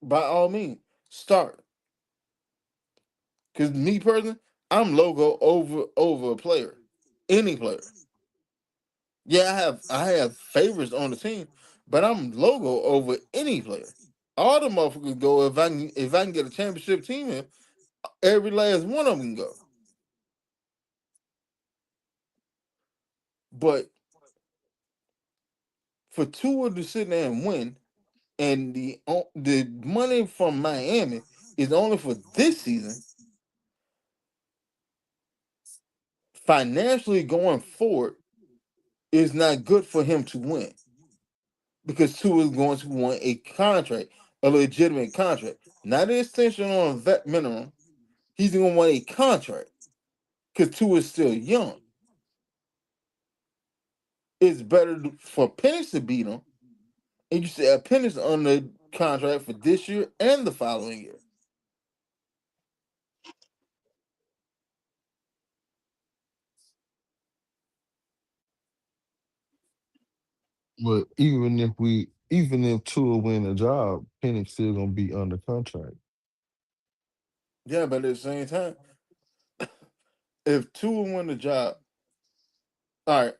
by all means start. Because me personally, I'm logo over a player, any player. Yeah, I have favorites on the team, but I'm logo over any player. All the motherfuckers go if I can get a championship team in, every last one of them can go. But for Tua to sit there and win, and the money from Miami is only for this season. Financially going forward is not good for him to win because Tua is going to want a contract, a legitimate contract, not an extension on a vet minimum. He's going to want a contract because Tua is still young. It's better for Penix to beat him, and you say a Penix on the contract for this year and the following year. But even if Tua win a job, Penix still gonna be under contract. Yeah, but at the same time, if Tua win the job, all right,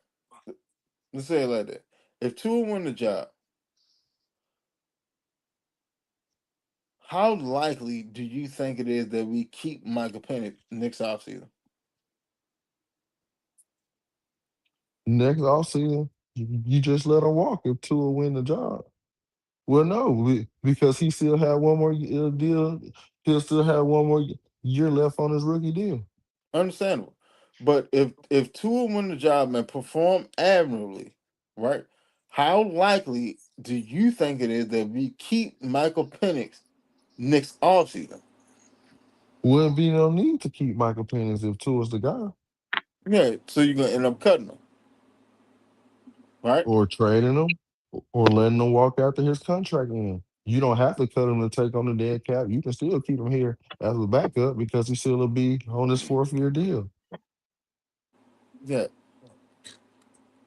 let's say it like that. If Tua win the job, how likely do you think it is that we keep Michael Penix next offseason? Next offseason, you just let him walk if Tua win the job. Well, no, because he still had one more deal. He'll still have one more year left on his rookie deal. Understandable. But if Tua win the job and perform admirably, right? How likely do you think it is that we keep Michael Penix next offseason? Wouldn't be no need to keep Michael Penix if Tua's the guy, Yeah, so you're gonna end up cutting him, right? or trading him, or letting him walk after his contract in. You don't have to cut him to take on the dead cap. You can still keep him here as a backup because he still will be on his fourth year deal. Yeah.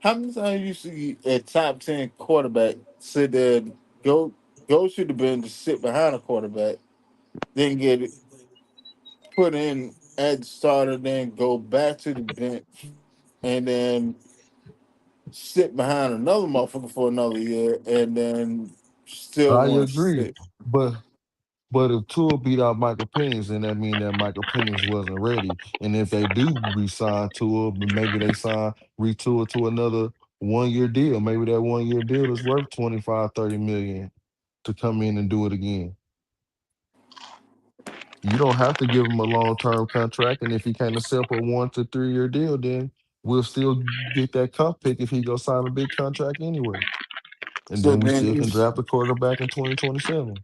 How many times you see a top 10 quarterback sit there and go to the bench to sit behind a quarterback, then get put in at the starter, then go back to the bench, and then sit behind another motherfucker for another year, and then still I want to agree, sit. but But if Tua beat out Michael Penix, then that mean that Michael Penix wasn't ready. And if they do re-sign Tua, maybe they sign Tua to another 1 year deal. Maybe that 1 year deal is worth 25, 30 million to come in and do it again. You don't have to give him a long-term contract. And if he can't accept a 1 to 3 year deal, then we'll still get that comp pick if he go sign a big contract anyway. And So then we then still you, can draft a quarterback in 2027.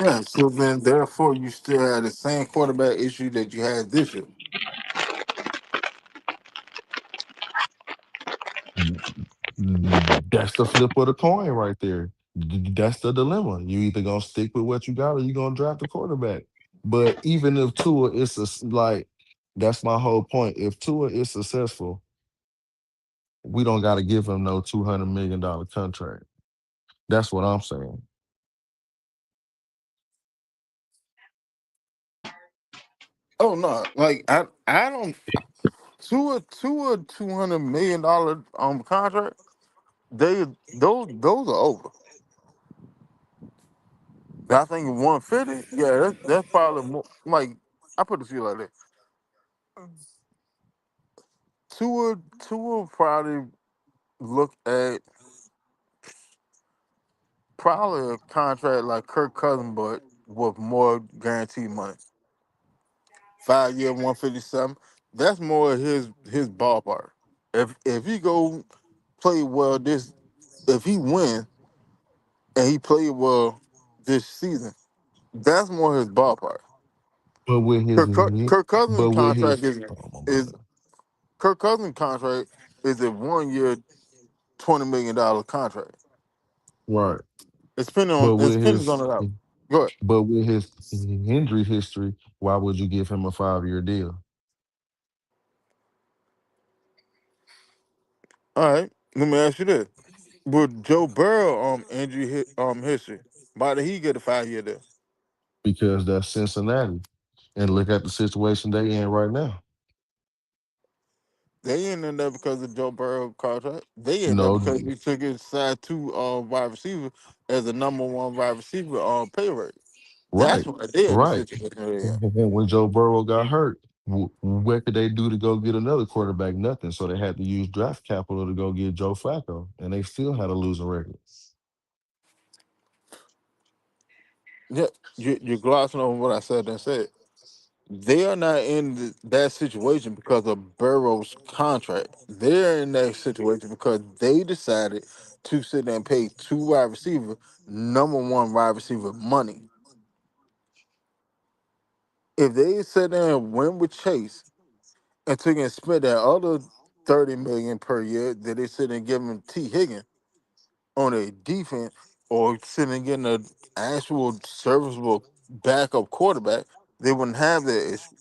yeah. So then, therefore, you still had the same quarterback issue that you had this year. That's the flip of the coin right there. That's the dilemma. You either gonna stick with what you got or you gonna draft a quarterback. But even if Tua is like, that's my whole point. If Tua is successful, we don't got to give him no $200 million contract. That's what I'm saying. Oh no, like I don't two a $200 million contract. They those are over. I think 150. Yeah, that's probably more. Like I put it to you like that. Tua probably look at probably a contract like Kirk Cousins, but with more guaranteed money. 5 year, 157. That's more his ballpark. If he go play well this, if he win and he played well this season, that's more his ballpark. But with his, Kirk Cousins but with contract his, oh my is bad. Kirk Cousins contract is a 1 year, $20 million contract. Right. But It's with depending on his, the level. Go ahead. but with his injury history, why would you give him a 5 year deal? All right. Let me ask you this: with Joe Burrow history, why did he get a 5 year deal? Because that's Cincinnati. And look at the situation they in right now. They ain't in there because of Joe Burrow contract. They in there No, because he took his side two wide receiver as a number one wide receiver on pay rate. That's right, why they in the right. situation they're in. And when Joe Burrow got hurt, what could they do to go get another quarterback? Nothing. So they had to use draft capital to go get Joe Flacco, and they still had a losing record. Yeah, you're glossing over what I said. And said they are not in that situation because of Burrow's contract. They're in that situation because they decided to sit there and pay two wide receiver, number one wide receiver money. If they sit there and went with Chase and took and spent that other 30 million per year that they sit and give him T. Higgins on a defense or sitting and getting an actual serviceable backup quarterback, they wouldn't have that issue.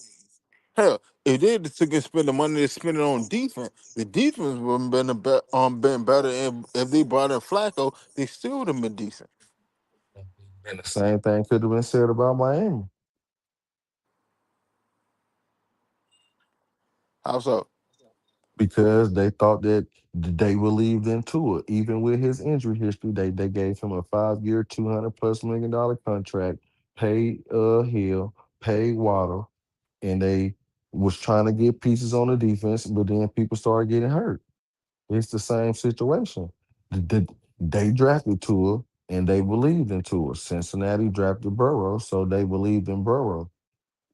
Hell, if they just took and spend the money they spent it on defense, the defense would have been better. And if they brought in Flacco, they still would have been decent. And the same thing could have been said about Miami How so? because they thought that they believed in Tua. Even with his injury history, they gave him a 5 year, $200+ million contract, paid Hill, paid Waddle, and they was trying to get pieces on the defense, but then people started getting hurt. It's the same situation. They drafted Tua and they believed in Tua. Cincinnati drafted Burrow, so they believed in Burrow.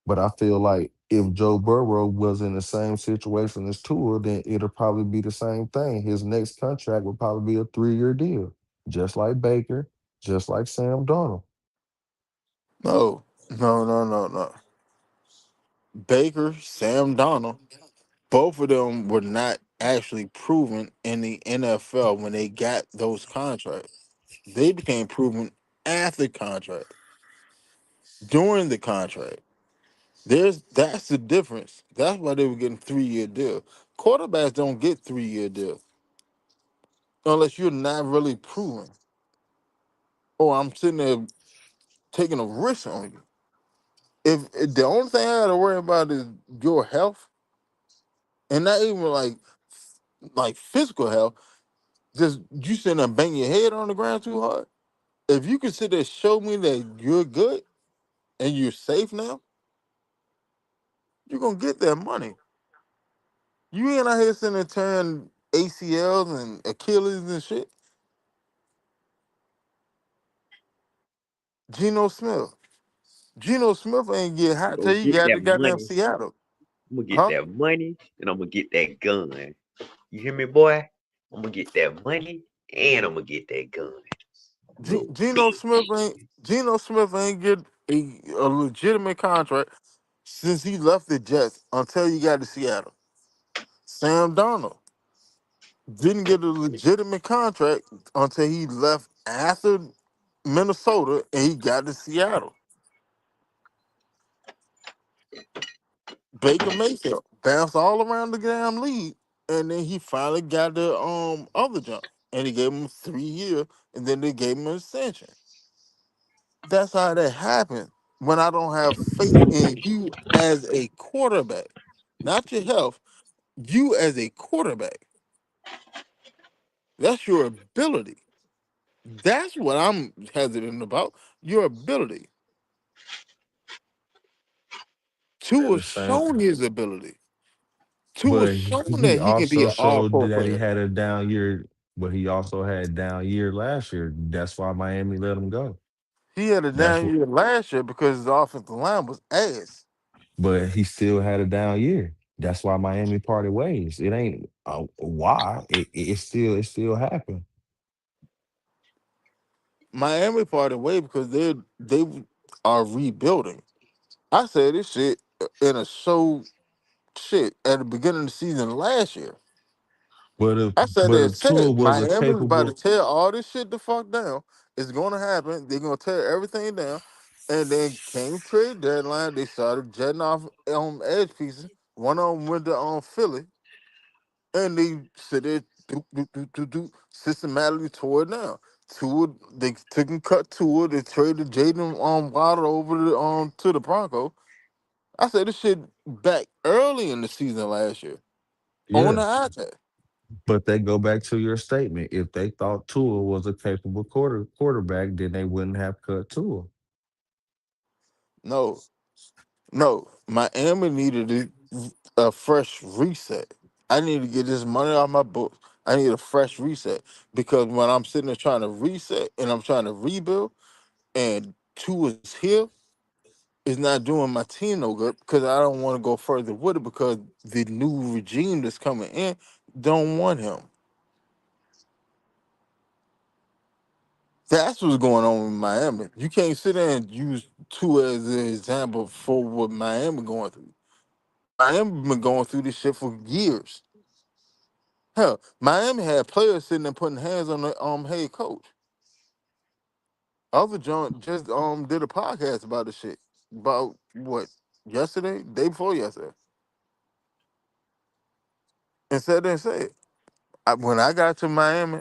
But I feel like if Joe Burrow was in the same situation as Tua, then it'll probably be the same thing. His next contract would probably be a 3 year deal, just like Baker, just like Sam Darnold. No, no. Baker, Sam Donald, both of them were not actually proven in the NFL when they got those contracts. They became proven after contract, during the contract. That's the difference. That's why they were getting 3 year deal. Quarterbacks don't get 3 year deal unless you're not really proven. Oh, I'm sitting there taking a risk on you. If the only thing I got to worry about is your health, and not even like physical health, just you sitting there banging your head on the ground too hard. If you can sit there and show me that you're good, and you're safe now, you're gonna get that money. You ain't out here sitting there tearing ACLs and Achilles and shit. Geno Smith. Geno Smith ain't get I'm hot gonna till he get got that to goddamn money. Seattle. I'm gonna get Huh? that money and I'm gonna get that gun. You hear me, boy? I'm gonna get that money and I'm gonna get that gun. Little Geno Smith bitch. ain't Geno Smith ain't get a legitimate contract since he left the Jets until he got to Seattle. Sam Darnold didn't get a legitimate contract until he left after Minnesota and he got to Seattle. Baker Mayfield bounced all around the damn league, and then he finally got the other jump, and he gave him 3 years, and then they gave him an extension. That's how that happened. When I don't have faith in you as a quarterback, not your health, you as a quarterback. That's your ability. That's what I'm hesitant about. Your ability. Two At has the same, shown his ability. Two has but shown he that he can be also an all showed pro that he player. had a down year, but he also had a down year last year. That's why Miami let him go. He had a That's down what, year last year because his offensive line was ass. but he still had a down year. That's why Miami parted ways. It ain't why it still happened. Miami parted way because they are rebuilding. I said this shit in a show shit at the beginning of the season last year. I said But that if Tua said was a Miami's about to capable, tear all this shit the fuck down. It's gonna happen. They're gonna tear everything down. And then came trade deadline. They started jetting off edge pieces. One of them went to Philly, and they said it systematically tore it down. Tua, they took and cut Tua. They traded Jaden Waddle over to the Broncos. I said this shit back early in the season last year on yeah. the iPad. But they go back to your statement. If they thought Tua was a capable quarterback, then they wouldn't have cut Tua. No, no, Miami needed a fresh reset. I need to get this money off my books. I need a fresh reset because when I'm sitting there trying to reset and I'm trying to rebuild, and two is here, is not doing my team no good because I don't want to go further with it because the new regime that's coming in don't want him. That's what's going on in Miami. You can't sit there and use two as an example for what Miami going through. Miami been going through this shit for years. Hell, Miami had players sitting there putting hands on the head coach. Other John just did a podcast about the shit. About what? Yesterday? Day before yesterday. And said when I got to Miami,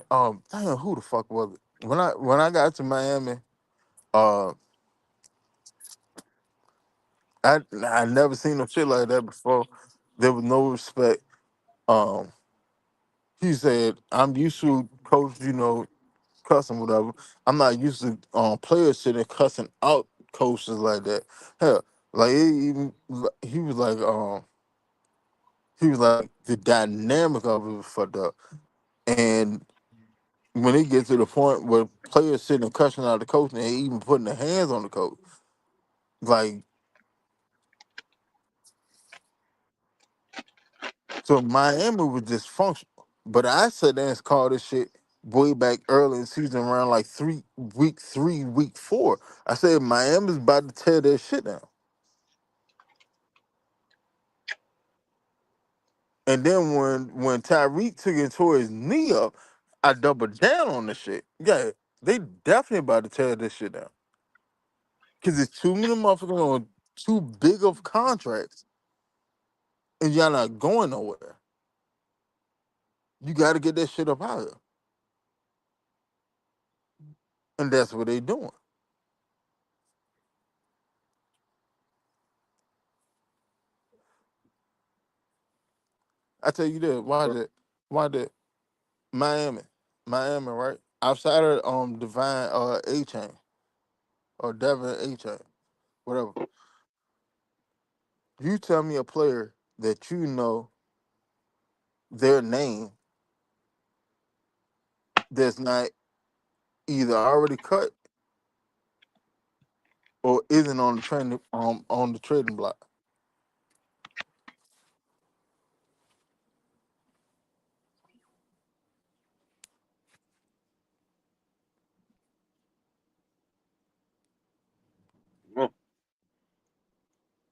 damn, who the fuck was it? When I got to Miami, uh I never seen no shit like that before. There was no respect. Um he said, I'm used to coach, cussing, whatever. I'm not used to players sitting cussing out coaches like that. Hell, like he was like the dynamic of it was fucked up. And when it gets to the point where players sitting cussing out the coach and they even putting their hands on the coach, like so Miami was dysfunctional. But I said and called this shit way back early in the season around like week 3, week 4. I said Miami's about to tear their shit down. And then when Tyreek took it tore his knee up, I doubled down on the shit. Yeah, they definitely about to tear this shit down. Cause it's too many motherfuckers on too big of contracts and y'all not going nowhere. You gotta get that shit up higher. And that's what they doing. I tell you this, why did Miami, Miami, right? Outside of Divine A Chain or Devin A Chain. whatever. You tell me a player that you know their name that's not either already cut or isn't on the trading block. Well,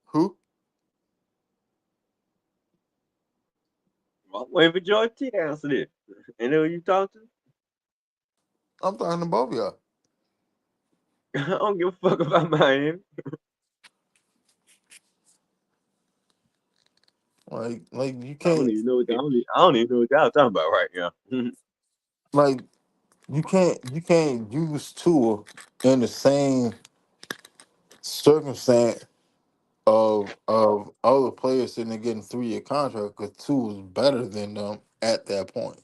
Who? I'm waiting for George T to answer this. And who you talk to? I'm talking to both of y'all. I don't give a fuck about Miami. Like you I don't can't even know what I don't even know what y'all talking about right now. like you can't use Tua in the same circumstance of other players sitting there getting 3-year contract because Tua was better than them at that point.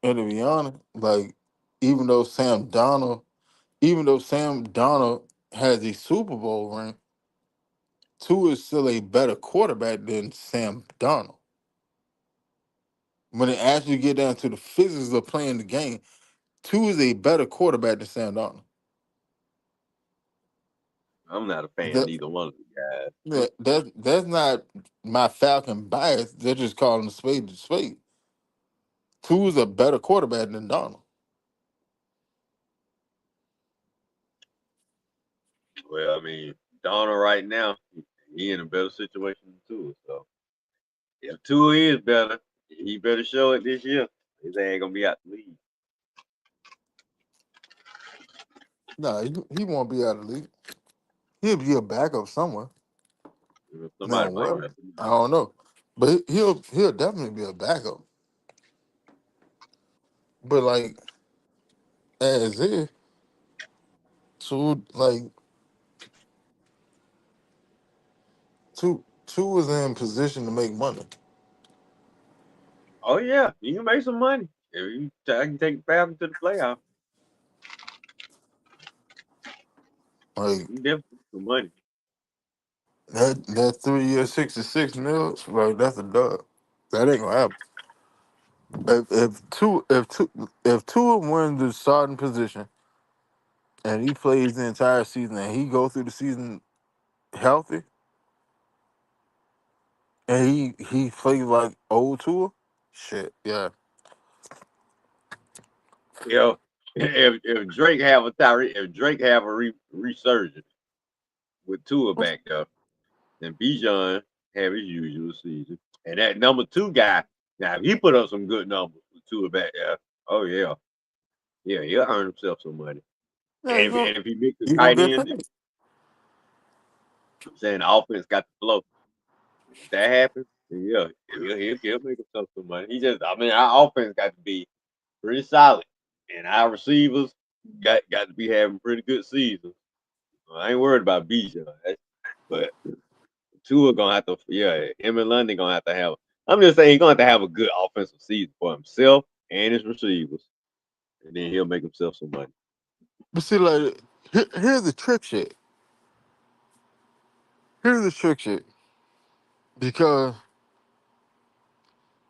And to be honest, like even though Sam Donald, even though Sam Donald has a Super Bowl ring, Tua is still a better quarterback than Sam Donald. When it actually get down to the physics of playing the game, Tua is a better quarterback than Sam Donald. I'm not a fan of That, either one of the guys. that's not my Falcon bias. They're just calling the spade a spade. Tua is a better quarterback than Donald. Well, I mean, Donald right now, he in a better situation than Tua. So if Tua is better, he better show it this year. His ain't gonna be out the league. No, he won't be out of the league. He'll be a backup somewhere. Now Somebody might where? mess him I up. don't know. But he'll definitely be a backup. But like as if two was in position to make money. Oh yeah, you can make some money if I can take the Falcons to the playoff. Like You can definitely make some money. that 3 year 66 mils, like that's a dub. That ain't gonna happen. If two wins the starting position and he plays the entire season and he go through the season healthy and he plays like old Tua, shit, yeah. You know, if Drake have a if Drake have a resurgence with Tua back there, then Bijan have his usual season. And that number two guy, now if he put up some good numbers with Tua back there, oh yeah, yeah, he'll earn himself some money. Yeah, And if he makes a he gonna tight get end, paid. I'm saying the offense got the flow. If that happens, then yeah, he'll make himself some money. I mean, our offense got to be pretty solid, and our receivers got to be having pretty good seasons. I ain't worried about Bijan, but Tua gonna have to, yeah, him and London gonna have to have. I'm just saying he's gonna have to have a good offensive season for himself and his receivers, and then he'll make himself some money. But see, like, here's the trick shit. Here's the trick shit. Because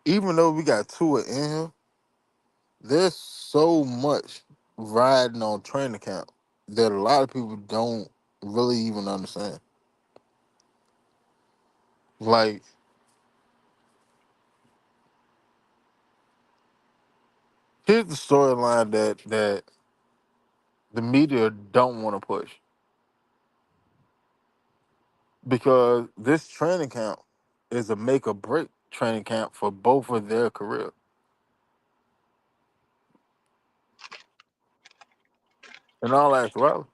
even though we got Tua in him, there's so much riding on training camp that a lot of people don't really even understand. Like, here's the storyline that the media don't want to push because this training camp is a make or break training camp for both of their career. In all actuality,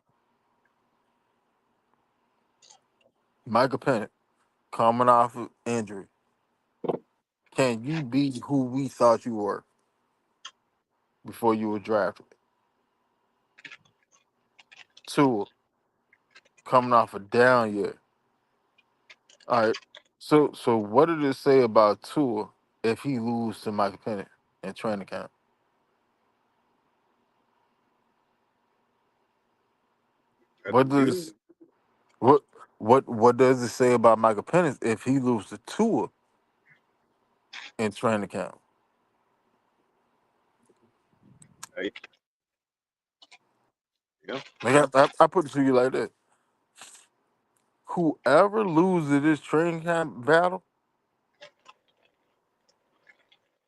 Michael Penix coming off of injury. Can you be who we thought you were before you were drafted? Tua coming off a down year. All right. So what did it say about Tua if he lose to Michael Penix in training camp? That's What good. does what what does it say about Michael Penix if he loses to Tua in training camp? Hey, yeah. Like I put it to you like this: whoever loses this training camp battle,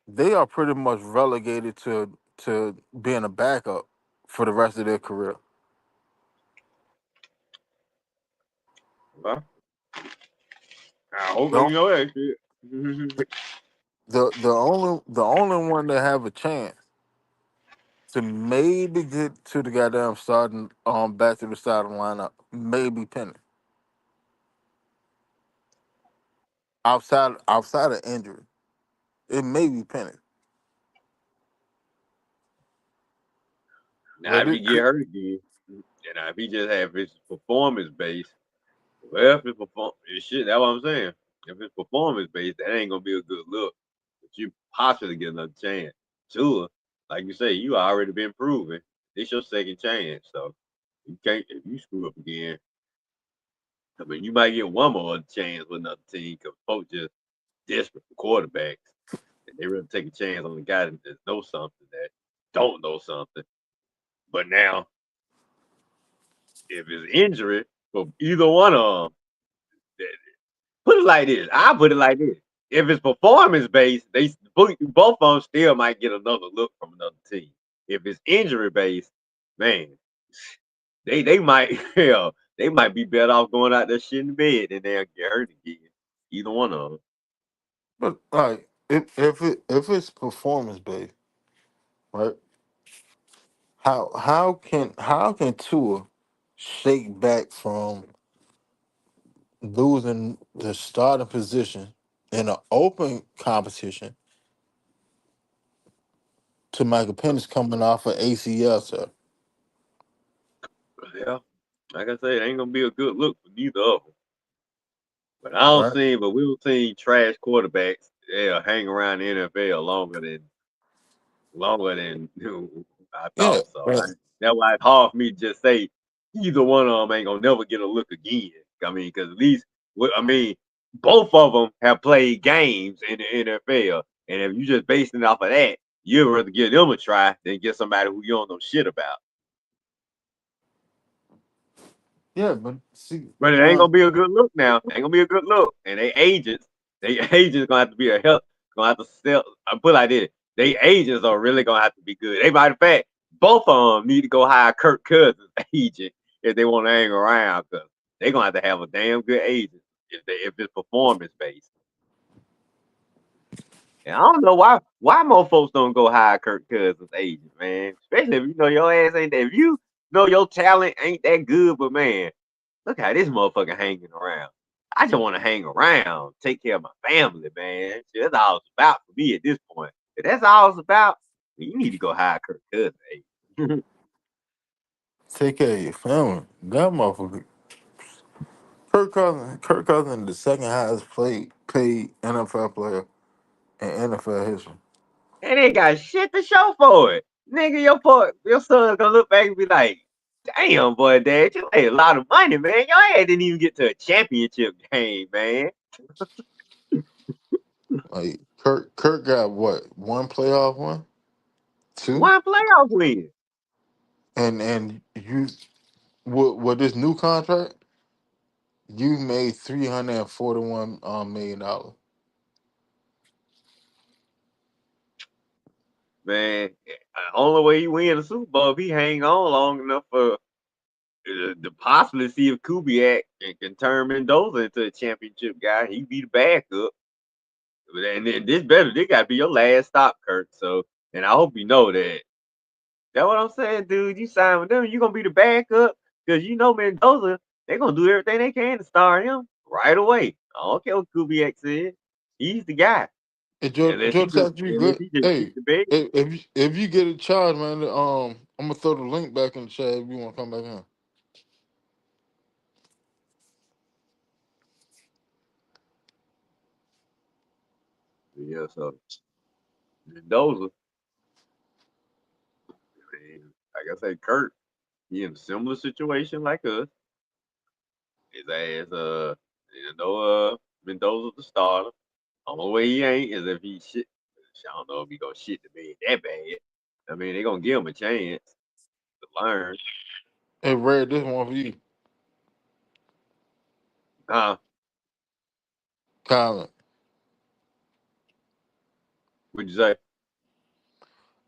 they are pretty much relegated to being a backup for the rest of their career. Well, I hope No, you know that shit. the only one that have a chance to maybe get to the goddamn starting back to the starting lineup, maybe Penny. Outside of injury, it may be Penny. Now But if he get hurt again, and if he just have his performance based, well, if his perform shit, that's what I'm saying. If it's performance based, that ain't gonna be a good look. But you possibly get another chance. Tua, like you say, you already been proven. It's your second chance, so you can't. If you screw up again, I mean, you might get one more chance with another team because folks just desperate for quarterbacks, and they really take a chance on the guy that knows something that don't know something. But now, if it's injury for either one of them, put it like this. I put it like this. If it's performance based, both of them still might get another look from another team. If it's injury based, man, they might hell, they might be better off going out there shit in the bed than they'll get hurt again. Either one of them. like if it's performance based, right? How can Tua shake back from losing the starting position in an open competition to Michael Penix coming off of ACL, sir? Yeah, like I said, it ain't gonna be a good look for neither of them. But I don't Right? see, but we've seen trash quarterbacks. They'll hang around the NFL longer than I Yeah. thought. So Right. that's why it's hard for me to just say either one of them ain't gonna never get a look again. I mean, because at least I mean, both of them have played games in the NFL, and if you just basing it off of that, you'd rather give them a try than get somebody who you don't know shit about. Yeah, but see, But it ain't now gonna be a good look now. It ain't gonna be a good look. And they agents gonna have to be a help. Gonna have to sell. I put it like this. They agents are really gonna have to be good. They, matter of fact, both of them need to go hire Kirk Cousins agent if they want to hang around, because they gonna have a damn good agent if it's performance based. And I don't know why more folks don't go hire Kirk Cousins agent, man. Especially if you know your ass ain't that. If you know your talent ain't that good, but man, look how this motherfucker hanging around. I just want to hang around, take care of my family, man. Shit, that's all it's about for me at this point. If that's all it's about, you need to go hire Kirk Cousins. Hey. take care of your family. That motherfucker. Kirk Cousins, the second highest paid NFL player in NFL history. And they got shit to show for it. Nigga, your son's gonna look back and be like, damn, boy, dad, you made a lot of money, man. Your ass didn't even get to a championship game, man. Like Kirk got what, one playoff one, two, One playoff win. and you with this new contract, you made $341 million. Man, only way he win the Super Bowl if he hang on long enough for to possibly see if Kubiak can turn Mendoza into a championship guy. He be the backup. And then this got to be your last stop, Kirk. So, and I hope you know that. That's what I'm saying, dude. You sign with them, you going to be the backup because you know Mendoza, they're going to do everything they can to start him right away. I don't care what Kubiak said. He's the guy. Hey, Jordan, Tack, you Unless good? he just keep Hey, the bed. if you get a charge, man, I'm gonna throw the link back in the chat if you want to come back in. Yeah, so Mendoza, man, like I said, Kirk. He in a similar situation like us. His ass, Mendoza the starter. Only way he ain't is if he shit. I don't know if he gonna shit the bed that bad. I mean, they gonna give him a chance to learn. Hey, Red, this one for you, Huh? Colin. What'd you say?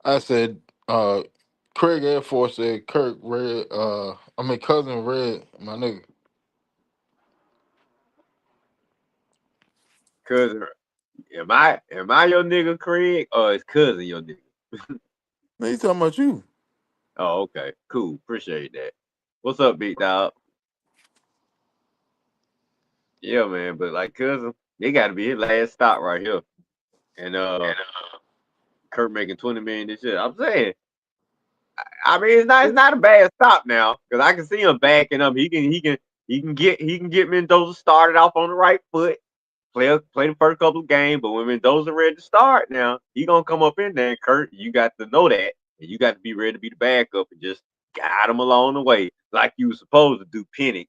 I said, Craig Air Force said Kirk Red. I mean cousin Red, my nigga. Cousin, am I your nigga Craig or is cousin your nigga? Man, he talking about you. Oh, okay, cool. Appreciate that. What's up, big dog? Yeah, man. But like cousin, they got to be his last stop right here. And Kurt making 20 million this year. I'm saying, I mean, it's not a bad stop now because I can see him backing up. He can get Mendoza started off on the right foot. Play the first couple of games, but when Mendoza ready to start now, he gonna come up in there. And Kurt, you got to know that, and you got to be ready to be the backup and just guide him along the way like you were supposed to do Penix.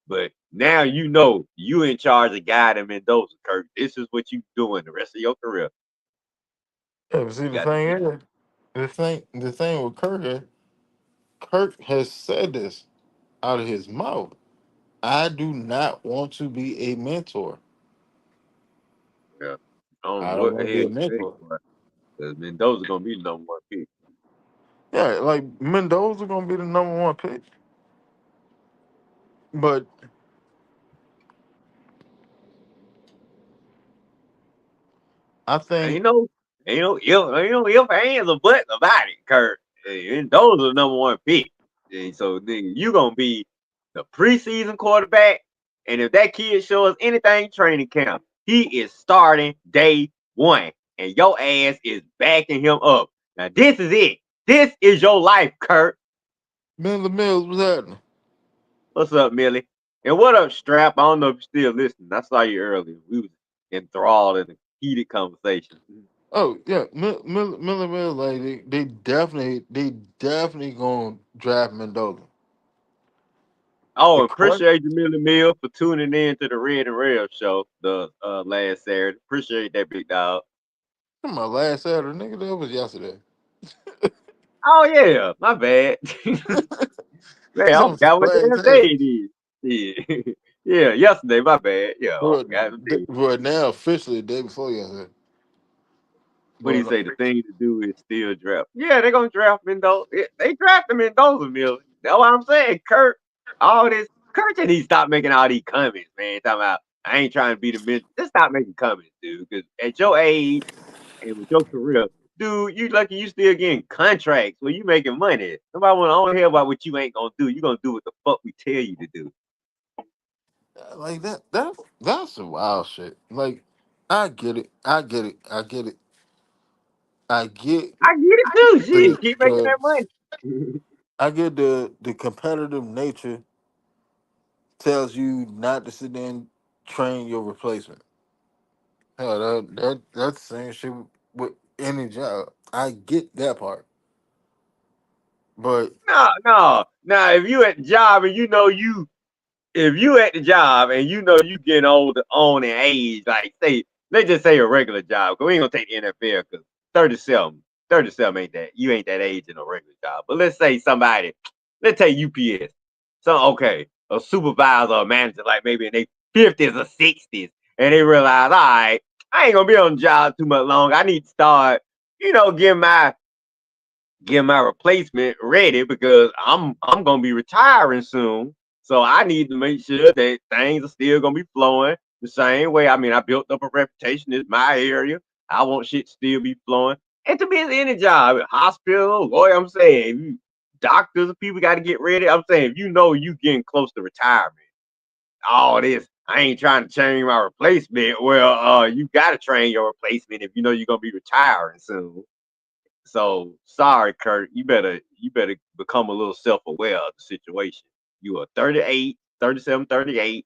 But now you know you in charge of guiding Mendoza, Kurt. This is what you doing the rest of your career. Yeah, but see You the got to thing do is, the thing with Kirk is, Kirk has said this out of his mouth. I do not want to be a mentor. that. Yeah. I don't know I don't what the want to hell be a you think, mentor. but Mendoza gonna be the number 1 pick. Yeah, like Mendoza gonna be the number one pick, but I think Ain't no if ands or buts about it, Kurt. And those are the number 1 pick. And so then you gonna be the preseason quarterback. And if that kid shows anything training camp, he is starting day 1. And your ass is backing him up. Now this is it. This is your life, Kurt. Miller Mills was happening. What's up, Millie? And what up, Strap? I don't know if you're still listening. I saw you earlier. We was enthralled in a heated conversation. Oh yeah, Miller Mills, like they definitely gonna draft Mendoza. Oh, The question, appreciate you, Millie Mill, for tuning in to the Red and Rail show the last Saturday. Appreciate that, big dog. my last Saturday, nigga, that was yesterday. Oh yeah, my bad. Man, I Something forgot what damn day fantastic. it is. Yeah, yeah, yesterday, my bad. Yeah, I But, forgot what day. but now officially the day before yesterday. What do you But say? The thing to do is still draft. Yeah, they're gonna draft Mendoza. Yeah, they drafted Mendoza, Millie. That's what I'm saying. Kurt, all this. Kurt just needs to stop making all these comments, man. Talking about I ain't trying to be the men. Just stop making comments, dude. Because at your age and with your career, dude, you lucky you still getting contracts where you making money. Nobody want to hear about what you ain't gonna do. You gonna do what the fuck we tell you to do. like that's some wild shit. Like I get it, I get it, I get it, I get I get it too. Shit, the keep making the that money. I get the competitive nature tells you not to sit there and train your replacement. Hell, that's the same shit with any job. I get that part, but No, no, no. If you at the job and you know you if you at the job and you know you getting older on in age, like say, let's just say a regular job, because we ain't gonna take the NFL because 37 ain't that you ain't that age in a regular job. But let's say somebody, let's take UPS. So okay, a supervisor or manager, like maybe in their 50s or 60s, and they realize, all right, I ain't gonna be on the job too much longer. I need to start, get my replacement ready because I'm gonna be retiring soon. So I need to make sure that things are still gonna be flowing the same way. I mean, I built up a reputation. It's my area. I want shit to still be flowing. And to be in any job, hospital, lawyer, I'm saying, doctors, people got to get ready. I'm saying, if you know you getting close to retirement, all this, I ain't trying to change my replacement. Well, you got to train your replacement if you know you're gonna be retiring soon. So sorry, Kurt. You better become a little self-aware of the situation. You are 38, 37, 38.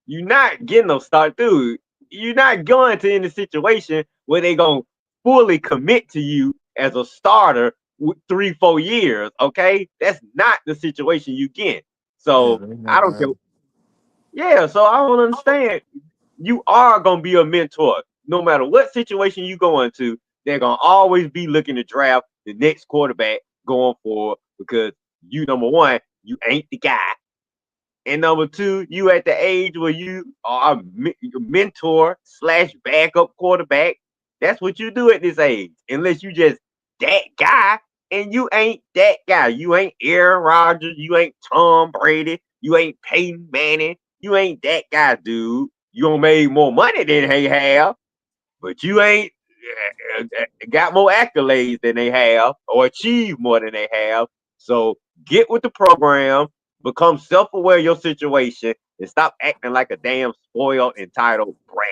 You're not getting no start, dude. You're not going to any situation where they gonna fully commit to you as a starter 3, 4 years. Okay, that's not the situation you get. Yeah, So they I never don't care. had. Yeah, so I don't understand. You are gonna be a mentor, no matter what situation you go into. They're gonna always be looking to draft the next quarterback going forward because you number one, you ain't the guy. And number two, you at the age where you are a mentor slash backup quarterback. That's what you do at this age, unless you just that guy, and you ain't that guy. You ain't Aaron Rodgers. You ain't Tom Brady. You ain't Peyton Manning. You ain't that guy, dude. You gonna make more money than they have, but you ain't got more accolades than they have or achieved more than they have. So get with the program, become self-aware of your situation, and stop acting like a damn spoiled, entitled brat.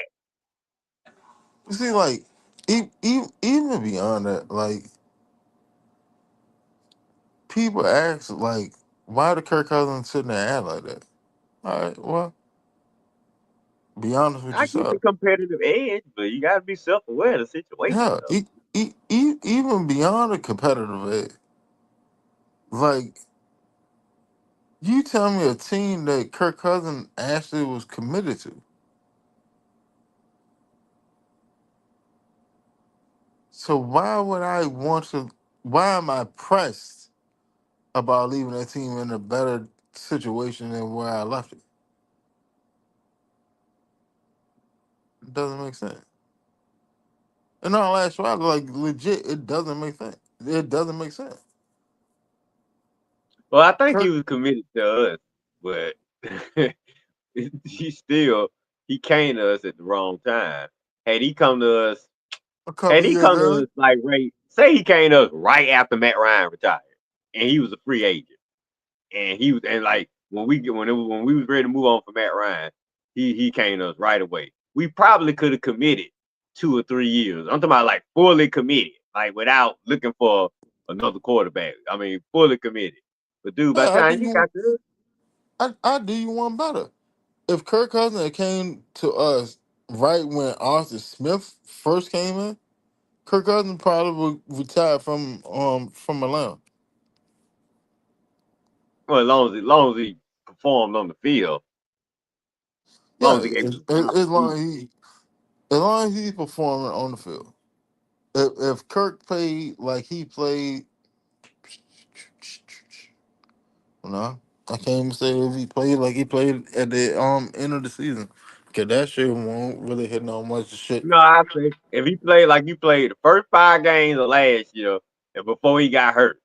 You see, like, even beyond that, like, people ask, like, why did Kirk Cousins sitting there and act like that? All right, well, be honest with I get the yourself. competitive edge, but you gotta be self-aware of the situation, Yeah, though. even beyond the competitive edge, like, you tell me a team that Kirk Cousins actually was committed to. So why would I want to? Why am I pressed about leaving that team in a better situation than where I left it? It doesn't make sense. In all actuality, like legit, it doesn't make sense. It doesn't make sense. Well, I think he Kirk, was committed to us, but he still he came to us at the wrong time. Had he come to us a And couple he years come to early. us like right. Say he came to us right after Matt Ryan retired, and he was a free agent, and he was and like when we was ready to move on for Matt Ryan, he came to us right away. We probably could have committed 2 or 3 years. I'm talking about like fully committed, like without looking for another quarterback. I mean, fully committed. But dude, by Yeah, the time you got to I do you one better. If Kirk Cousins had came to us right when Arthur Smith first came in, Kirk Cousins probably would retire from Atlanta. well, as long as he performed on the field, as long Yeah, as he gave us a as solid long season. as long as he's performing on the field. If Kirk played like he played, no, I can't even say if he played like he played at the end of the season. Cause that shit won't really hit no much shit. No, I say if he played like he played the first 5 games of last year, and before he got hurt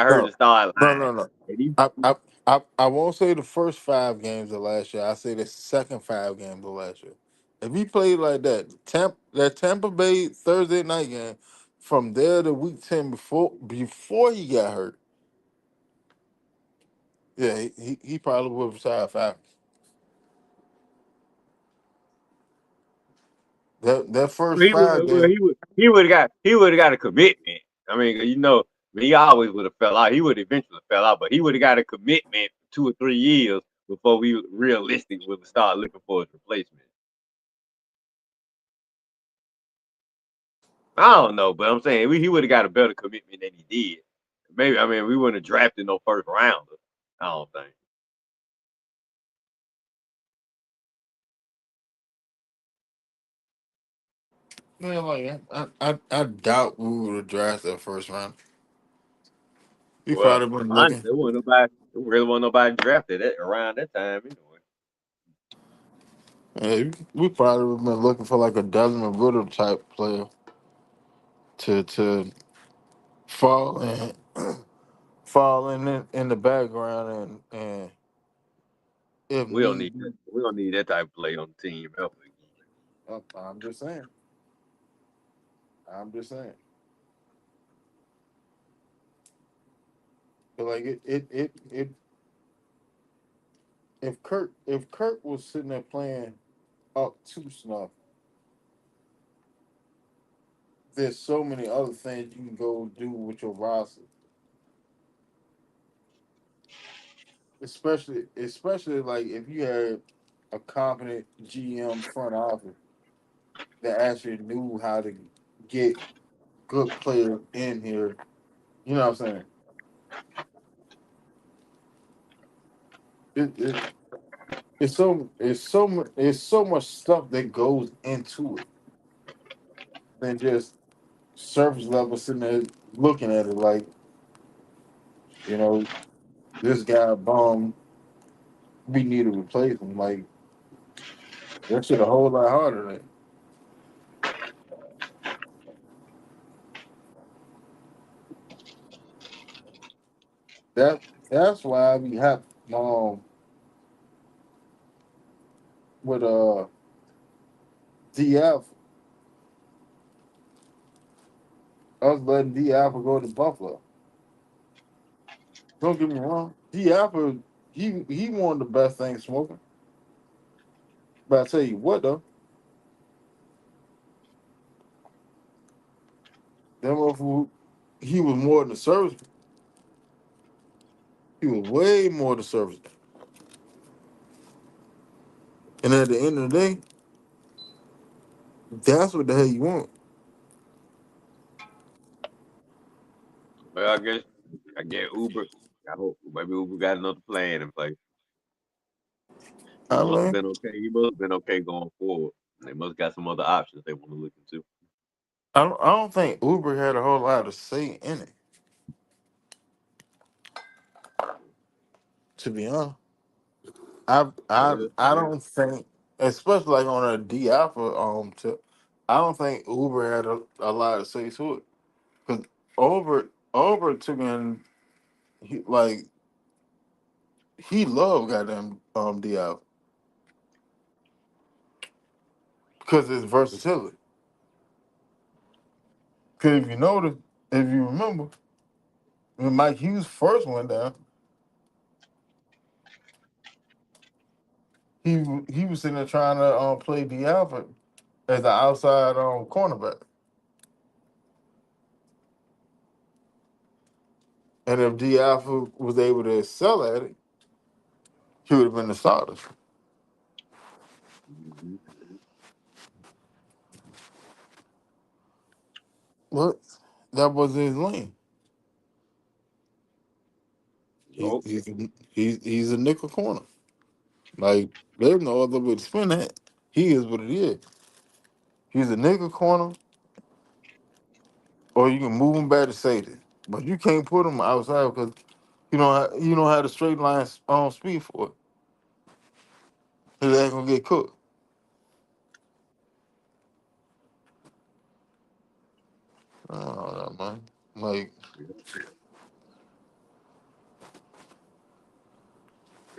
No, and started no, lying, no, no. and he I, I, I won't say the first 5 games of last year. I say the second 5 games of last year. If he played like that Tampa Bay Thursday night game, from there to week 10 before he got hurt, yeah, he probably would retire five. That first he would five game, he would have got a commitment. I mean, he always would have fell out. He would eventually fell out, but he would have got a commitment for 2 or 3 years before we realistic would start looking for his replacement. I don't know, but I'm saying he would have got a better commitment than he did. Maybe I mean we wouldn't have drafted no first rounder. I don't think. man, like I doubt we would have drafted that first round. He Well, probably been honestly, looking. there really wasn't nobody drafted it around that time anyway. Yeah, we probably would have been looking for like a Desmond Ritter type player to fall in in the background and if We don't need need be. that. We don't need that type of play on the team ever again. I'm just saying. I'm just saying. But like it if Kirk was sitting there playing up to snuff, there's so many other things you can go do with your roster. Especially like if you had a competent GM front office that actually knew how to get good players in here You know what I'm saying? It, it's so much stuff that goes into it than just surface level sitting there looking at it like, you know, this guy bum, we need to replace him. Like that shit a whole lot harder than that. That's why we have with DF us letting D Apple go to Buffalo. Don't get me wrong. D Apple, he one of the best things smoking. But I tell you what though, that motherfucker, he was more than a service. He was way more than service. And at the end of the day, that's what the hell you want. Well, I guess Uber. I hope maybe Uber got another plan in place. He I must have mean, been okay. He must have been okay going forward. They must got some other options they want to look into. I don't think Uber had a whole lot to say in it. To be honest, Well, I don't think, especially like on a D Alpha tip, I don't think Uber had a lot to say to it because Uber took in like he loved goddamn D Alpha because it's versatility. Because if you notice, if you remember, when Mike Hughes first went down, he was sitting there trying to play D Alpha as an outside cornerback. And if D Alpha was able to excel at it, he would have been the starter. mm-hmm. But that was his lane. He, So he's he's a nickel corner. Like there's no other way to spin that. He is what it is. He's a nickel corner, or you can move him back to safety. But you can't put him outside because you don't have the straight line on speed for it. His ass gonna get cooked. I don't know that man. Like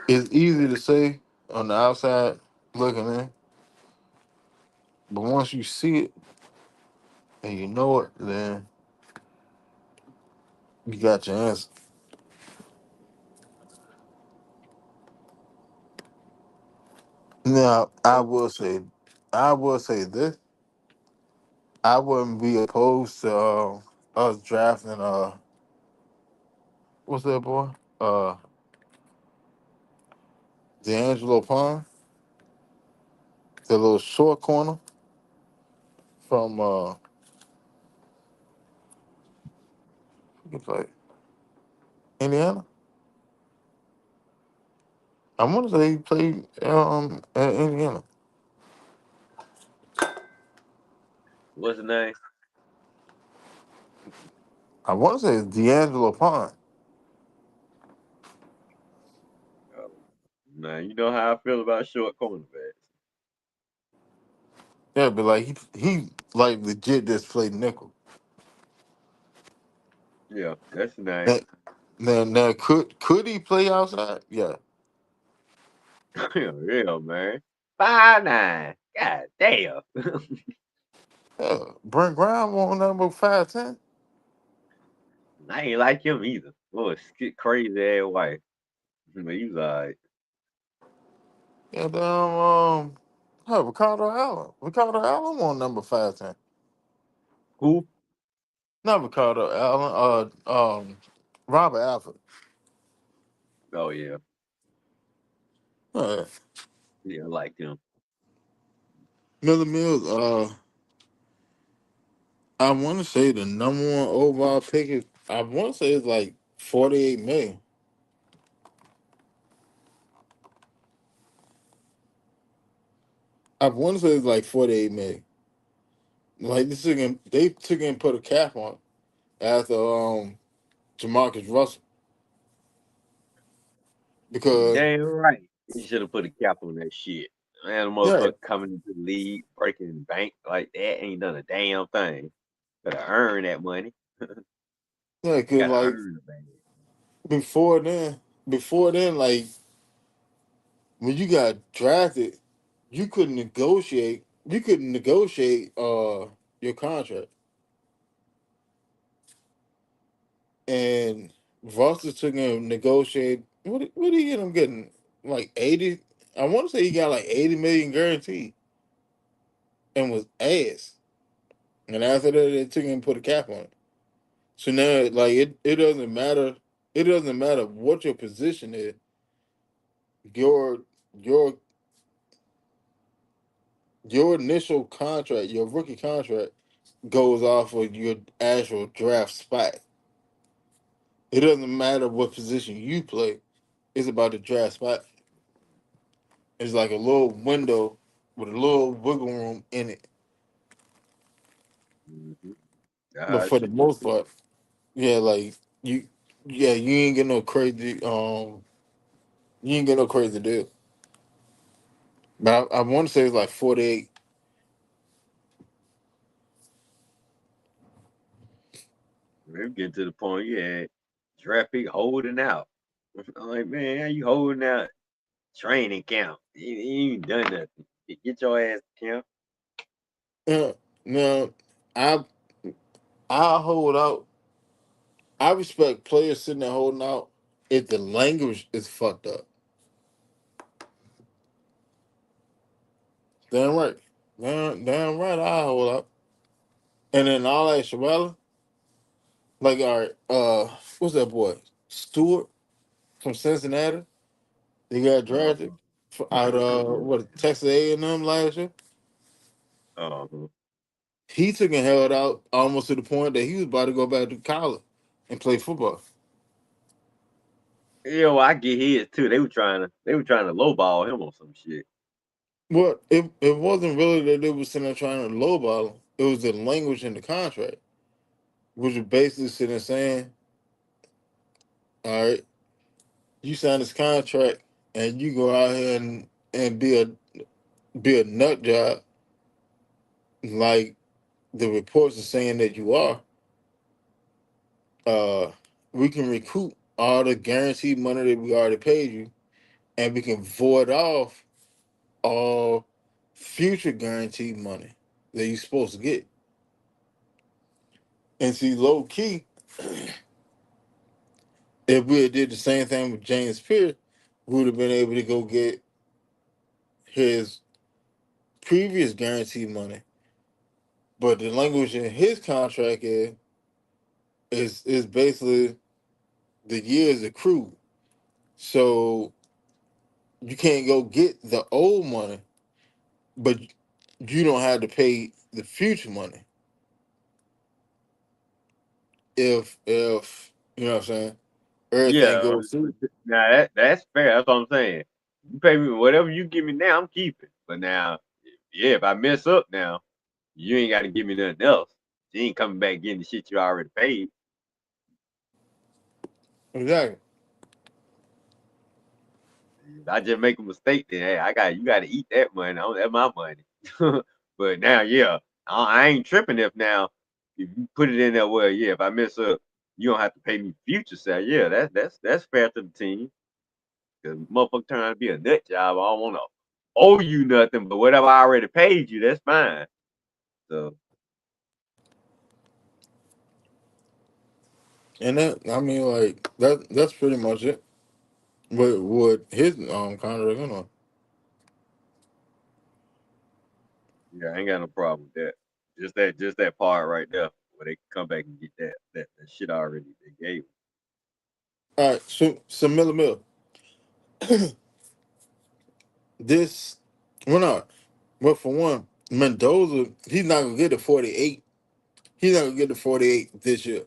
it's easy to say on the outside looking in, but once you see it and you know it, then you got your answer. Now, I will say this: I wouldn't be opposed to us drafting what's that boy? Uh, D'Angelo Pond, the little short corner from it's like Indiana. I want to say he played at Indiana. what's the name? I want to say it's D'Angelo Pond. Uh, Now you know how I feel about short cornerbacks. Yeah, but like he like legit just played nickel. Yeah, that's the name. Now, now could he play outside? Yeah. Yeah, man. 5'9". God damn. Yeah, Brent Grimes won number 5'10". I ain't like him either. Boy, crazy ass wife. But he was alright. Yeah, Ricardo Allen. Ricardo Allen won number 5'10". Who? Not Ricardo Allen. Robert Alford. Oh yeah. Yeah. Yeah, I liked him. Miller Mills. I want to say the number one overall pick is I want to say it's like 48 million. I want to say it's like 48 million. Like they took and put a cap on it after Jamarcus Russell You because damn right. You should have put a cap on that shit. Man, a yeah, motherfucker coming into the league, breaking the bank like that ain't done a damn thing. Gotta earn that money. yeah, because Gotta like earn the bag. before then, like when you got drafted, you couldn't negotiate. You couldn't negotiate your contract, and Russell took and negotiate. What did he end up getting? Like 80. I want to say he got like 80 million guaranteed, and was ass. And after that, they took and put a cap on it. So now, like it doesn't matter. It doesn't matter what your position is. Your your your initial contract, your rookie contract, goes off of your actual draft spot. It doesn't matter what position you play. It's about the draft spot. It's like a little window with a little wiggle room in it. Mm-hmm. That's how But it for the should be most too. part, yeah, like you, yeah, you ain't get no crazy deal. But I want to say it's like 48. We're getting to the point you had draft pick holding out. I'm like, man, how you holding out training camp? You ain't done nothing. Get your ass to camp. Yeah, now I I hold out. I respect players sitting there holding out if the language is fucked up. Damn right. Damn right I hold out. And then all that Shabella, like all right, what's that boy? Stewart from Cincinnati. He got drafted Uh-huh. out what Texas A&M last year. Uh-huh. He took and held out almost to the point that he was about to go back to college and play football. Yeah, well, I get his too. They were trying to lowball him on some shit. Well, it wasn't really that they were sitting there trying to lowball him. It was the language in the contract, which was basically sitting there saying, all right, you sign this contract and you go out here and be a nut job like the reports are saying that you are, uh, we can recoup all the guaranteed money that we already paid you, and we can void off all future guaranteed money that you're supposed to get. And see, low key, if we had did the same thing with James Pierce, we would have been able to go get his previous guaranteed money. But the language in his contract is basically the years accrued. So you can't go get the old money, but you don't have to pay the future money if you know what I'm saying. Everything Yeah, goes through. now that's fair. That's what I'm saying. You pay me whatever you give me now, I'm keeping. But now, yeah, if I mess up now, you ain't got to give me nothing else. You ain't coming back getting the shit you already paid. Exactly. If I just make a mistake, then hey, you got to eat that money. That's my money. But now, yeah, I ain't tripping if now if you put it in there. Well, yeah, if I mess up, you don't have to pay me future salary. Yeah, that's fair to the team. Cause motherfucker turn out to be a nut job. I don't want to owe you nothing, but whatever I already paid you, that's fine. So And that I mean like that's pretty much it. What his contract on. yeah, I ain't got no problem with that. Just that part right there, where they can come back and get that shit already they gave. All right, so Miller Mill. This well not. Well for one, Mendoza, he's not gonna get the 48. He's not gonna get the 48 this year.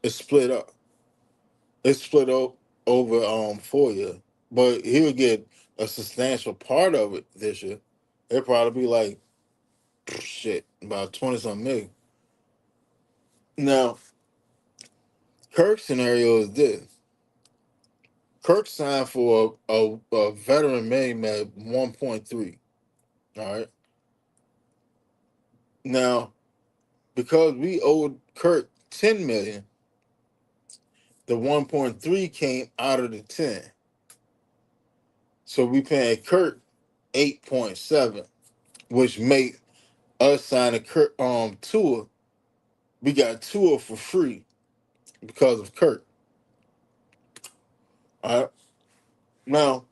It's split up. It's split up over 4 years, but he'll get a substantial part of it this year. It'll probably be like shit about 20 something million. Now, Kirk's scenario is this: Kirk signed for a veteran minimum at 1.3. All right. Now, because we owed Kirk 10 million, the 1.3 came out of the 10. So we paying Kirk 8.7, which make us sign a Kirk tour. We got tour for free because of Kirk. All right. Now,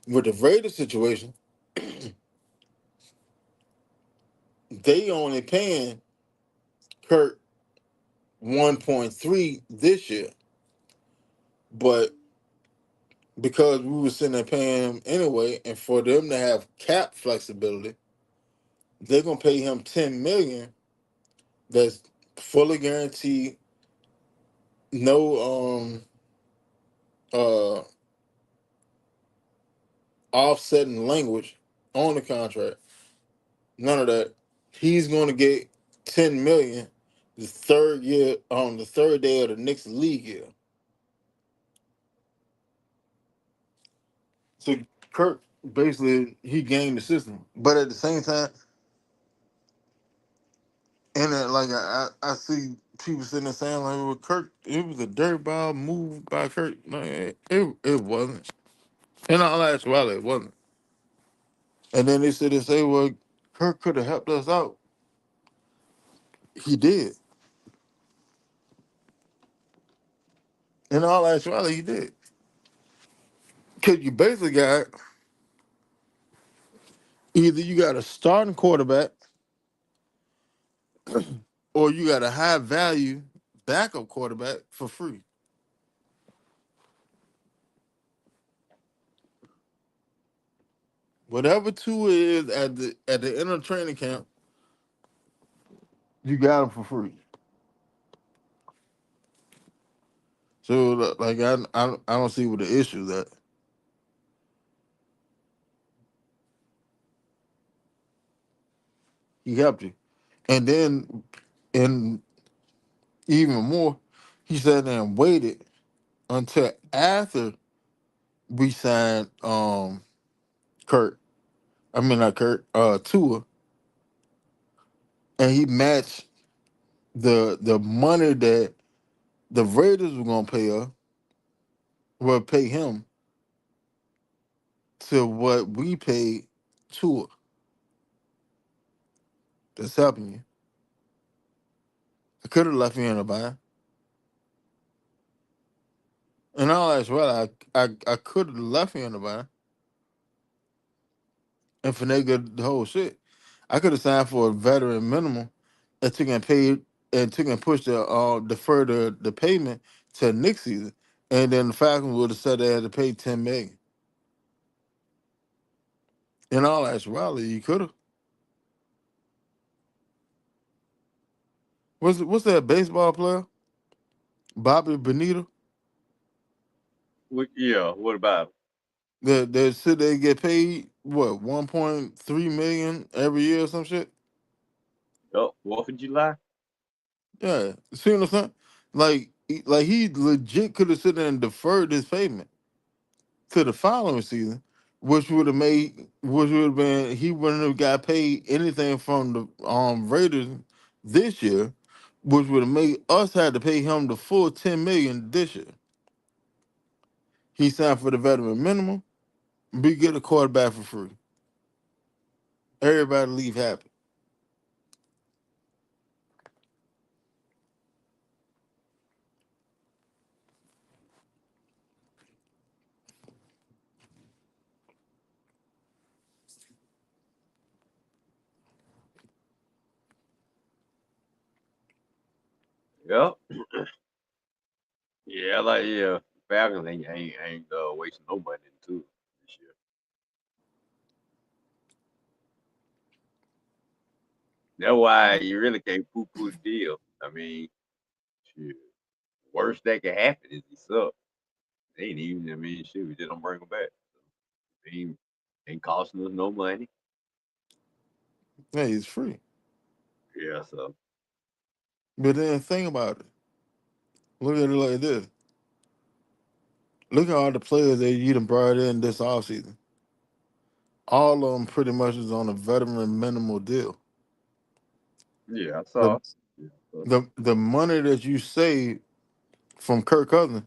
with the Raiders situation, they only paying Kirk 1.3 this year. But because we were sitting there paying him anyway, and for them to have cap flexibility, they're gonna pay him 10 million. That's fully guaranteed. No uh offsetting language on the contract. None of that. He's gonna get 10 million the third year on the third day of the next league year. So Kirk basically he gained the system, but at the same time, and like I see people sitting there saying like, well, Kirk, it was a dirt ball move by Kirk. No, it wasn't. In all actuality, it wasn't. And then they sit and say, well, Kirk could have helped us out. He did. In all actuality, he did. Because you basically got either you got a starting quarterback or you got a high value backup quarterback for free. Whatever two is at the end of training camp, you got him for free. So like I don't see what the issue is at. He helped you, and then and even more, he sat there and waited until after we signed Kurt. I mean not Kurt, Tua, and he matched the money that the Raiders were gonna pay us, will pay him to what we paid Tua. That's helping you. I could have left you in a bind. And all that's well, I could have left you in a bind and finagled the whole shit. I could have signed for a veteran minimum and took and paid and took and pushed defer the payment to next season. And then the Falcons would have said they had to pay 10 million. In all actuality, you could have. What's that baseball player? Bobby Bonita? Yeah, what about That said they get paid what 1.3 million every year or some shit. it? Oh, 4th of July? Yeah, see what I'm saying? Like he legit could have sit there and deferred his payment to the following season, which would have been he wouldn't have got paid anything from the Raiders this year, which would have made us had to pay him the full 10 million this year. He signed for the veteran minimum. We get a quarterback for free. Everybody leave happy. Yep. Yeah, like yeah. Falcons ain't wasting no money too this year. That's why you really can't poo poo the deal. I mean, shit, worst that could happen is he suck. They ain't even. I mean, shit, we just don't bring him back. Ain't costing us no money. Hey, it's free. Yeah, so But then think about it. Look at it like this. Look at all the players that you done brought in this offseason. All of them pretty much is on a veteran minimal deal. yeah, I The saw. Yeah, so, the money that you save from Kirk Cousins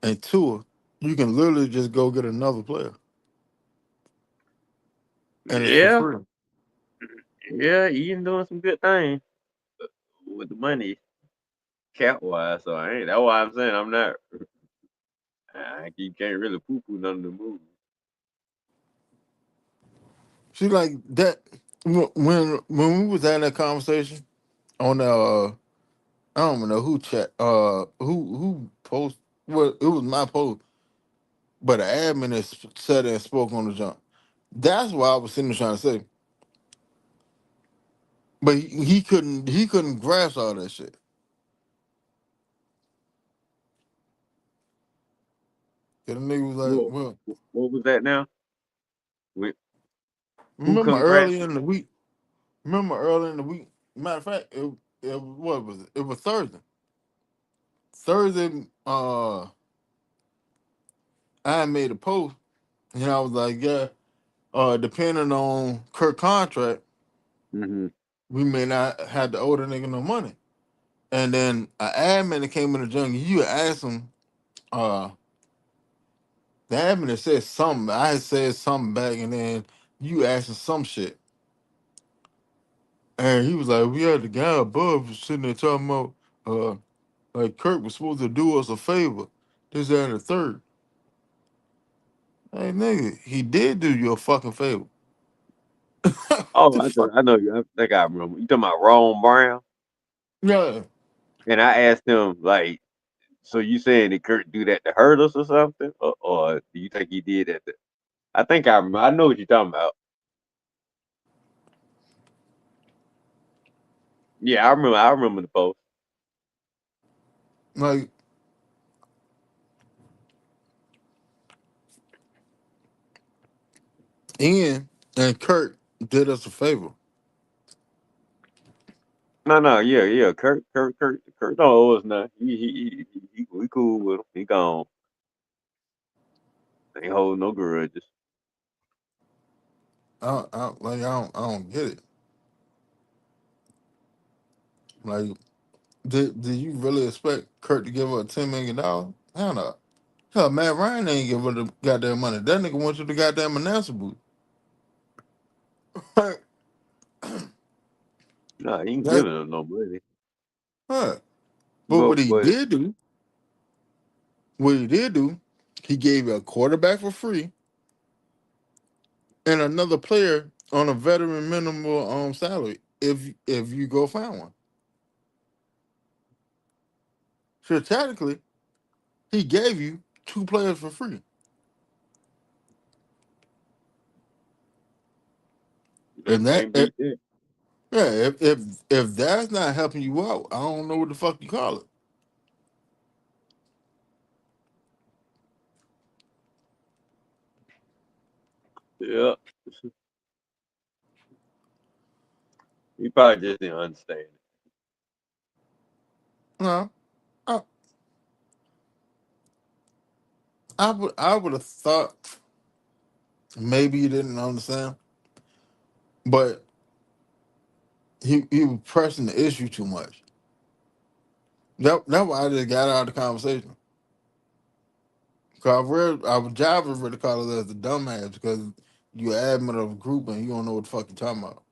and Tua, you can literally just go get another player, and it's for yeah, free. yeah, Ian doing some good things with the money cap wise. So I ain't. That's why I'm saying I'm not. You can't really poo poo none of the moves. See, like that when we was having that conversation on the I don't even know who chat who post, well, it was my post, but the admin that said and spoke on the jump. That's what I was sitting there trying to say. But he couldn't grasp all that shit. Cause the nigga was like, What well, what was that now? With who remember couldn't grasp early it? in the week. Remember early in the week. Matter of fact, it what was it? It was Thursday. Thursday, I had made a post and I was like, yeah, depending on Kirk contract, Mm-hmm. we may not have to owe the nigga no money. And then an admin that came in the jungle, you asked him, uh, the admin had said something. I had said something back, and then you asked him some shit. And he was like, we had the guy above sitting there talking about, like Kirk was supposed to do us a favor. This, that, and the third. Hey, nigga, he did do you a fucking favor. Oh, The fuck? I know you. I think I remember. You talking about Ron Brown? Yeah. And I asked him like, so you saying that Kurt do that to hurt us or something, or do you think he did that? I think I remember. I know what you're talking about. Yeah, I remember. I remember the post. Like, Ian and Kirk did us a favor. No, no, yeah, yeah. Kurt don't owe us nothing. We cool with him. He gone. Ain't holding no grudges. I don't get it. Like, did you really expect Kirk to give up $10 million? Hell no. Hell, Matt Ryan ain't give up the goddamn money. That nigga went to the goddamn announcer booth. Right. No, he ain't That, giving him no money. huh. But But but what he did do, he gave you a quarterback for free and another player on a veteran minimal salary if you go find one. So technically, he gave you two players for free. you And can't beat that. yeah, if that's not helping you out, I don't know what the fuck you call it. Yeah, he probably just didn't understand it. No, I, I would have thought maybe you didn't understand, but he was pressing the issue too much. That's why I just got out of the conversation. Cause our job is really call it as a dumbass because you admin of a group and you don't know what the fuck you're talking about.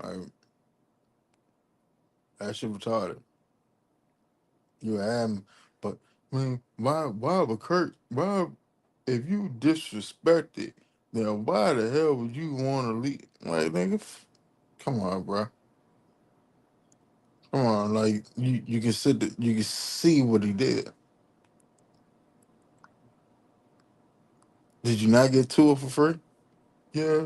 Like, that shit retarded. You admin, but I mean, why would Kurt? Why if you disrespect it, then why the hell would you want to leave? Like, nigga, come on, bro. Come on, like you can you can see what he did. Did you not get to it for free? Yeah.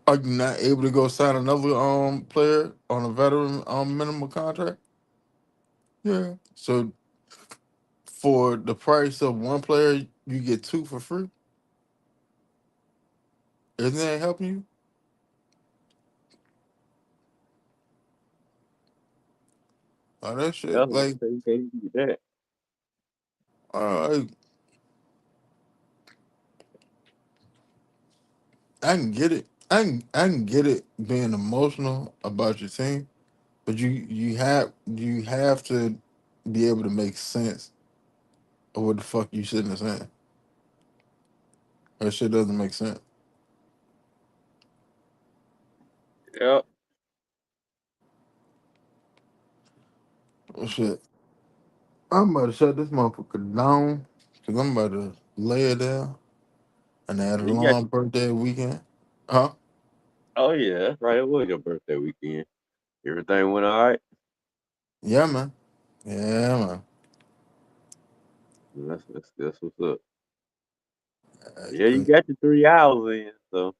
Are you not able to go sign another player on a veteran minimum contract? Yeah. So for the price of one player, you get two for free. Isn't that helping you? Oh, that Yeah, shit. you Like, say you can't beat that. uh, I can get it. I can get it being emotional about your team, but you have to be able to make sense of what the fuck you sitting there saying. That shit doesn't make sense. Yep. Oh, shit. I'm about to shut this motherfucker down because I'm about to lay it down and I had a You got long birthday weekend. Huh? Oh yeah, that's right. It was your birthday weekend. Everything went all right. Yeah, man. Yeah, man. That's what's up. That's Yeah, you good. got your 3 hours in. So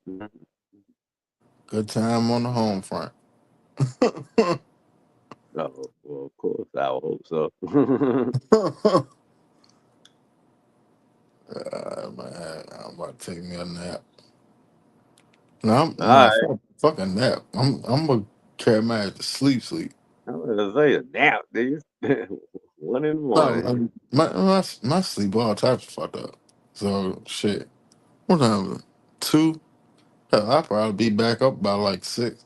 Good time on the home front. oh, well, of course, I would hope so. Man, I'm about to take me a nap. No, All nah, right. fuck a nap. I'm gonna carry my ass to sleep. I was gonna say a nap, dude. 1 in the morning. No, my sleep all types of fucked up. So shit. What time is it? 2? Hell, I'll probably be back up by like 6.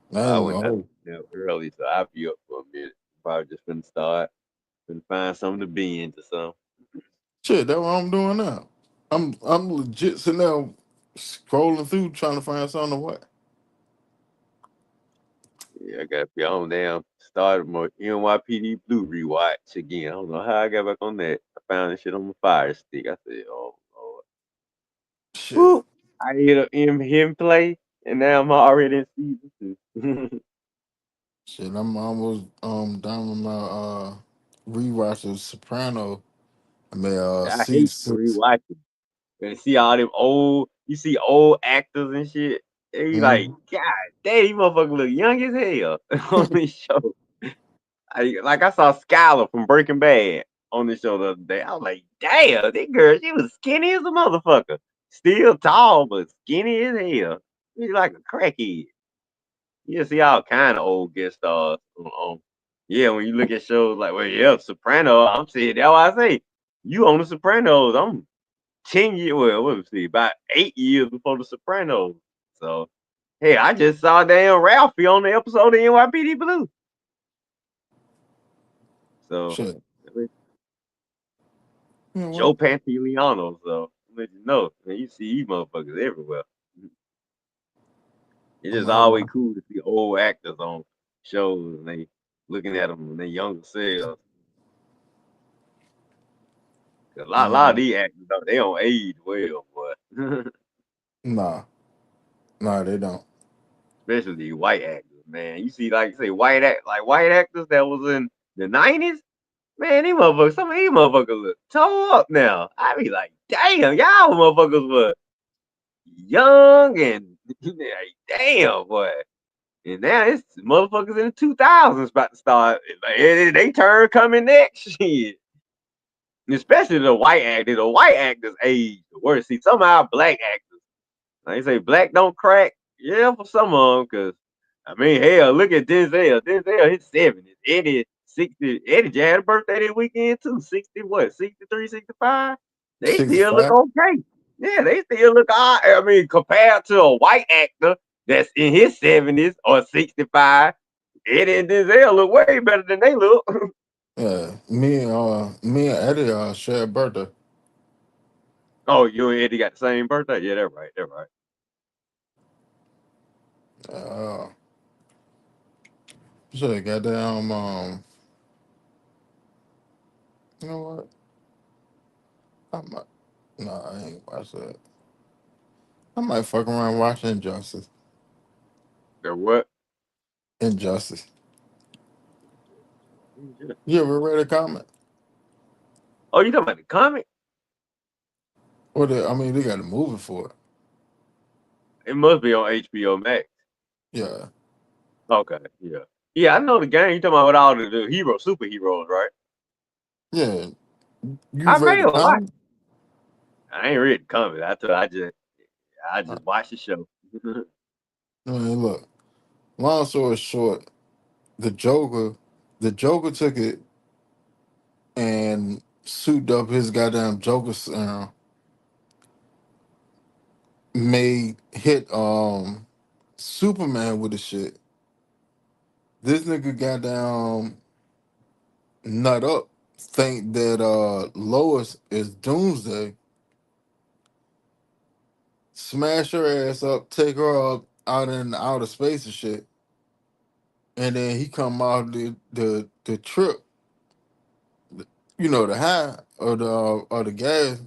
Well, I I ain't went out gonna nap early, so I'll be up for a minute. Probably just gonna start and find something to binge or something. shit, that's what I'm doing now. I'm legit sitting there scrolling through trying to find something to what. Yeah, I gotta be on down. Started my NYPD Blue rewatch again. I don't know how I got back on that. I found this shit on my Fire Stick. I said, "Oh Lord." Shit. Whoop. I hit up him play, and now I'm already in season 2. Shit, I'm almost done with my rewatch of Soprano. I mean I season hate 6. rewatching and see all them old, you see old actors and shit. And you like, Mm. God damn, you motherfucker look young as hell on this show. I saw Skylar from Breaking Bad on the show the other day. I was like, damn, this girl, she was skinny as a motherfucker. Still tall, but skinny as hell. She's like a crackhead. You see all kind of old guest stars yeah, when you look at shows like, well, yeah, Soprano, I'm saying that's why I say you on the Sopranos. I'm 10 years, well, let me see, about 8 years before the Sopranos. So hey, I just saw damn Ralphie on the episode of NYPD Blue. So Shit. You know what? Joe Pantoliano, so let you know, man, you see these motherfuckers everywhere. It's I just might always watch. cool to see old actors on shows and they looking at them and they younger selves. 'Cause a lot of Mm, these actors, though, they don't age well, boy. nah. Nah, they don't. Especially these white actors, man. You see, like say white actors that was in the '90s. Man, these motherfuckers, some of these motherfuckers look toe up now. I be like, damn, y'all motherfuckers were young and like, damn, boy. And now it's motherfuckers in the 2000s about to start. Like, they turn coming next shit. Especially the white actors. The white actors age the worst. See, somehow black actors, like they say, black don't crack. Yeah, for some of them, because I mean, hell, look at Denzel. Denzel, his 70s. Eddie, 60. Eddie just had a birthday this weekend, too. 60, what, 63, 65? They still look 65? okay. Yeah, they still look all right. I mean, compared to a white actor that's in his 70s or 65, Eddie and Denzel look way better than they look. Yeah. Me and Eddie share a birthday. Oh, you and Eddie got the same birthday? Yeah, that's right. That's right. Uh shit, goddamn you know what? I might nah, I ain't watch that. I might fuck around watching Injustice. They're what? Injustice. Yeah. You ever read a comic? Oh, you talking about the comic? Or I mean they got a movie for it. It must be on HBO Max. Yeah, Okay, yeah, yeah. I know the game. You talking about with all the superheroes, right? yeah. I You've read may the have watched. comic? I ain't read the comic. I Uh, just watched the show. I mean, look. Long story short, the Joker, the Joker took it and souped up his goddamn Joker sound, made hit Superman with the shit. This nigga got down nut up, think that Lois is Doomsday, smash her ass up, take her up out in outer space and shit, and then he come out the trip, you know, the high or the gas,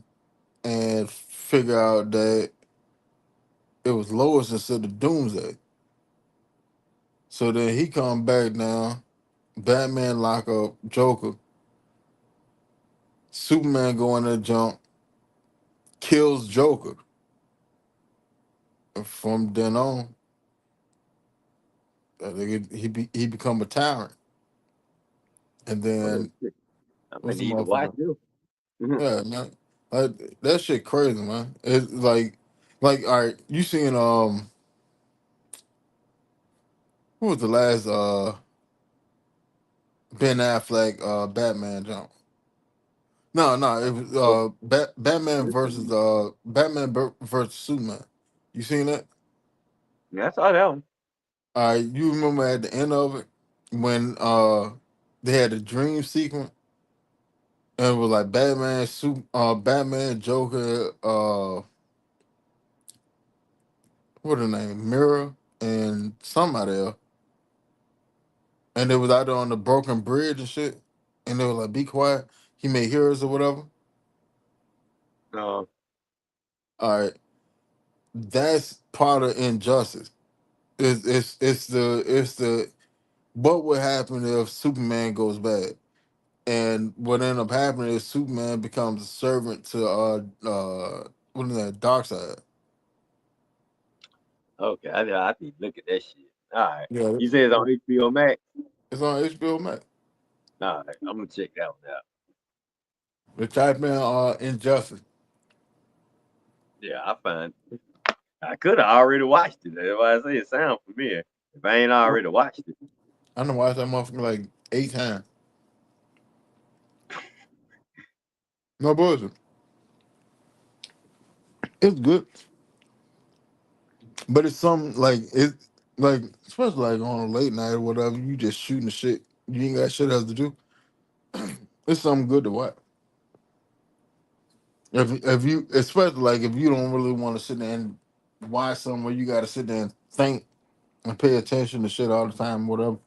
and figure out that it was Lois instead of Doomsday. So then he come back down, Batman lock up Joker, Superman go in there jump, kills Joker. And from then on, he become a tyrant. And Oh then shit! I may what's the need to watch motherfucker? this. Yeah, man. Like that shit crazy, man. It's like all right, you seen who was the last Ben Affleck Batman jump? No, it was Oh, Batman this versus one. versus Superman. You seen that? Yeah, I saw that one. All right, you remember at the end of it when they had a dream sequence and it was like Batman, Joker, what the name, Mirror, and somebody else, and they was out there on the broken bridge and shit, and they were like, "Be quiet." He made heroes or whatever. Uh, All right, that's part of injustice. It's the what would happen if Superman goes bad? And what ended up happening is Superman becomes a servant to what is that, dark side. okay, I need to look at that shit. All right, Yeah, you say it's on HBO Max. it's on HBO Max. All right, I'm gonna check that one out. They type in injustice. Yeah, I find I could have already watched it. That's why I say it sounds familiar. If I ain't already watched it, I done watched that motherfucker like 8 times. No bullshit. It's good. But it's something like it like especially like on a late night or whatever, you just shooting the shit. You ain't got shit else to do. It's something good to watch. If you especially like if you don't really want to sit there and watch something where you gotta sit there and think and pay attention to shit all the time, whatever.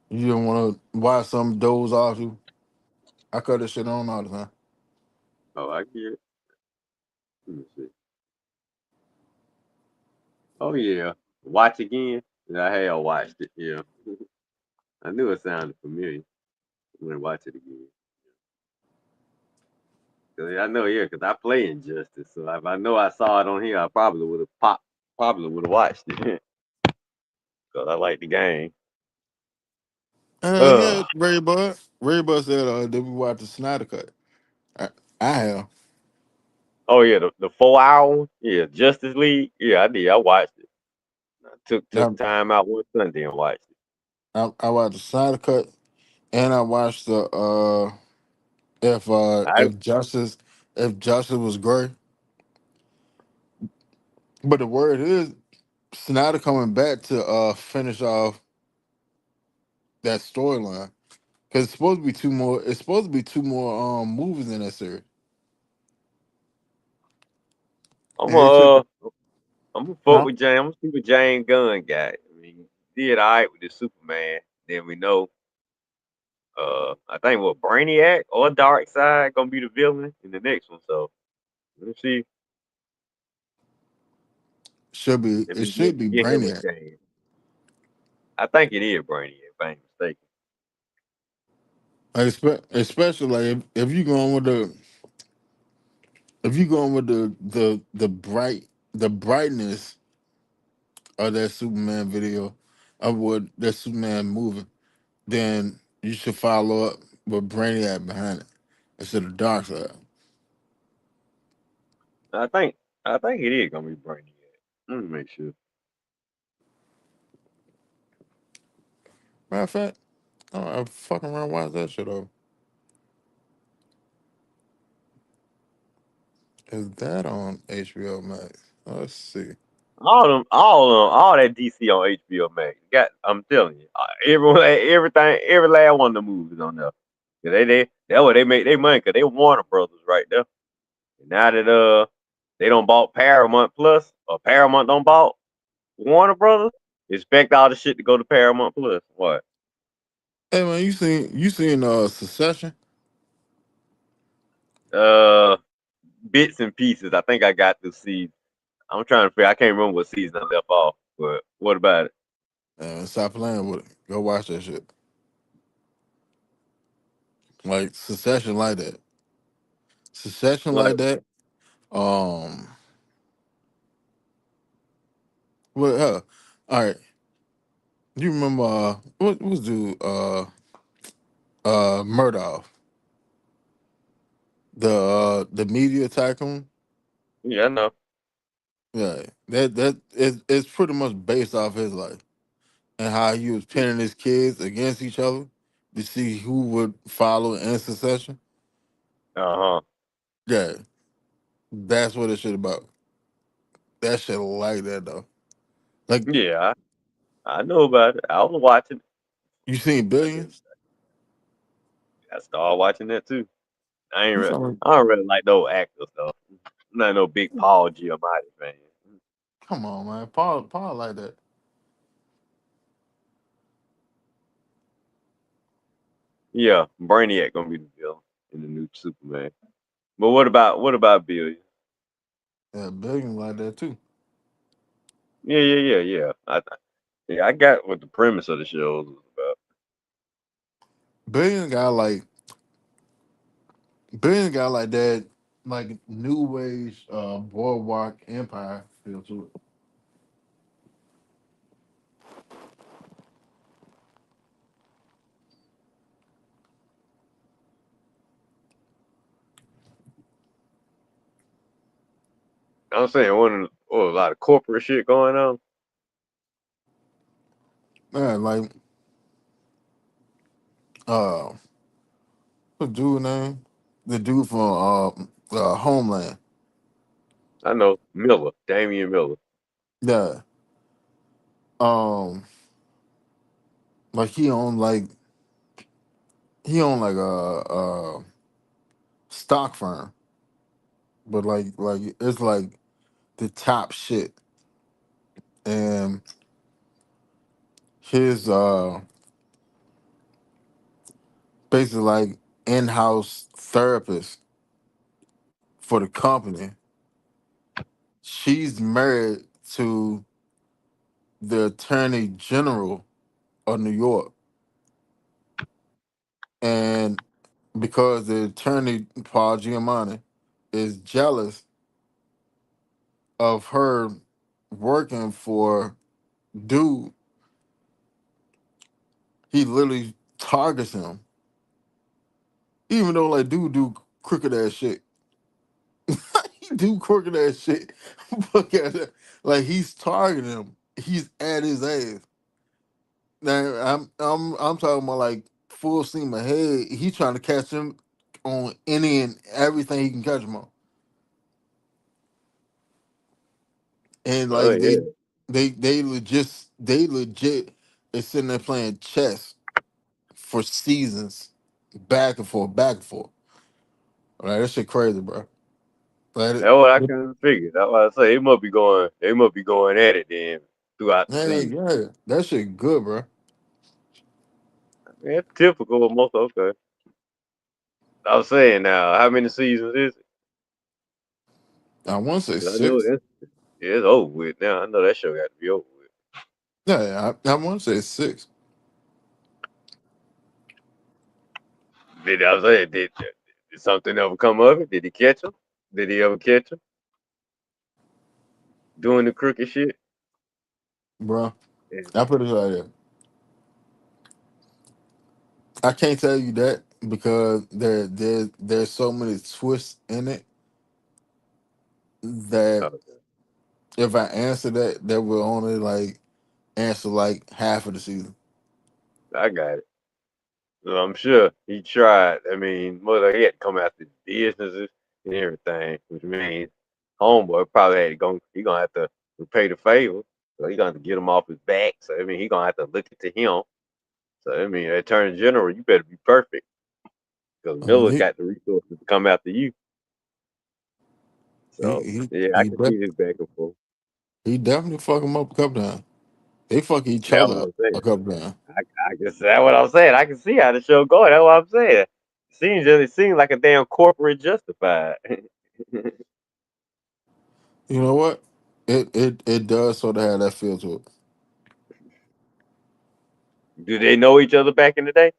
You don't want to watch some doze off you. I cut this shit on all the time. oh, I get it. Let me see. Oh yeah, watch again. Yeah, I have watched it. Yeah, I knew it sounded familiar. I'm gonna watch it again. 'Cause I know, yeah, because I play Injustice. So if I know I saw it on here, I probably would have probably would have watched it. Because I like the game. Yeah, Uh, Ray Bud. Ray Bud said, "Did we watch the Snyder cut?" I, I have. oh yeah, the 4 hour one. Yeah, Justice League. Yeah, I did. I watched it. I I, took time out one Sunday and watched it. I watched the Snyder cut, and I watched the I if Justice was great. But the word is Snyder coming back to finish off that storyline because it's supposed to be two more. It's supposed to be two more movies in that series, I'm and it took. I'm gonna fuck Huh? with James. I'm gonna see what James Gunn got. I mean, he did all right with the Superman. Then we know, I think what Brainiac or Dark Side gonna be the villain in the next one. So let's see Should be if it he should be get him a Brainiac. chance. I think it is Brainiac, if I ain't mistaken. Like, especially like if you going with the if you going with the brightness of that Superman video, of what that Superman movie, then you should follow up with Brainiac behind it instead of Dark Side. I think I think it is gonna be Brainiac. Let me make sure. Matter of fact, I fucking around watch that shit over. Is that on HBO Max? Let's see. All that DC on HBO Max. Got, I'm telling you, everyone, everything, every last one of the movies on there. 'Cause that's what they make their money. Cause they Warner Brothers right there. And now that they don't bought Paramount Plus or Paramount don't bought Warner Brothers, expect all the shit to go to Paramount Plus. What? Hey man, you seen Succession? Uh, bits and pieces. I think I got to see. I'm trying to figure. I can't remember what season I left off. But what about it? Stop playing with it. Go watch that shit. Like Succession like that. Succession Like, like that. Um, what? All right. You remember what was dude Murdoch, the media tycoon? yeah, I know. Yeah, that is it's pretty much based off his life and how he was pinning his kids against each other to see who would follow in succession. Uh huh. Yeah, that's what it shit about. That shit like that though. Like Yeah, I know about it. I was watching. you seen I just Billions? I started watching that too. You talking? I don't really like those actors though. I'm not no big Paul Giamatti fan. Come on, man. Paul like that. Yeah, Brainiac gonna be the villain in the new Superman. But what about Billy? Yeah, Billions like that too. Yeah. Yeah, I got what the premise of the show was about. Billions got like that like new wave boardwalk empire feel to it. I'm saying a lot of corporate shit going on. Man, like uh what dude name? The dude from Homeland. I know Miller, Damian Miller. Yeah. Um like he owned like a stock firm, but like it's like the top shit. And his basically like in-house therapist for the company. She's married to the attorney general of New York. And because the attorney Paul Giamatti is jealous of her working for dude, he literally targets him. Even though like dude do crooked ass shit. He do crooked ass shit. Look at it. Like he's targeting him. He's at his ass. Now I'm talking about like full steam ahead. He trying to catch him on any and everything he can catch him on. And Oh like yeah. they legit is sitting there playing chess for seasons, back and forth. Like that shit crazy, bro. Like That's what I can figure. That's why I say they must be going at it then throughout the yeah, season. yeah, that shit good, bro. Yeah, typical of most. Okay. I was saying now, how many seasons is it? I want to say 'Cause I know six. it's over with now. I know that show got to be over with. Yeah, I want to say six. Did I was saying did something ever come of it? Did he catch him? Did he ever catch him doing the crooked shit? bro. And I put it like that. I can't tell you that because there's so many twists in it that if I answer that will only like answer like half of the season. I got it. So I'm sure he tried. I mean, mother, he had to come after businesses and everything, which means homeboy probably had to go. He gonna have to repay the favor. So he gonna have to get him off his back. So I mean, he gonna have to look into him. So I mean, Attorney General, you better be perfect because I mean, Miller got the resources to come after you. he So he yeah, I he, can def- see this back and forth. he definitely fuck him up a couple times. They fuck each That's other what up I'm saying. a couple times. I can see that's what I'm saying. I can see how the show going. That's what I'm saying. It seems like a damn corporate justified. You know what? It does sort of have that feel to it. Do they know each other back in the day?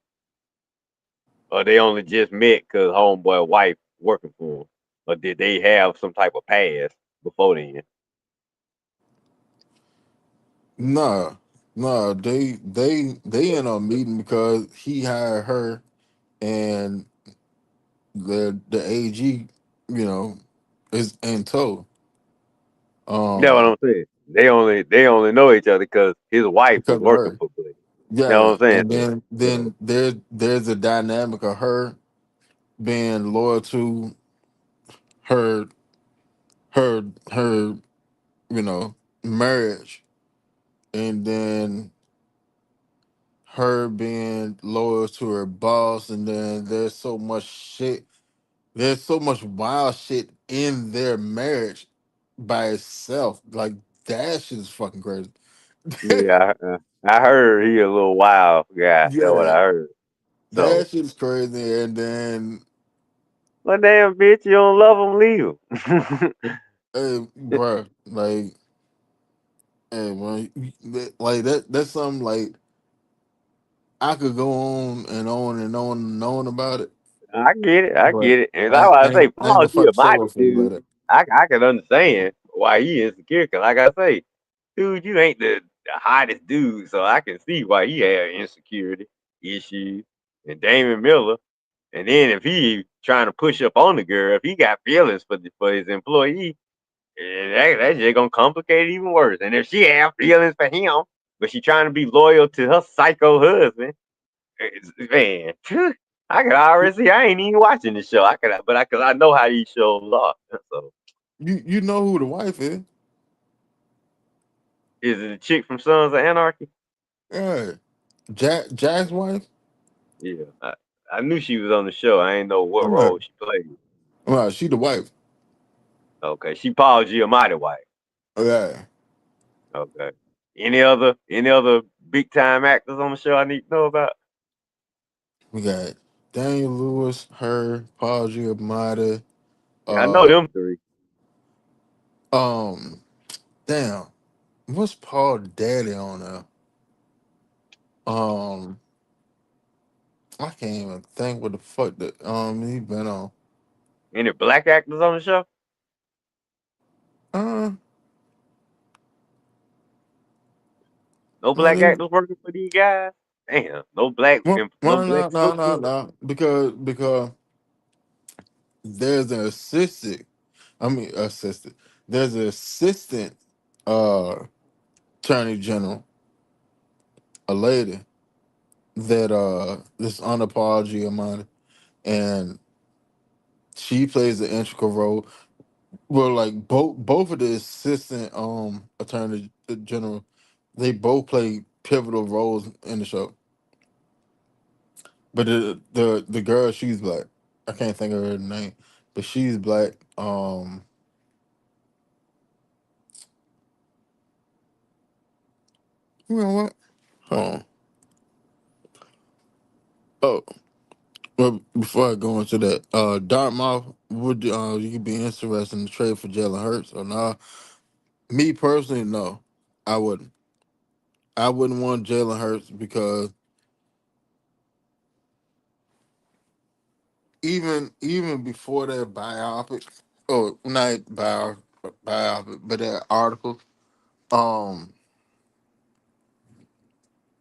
Or they only just met because homeboy wife working for him? Or did they have some type of past before then? Nah, nah. They end up meeting because he hired her and the AG, you know, is in tow. That's what I'm Um, saying. They only know each other because his wife was because of working her. for Blake. That's what Yeah, I'm saying. and So, then there's a dynamic of her being loyal to her her you know marriage, and then her being loyal to her boss, and then there's so much wild shit in their marriage by itself. Like that shit is fucking crazy. yeah, I heard he a little wild guy. That's what Yeah, I heard. that So, shit is crazy. And then, well, damn bitch, you don't love him, leave him. hey, bruh, like, hey, man, like that's something like I could go on and on and on and on about it, I get it. I but get it. And that's why I say I ain't Paul gonna G a fuck show mighty up for you like dude. that. I can understand why he insecure. Cause like I say, dude, you ain't the hottest dude, so I can see why he had insecurity issues. And Damon Miller, and then if he trying to push up on the girl, if he got feelings for his employee, that just gonna complicate it even worse. And if she have feelings for him, but she trying to be loyal to her psycho husband, man, I could already see. I ain't even watching the show. I could, but cause I know how these shows are. So You know who the wife is? is it the chick from Sons of Anarchy? Yeah, Jack's wife. Yeah, I knew she was on the show. I ain't know what Yeah, role she played. well, she the wife. Okay, she Paul Giamatti wife. Yeah, Okay. Any other big time actors on the show I need to know about? we got Daniel Lewis, her, Paul Giamatti. I know Uh, them three. um, damn, what's Paul Daddy on there? Um, I can't even think what the fuck that he been on. Any black actors on the show? Uh, No black well, actors working for these guys? Damn, no black no black associates. because there's an assistant. I mean, assistant. There's an assistant uh attorney general, a lady that this unapology of mine, and she plays an integral role. Well, like both of the assistant attorney general, they both play pivotal roles in the show. But the girl, she's black. I can't think of her name, but she's black. You know what? Oh, oh. Well, before I go into that, Dartmouth would you could be interested in the trade for Jalen Hurts or not? Me personally, no, I wouldn't. I wouldn't want Jalen Hurts because even before that biopic, or not biopic, but that article, um,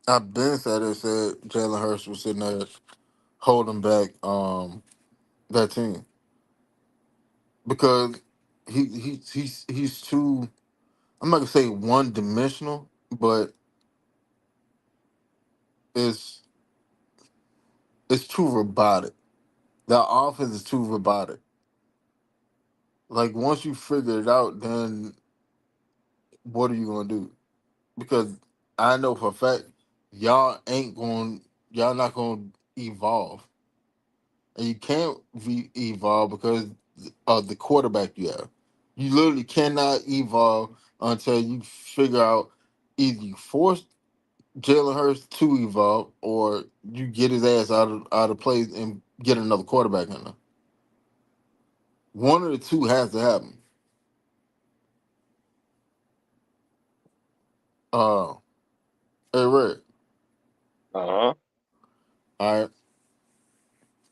I've been said it said Jalen Hurts was sitting there holding back that team because he's too. I'm not gonna say one dimensional, but it's it's too robotic. The offense is too robotic. Like once you figure it out, then what are you gonna do? Because I know for a fact y'all not gonna evolve, and you can't evolve because of the quarterback you have. You literally cannot evolve until you figure out either you force Jalen Hurts to evolve or you get his ass out of place and get another quarterback in there. One of the two has to happen. Uh, hey Red. Uh-huh. All right.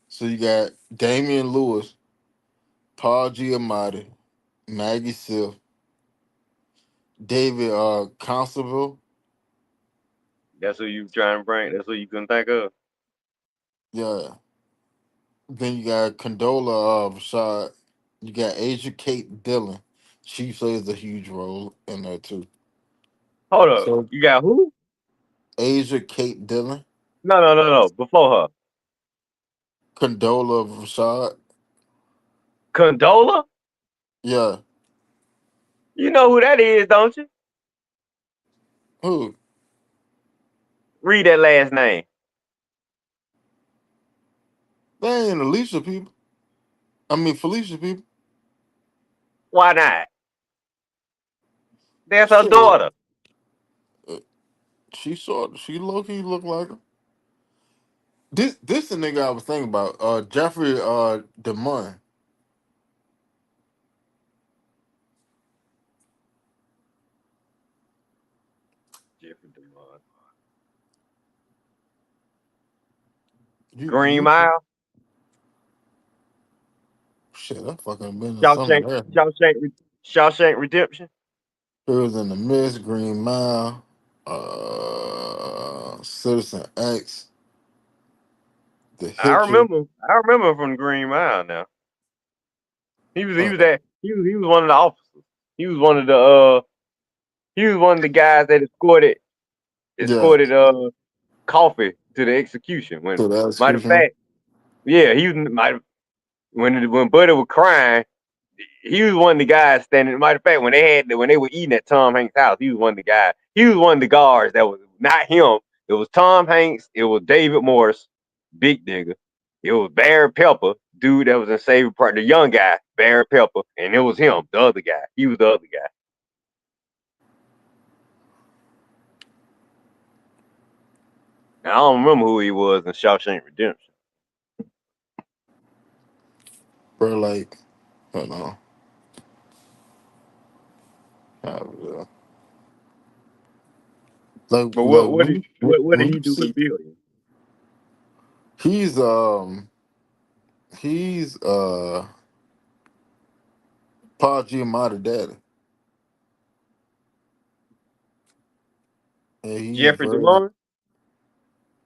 So you got Damian Lewis, Paul Giamatti, Maggie Silk, David Constable. That's who you trying to bring. That's who you couldn't think of. Yeah. Then you got Condola Rashad. You got Asia Kate Dillon. She plays a huge role in there too. Hold up. So You got who? Asia Kate Dillon, No, no, no, no. Before her. Condola Rashad. Condola? Yeah. You know who that is, don't you? Who? Read that last name. They ain't Alicia people. I mean Felicia people. Why not? That's her Shit. daughter. uh, she low key look like her. This the nigga I was thinking about. Jeffrey DeMunn. Jeffrey DeMond. Green You Mile. shit, I fucking been in some of Shawshank, that. Shawshank, Shawshank Redemption. It was in the Mist, Green Mile, Citizen X, The Hitcher. I remember from Green Mile. Now he Uh, was that he was one of the officers. He was one of the he was one of the guys that yeah, escorted Coffee to the execution. When to the matter of execution. fact, yeah, he was when Buddy was crying, he was one of the guys standing. Matter of fact, when they were eating at Tom Hanks' house, he was one of the guys. He was one of the guards that was not him. It was Tom Hanks. It was David Morse, big nigga. It was Barry Pepper, dude that was in Saving Part, the young guy, Barry Pepper, and it was him, the other guy. He was the other guy. Now, I don't remember who he was in Shawshank Redemption. Bro, like, hold on. Uh, But like what did when he you do in see, Billions? he's he's Paul Giamatti daddy, and he's Jeffrey very DeMond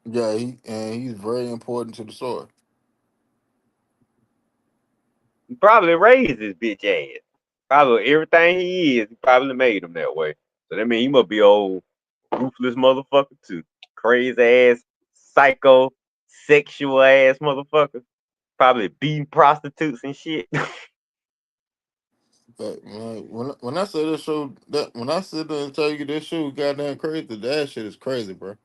yeah he's very important to the story. probably raised his bitch ass. Probably everything he is, he probably made him that way. So that means he must be old ruthless motherfucker too. Crazy ass, psycho, sexual ass motherfucker. Probably beating prostitutes and shit. But when I say this show that when I sit there and tell you this show goddamn crazy, that shit is crazy, bro.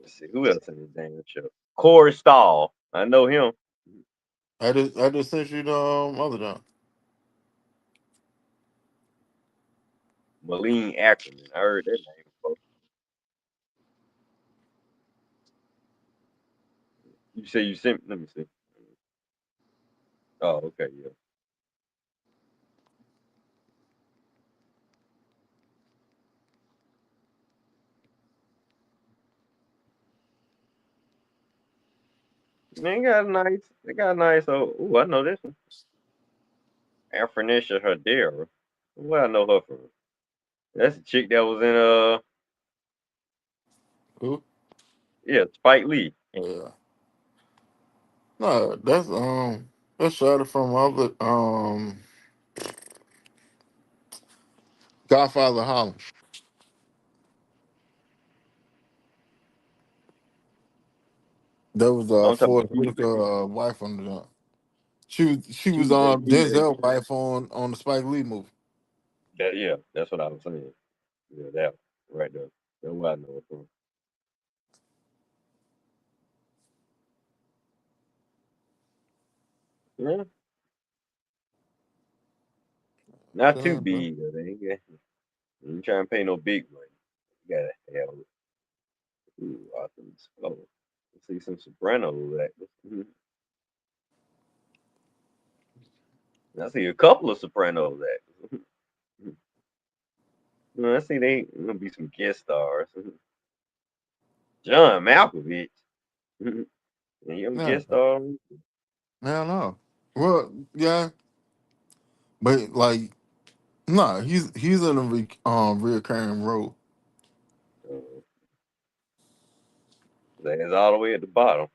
Let's see who else in this damn show. Corey Stahl. I know him. I just sent you the other John. Malene Ackerman. I heard that name before. You say you sent. Let me see. Oh, okay, yeah. They got a nice. They got a nice. Oh, ooh, I know this one. Afronisha Hadera. Where I know her from? That's the chick that was in Who? Yeah, Spike Lee. Yeah. No, that's shot from other Godfather Holland. That was I'm talking Forrest about TV. Whitaker wife on the jump. She was That TV. Denzel wife on the Spike Lee movie. Yeah, that's what I was saying. Yeah, that right there. That's what I know it from. Yeah, not too Sure, bro. big. Though. They ain't trying to pay no big money. You gotta have ooh, I can oh, see some Sopranos actors. I see a couple of Sopranos actors. I see they gonna be some guest stars. John Malkovich. And you Yeah, guest star. hell no. Well, yeah, but like, nah, he's in a reoccurring role. Uh, that's all the way at the bottom.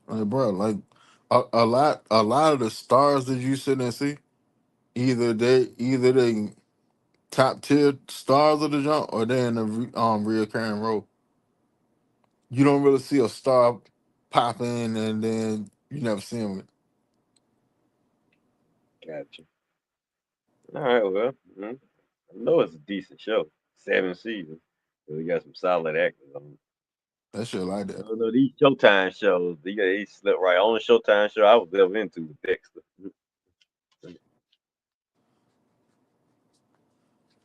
Like, bro, like a lot of the stars that you sit and see, either they top tier stars of the jump or they're in a reoccurring role. You don't really see a star pop in and then you never see him. Gotcha. All right, well, I know it's a decent show. 7 seasons. We got some solid actors on it. That shit like I that. don't know these Showtime shows. They slept right. Only Showtime show I was ever into was Dexter.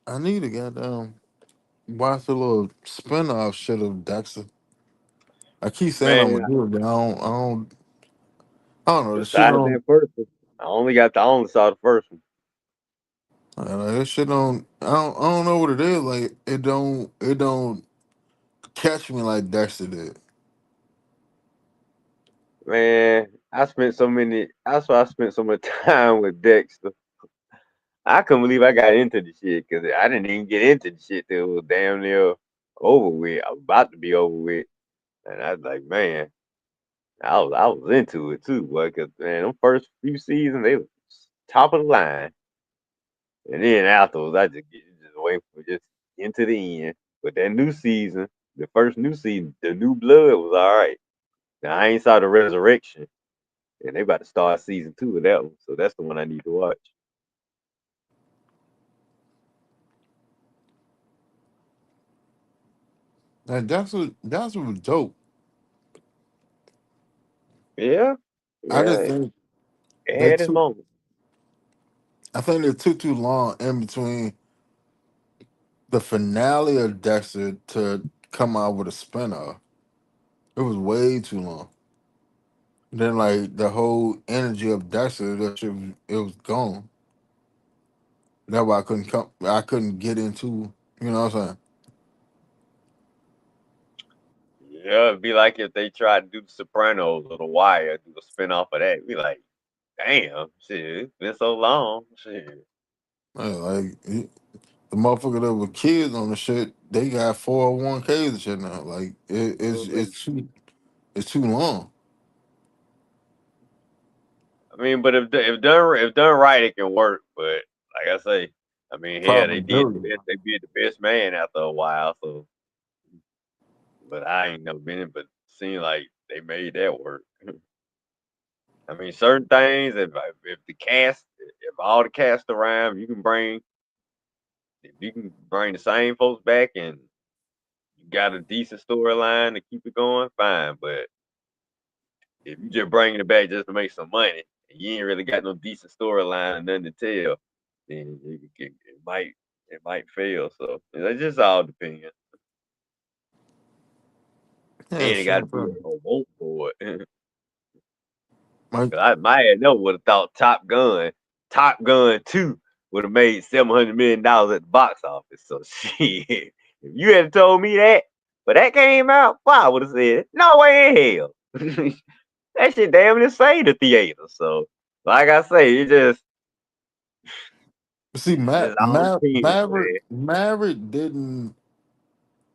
I need to goddamn watch a little spin-off shit of Dexter. I keep saying I'm Man, gonna do it, but I don't know. The shit besides don't. that first one, I only saw the first one. That shit don't. I don't know what it is. Like it don't catch me like Dexter did. Man, that's why I spent so much time with Dexter. I couldn't believe I got into the shit because I didn't even get into the shit till it was damn near over with. I was about to be over with. And I was like, man, I was into it too, boy, because man, them first few seasons they was top of the line. And then afterwards just wait for just into the end. But that new season, the first new season, the new blood was all right. Now I ain't saw the resurrection. And they about to start season 2 of that one. So that's the one I need to watch. Like that's what was dope. Yeah, I just yeah, think it they had its took. moment. I think they took too long in between the finale of Dexter to come out with a spinoff. It was way too long. Then like the whole energy of Dexter, that shit it was gone. That's why I couldn't come. I couldn't get into. You know what I'm saying? Yeah, it'd be like if they tried to do The Sopranos or The Wire, do a spinoff of that. Be like, damn, shit, it's been so long. Shit. The motherfucker that were kids on the shit, they got 401ks and shit now. Like it's too long. I mean, but if done right, it can work. But like I say, I mean, yeah, they did the Probability. best. They did the best man after a while. So, but I ain't never been in. But seemed like they made that work. I mean, certain things. If the cast, if all the cast around, if you can bring the same folks back and you got a decent storyline to keep it going, fine. But if you just bringing it back just to make some money, and you ain't really got no decent storyline and nothing to tell, then it might fail. So it just all depends. Yeah, And it got sure. to be a vote for it. Like, 'Cause I my head never would have thought Top Gun 2 would have made $700 million at the box office. So shit, if you had told me that, but that came out, well, I would have said no way in hell. That shit damn near saved the theater. So like I say, see, it just all depends, Maverick man. Maverick didn't.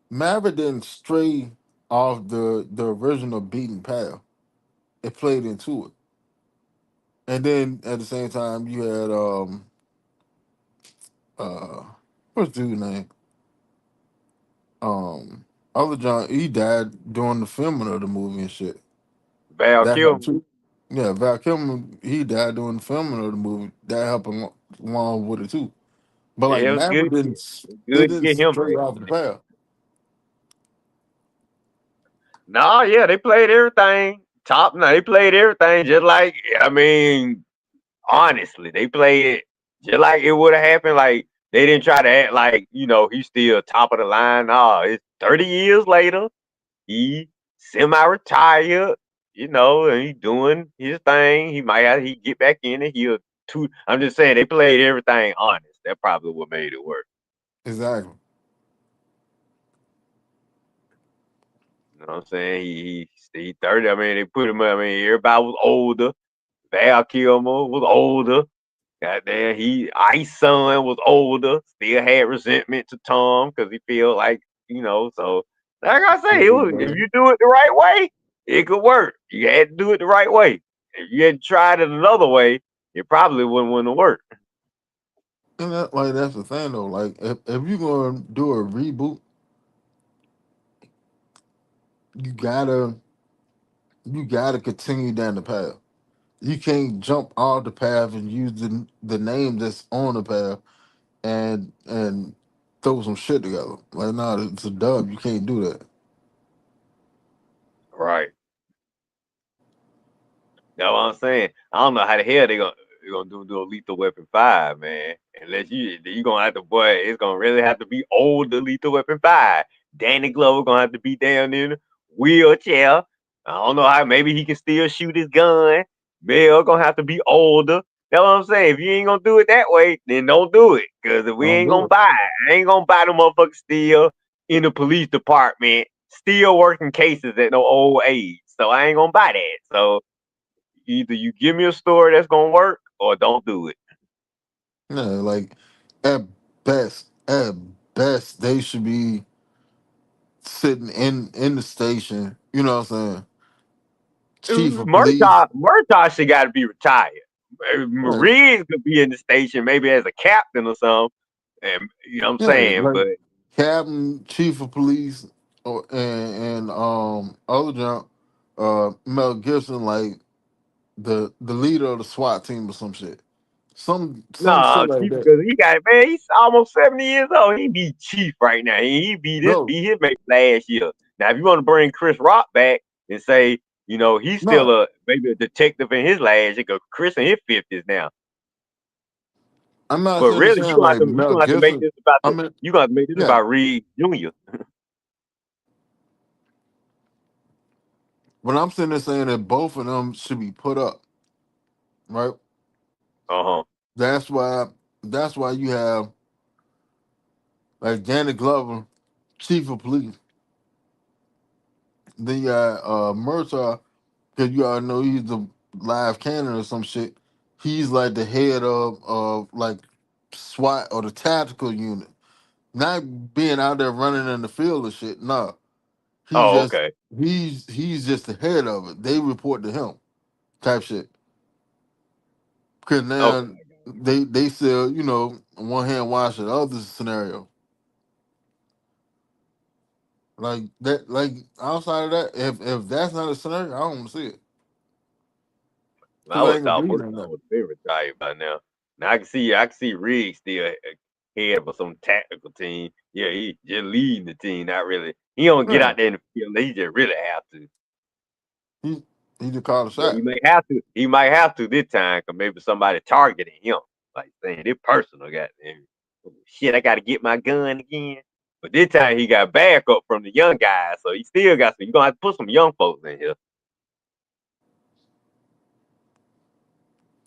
Maverick didn't stray off the original beaten path. It played into it, and then at the same time you had uh what's dude's name other John, he died during the filming of the movie and shit. Val That helped Kilmer. too. Yeah, Val Kilmer, he died during the filming of the movie. That helped along with it too. But like Yeah, it was Maverick good. didn't, It was it good to didn't get him stray back off on the it. path. No, yeah, they played everything top. Now they played everything just like I mean, honestly, they played it just like it would have happened. Like they didn't try to act like he's still top of the line. No, it's 30 years later. He semi-retired. And he doing his thing. He get back in it. He'll two. I'm just saying they played everything honest. That probably what made it work. Exactly. You know what I'm saying? He 30. I mean, they put him. I mean, everybody was older. Val Kilmer was older. Goddamn, Ice Son was older. Still had resentment to Tom because he feel like So like I say, if you do it the right way, it could work. You had to do it the right way. If you had tried it another way, it probably wouldn't work. And that's the thing though. Like if you're gonna do a reboot, you gotta you gotta continue down the path. You can't jump off the path and use the name that's on the path and throw some shit together. Like nah, it's a dub. You can't do that. Right. That's what I'm saying. I don't know how the hell they gonna do a Lethal Weapon 5, man. Unless you gonna have to boy, it's gonna really have to be old the Lethal Weapon 5. Danny Glover gonna have to be down in a wheelchair. I don't know how maybe he can still shoot his gun. Bill gonna have to be older. That's what I'm saying. If you ain't gonna do it that way, then don't do it. Cause if we Don't ain't do gonna it. buy it, I ain't gonna buy the motherfucker still in the police department, still working cases at no old age. So I ain't gonna buy that. So either you give me a story that's gonna work or don't do it. Yeah, like at at best, they should be sitting in the station. You know what I'm saying? Chief of police. Murtaugh should got to be retired. Like, Marines could be in the station maybe as a captain or something, and you know what I'm yeah, saying. like But captain, chief of police, or and other jump, Mel Gibson, like the leader of the SWAT team or some shit, some no, shit like chief that. because he got man, he's almost 70 years old. He be chief right now. He No, be his mate last year. Now if you want to bring Chris Rock back and say he's still no, maybe a detective in his last year, because Chris in his 50s now. I'm not But sitting really, saying like you Mel gonna have to make Gibson. this about I mean, you gonna have to make this yeah. about Reed Jr. But I'm sitting there saying that both of them should be put up, right? Uh-huh. That's why. That's why you have like Danny Glover, chief of police. Then you got Murtaugh, because you all know he's the live cannon or some shit. He's like the head of like SWAT or the tactical unit. Not being out there running in the field or shit. No, he's Oh, just okay. he's just the head of it. They report to him, type shit. Because Okay. now they still one hand wash the other scenario. Like that, like outside of that, if that's not a scenario, I don't see it. I Cause I would ain't gonna thought be Murtaugh like that. would have been retired by now. Now I can see Riggs still head of some tactical team. Yeah, he just leading the team, not really. He don't get Yeah, out there in the field. He just really have to. he he just called a But he shot. may have to. He might have to this time because maybe somebody targeting him, like saying this personal. Goddamn, shit! I got to get my gun again. But this time he got backup from the young guys, so he still got some. You gonna have to put some young folks in here.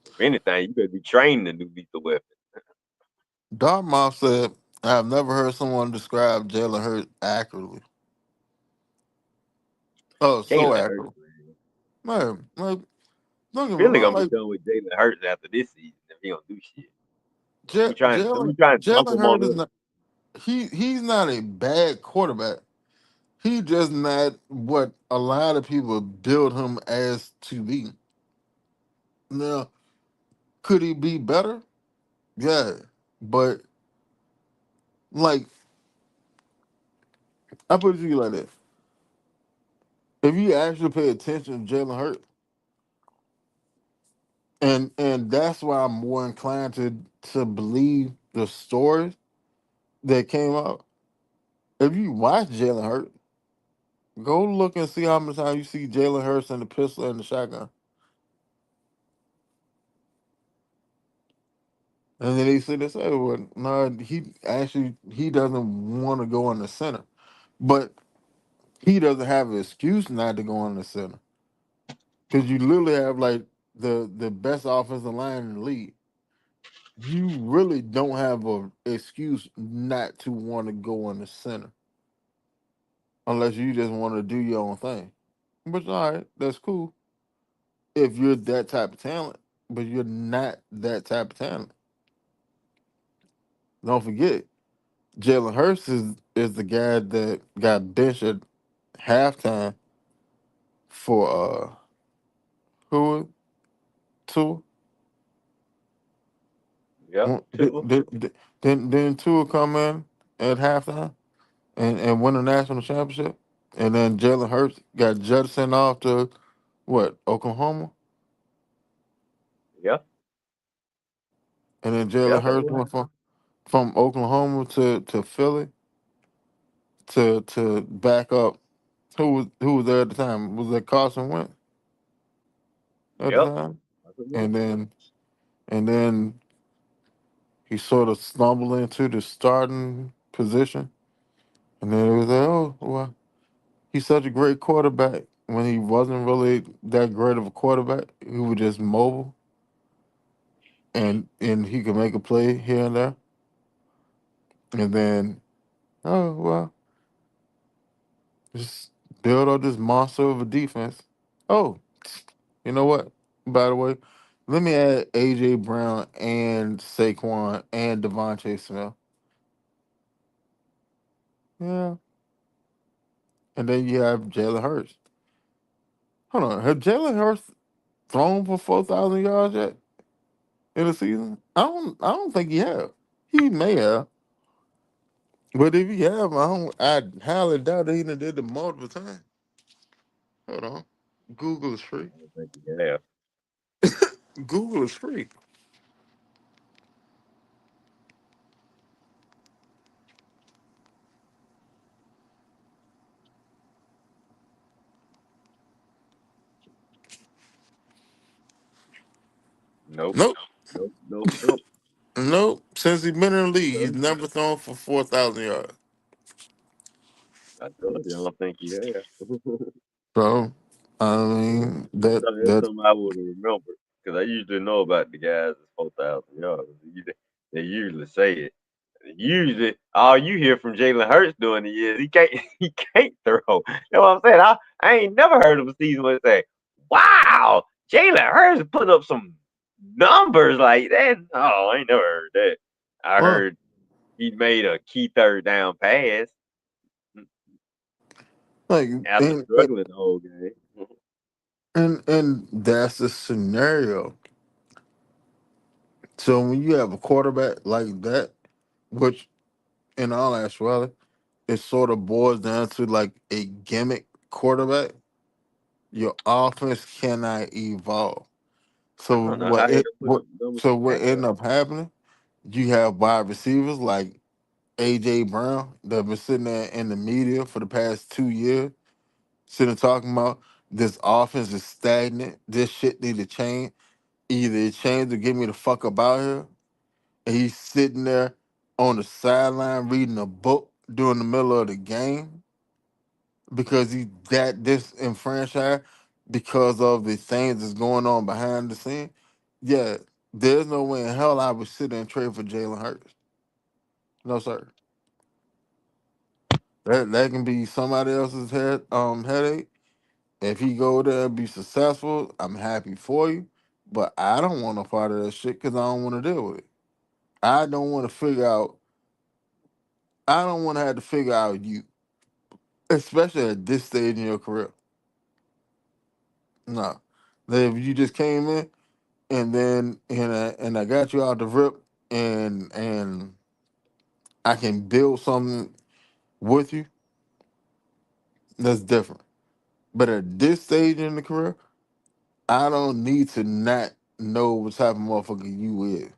If anything, you better be training the new lethal weapon. Dartmouth said, "I've never heard someone describe Jalen Hurts accurately. Oh, so Jalen Hurts, accurately, man. man. Like, don't get me Really wrong. gonna be Like, done with Jalen Hurts after this season if he don't do shit. Don't be trying Jalen to dump Jalen him on Hurts is us. not. He's not a bad quarterback. He just not what a lot of people build him as to be. Now, could he be better? Yeah, but like I put it to you like this: if you actually pay attention to Jalen Hurts, and that's why I'm more inclined to believe the stories that came out. If you watch Jalen Hurts, go look and see how many times you see Jalen Hurts in the pistol and the shotgun, and then they say they say, well, no, he doesn't want to go in the center, but he doesn't have an excuse not to go in the center because you literally have like the best offensive line in the league. You really don't have a excuse not to want to go in the center unless you just want to do your own thing. But all right, that's cool if you're that type of talent, but you're not that type of talent. Don't forget, Jalen Hurts is the guy that got benched at halftime for who two. Yep, Tua. Didn't Tua come in at halftime and win the national championship, and then Jalen Hurts got jettisoned off to what Oklahoma, Yep, and then Jalen yep. That Hurts was went from Oklahoma to Philly to back up. Who was there at the time? Was it Carson Wentz at the yep. time? That's what it And then he sort of stumbled into the starting position, and then it was like, oh well, he's such a great quarterback when he wasn't really that great of a quarterback. He was just mobile, and he could make a play here and there. And then, oh well, just build up this monster of a defense. Oh, you know what? By the way, let me add AJ Brown and Saquon and Devontae Smith. Yeah, and then you have Jalen Hurts. Hold on, have Jalen Hurts thrown for 4,000 yards yet in the season? I don't think he have. He may have, but if he have, I highly doubt that he done did it multiple times. Hold on, Google is free. I don't think he have. Google is free. Nope, Nope, nope, nope, nope. nope. Since he's been in the league, he's Told you. never thrown for 4,000 yards. I told you. I don't think he have. So, I mean That's that something I would have remembered because I usually know about the guys that's 4,000 yards. They usually say it. Usually, all you hear from Jalen Hurts doing the years he can't he can't throw. You know what I'm saying? I ain't never heard of a season where they say, "Wow, Jalen Hurts is putting up some numbers like that." Oh, I ain't never heard that. I well, heard he made a key third down pass like after struggling the whole game. and that's the scenario. So when you have a quarterback like that, which in all actuality, it sort of boils down to like a gimmick quarterback. Your offense cannot evolve. I So don't know how he done put up numbers so for what Cam. ended up happening? You have wide receivers like AJ Brown that have been sitting there in the media for the past 2 years, sitting talking about this offense is stagnant. This shit need to change. Either it change or get me the fuck up out here. And he's sitting there on the sideline reading a book during the middle of the game because he's that disenfranchised because of the things that's going on behind the scene. Yeah, there's no way in hell I would sit there and trade for Jalen Hurts. No, sir. That can be somebody else's headache. If he go there and be successful, I'm happy for you. But I don't want no part of that shit because I don't want to deal with it. I don't want to figure out. I don't want to have to figure out you. especially at this stage in your career. No, if you just came in and I got you out the rip and I can build something with you, that's different. But at this stage in the career, I don't need to not know what type of motherfucker you is,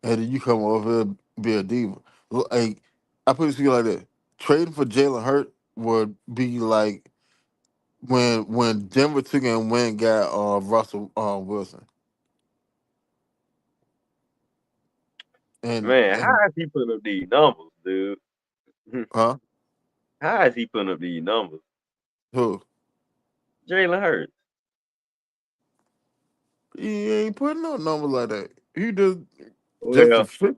and then you come over here be a diva. Like I put it to you like this: trading for Jalen Hurt would be like when Denver took and went and got Russell Wilson, Man, and how is he putting up these numbers, dude? huh? How is he putting up these numbers? Who? Jalen Hurts. He ain't putting no numbers like that. He just a Well, fit.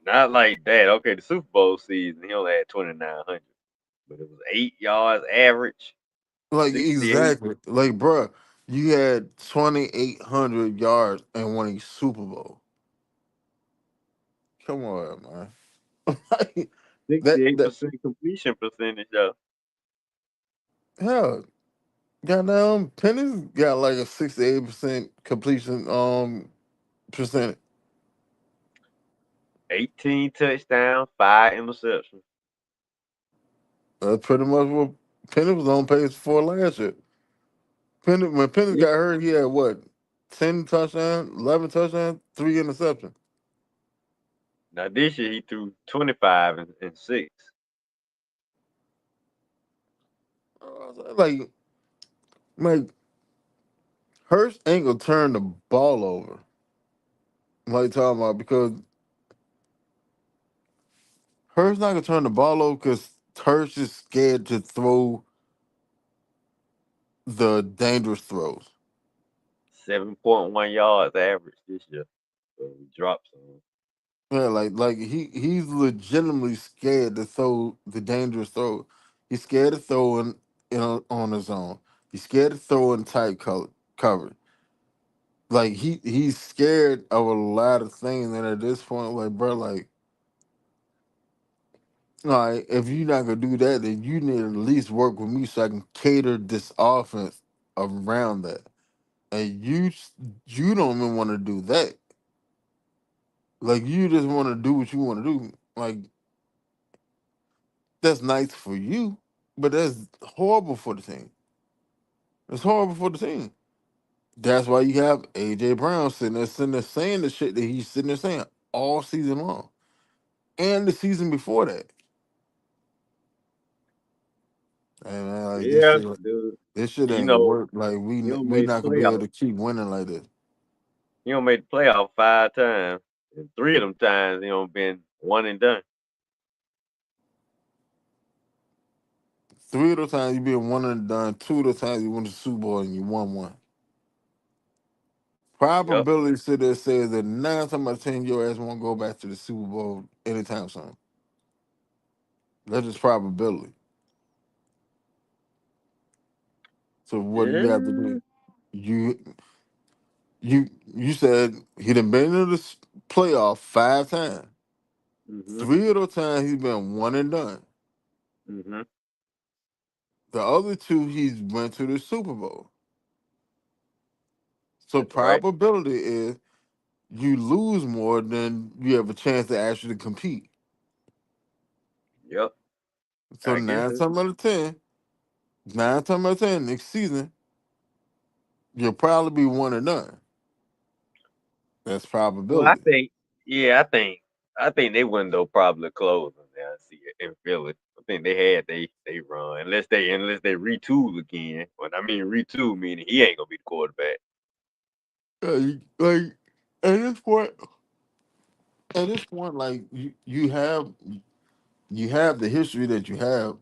not like that. Okay, the Super Bowl season, he only had 2,900, but it was 8 yards average, Like 68. exactly. Like, bruh, you had 2,800 yards and won a Super Bowl. Come on, man. Like, that 68% completion percentage though. hell, goddamn Penny's got like a 68% completion percentage. 18 touchdowns, 5 interceptions. That's pretty much what Penny was on pace for last year. When Penny Yeah. got hurt, he had what? 10 touchdowns, 11 touchdowns, 3 interceptions. Now this year he threw 25 and 6. Like Hurst ain't gonna turn the ball over. Like talking about because Hurst not gonna turn the ball over because Hurst is scared to throw the dangerous throws. 7.1 yards average this year. So he dropped some. Yeah, like he's legitimately scared to throw the dangerous throw. He's scared to throw on his own. He's scared to throw in tight cover. Like he's scared of a lot of things, and at this point, like bro, like all right, if you're not gonna do that, then you need to at least work with me so I can cater this offense around that. And you don't even want to do that. Like you just want to do what you want to do. Like that's nice for you, but that's horrible for the team. It's horrible for the team. That's why you have AJ Brown sitting there saying the shit that he's sitting there saying all season long, and the season before that. And man, like Yeah, dude. this shit You ain't gonna know, work. Like he don't we make not the gonna be able playoff. to keep winning like this. He don't make the playoff 5 times. And 3 of them times he don't been one and done. Three of the times you been one and done. Two of the times you won the Super Bowl and you won one. Yep. Probability sit there says that 9 times out of 10 your ass won't go back to the Super Bowl anytime soon. That's just probability. So what do you have to Yeah. do? You you said he done been in the playoff 5 times. Mhm. 3 of those times he's been one and done. Mhm. The other two he's went to the Super Bowl. So That's right. probability is you lose more than you have a chance to actually compete. Yep. So I guess nine that's. times out of ten, 9 times out of 10 next season, you'll probably be one and done. That's Well, I probability. think. Yeah, I think they window probably closing now. See in Philly. I think they had they run unless they retool again. When I mean retool, meaning he ain't gonna be the quarterback. Like at this point, like you have the history that you have,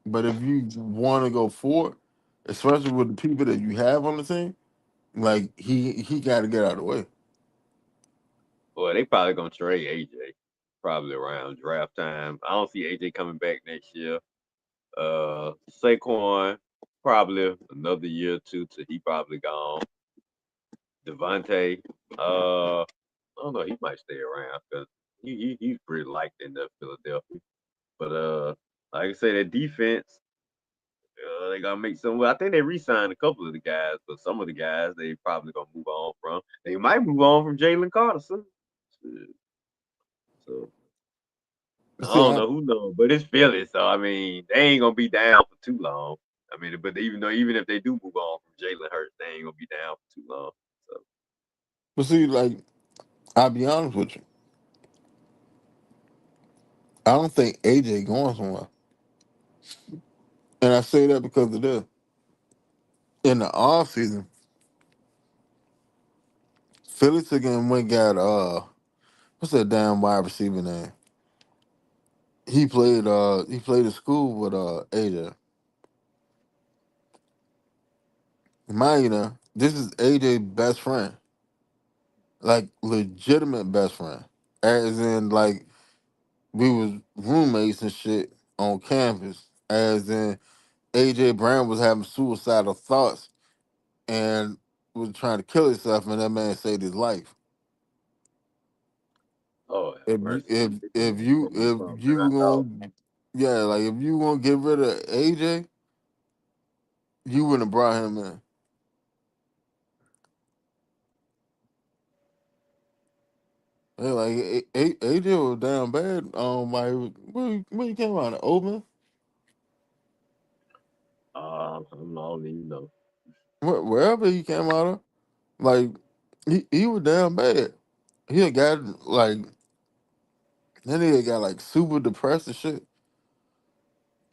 but if you want to go forward, especially with the people that you have on the team, like he got to get out of the way. Well, they probably gonna trade AJ probably around draft time. I don't see AJ coming back next year. Saquon probably another year or two till he probably gone. Devontae, I don't know. He might stay around because he's pretty liked in the Philadelphia. But like I say, that defense, they gotta make some. Well, I think they re-signed a couple of the guys, but some of the guys they probably gonna move on from. They might move on from Jalen Carter soon. So I See, don't know who knows, but it's Philly, so I mean they ain't gonna be down for too long. I mean, but even if they do move on from Jalen Hurts, they ain't gonna be down for too long. So but see, like I'll be honest with you, I don't think AJ going somewhere, and I say that because of this. In the off season, Philly took and went got what's that damn wide receiver name? He played at school with AJ. Mind you, now, this is AJ's best friend, like legitimate best friend, as in like we was roommates and shit on campus. As in AJ Brown was having suicidal thoughts and was trying to kill himself, and that man saved his life. oh have If you mercy, if they if doing you so much if something than I you thought. gonna yeah, like if you gonna get rid of AJ, you wouldn't have brought him in. Yeah, like AJ was down bad. Like where he came out of Oakland, I don't even know. wherever he came out of, like he was down bad. He had got like then he had got like super depressed and shit,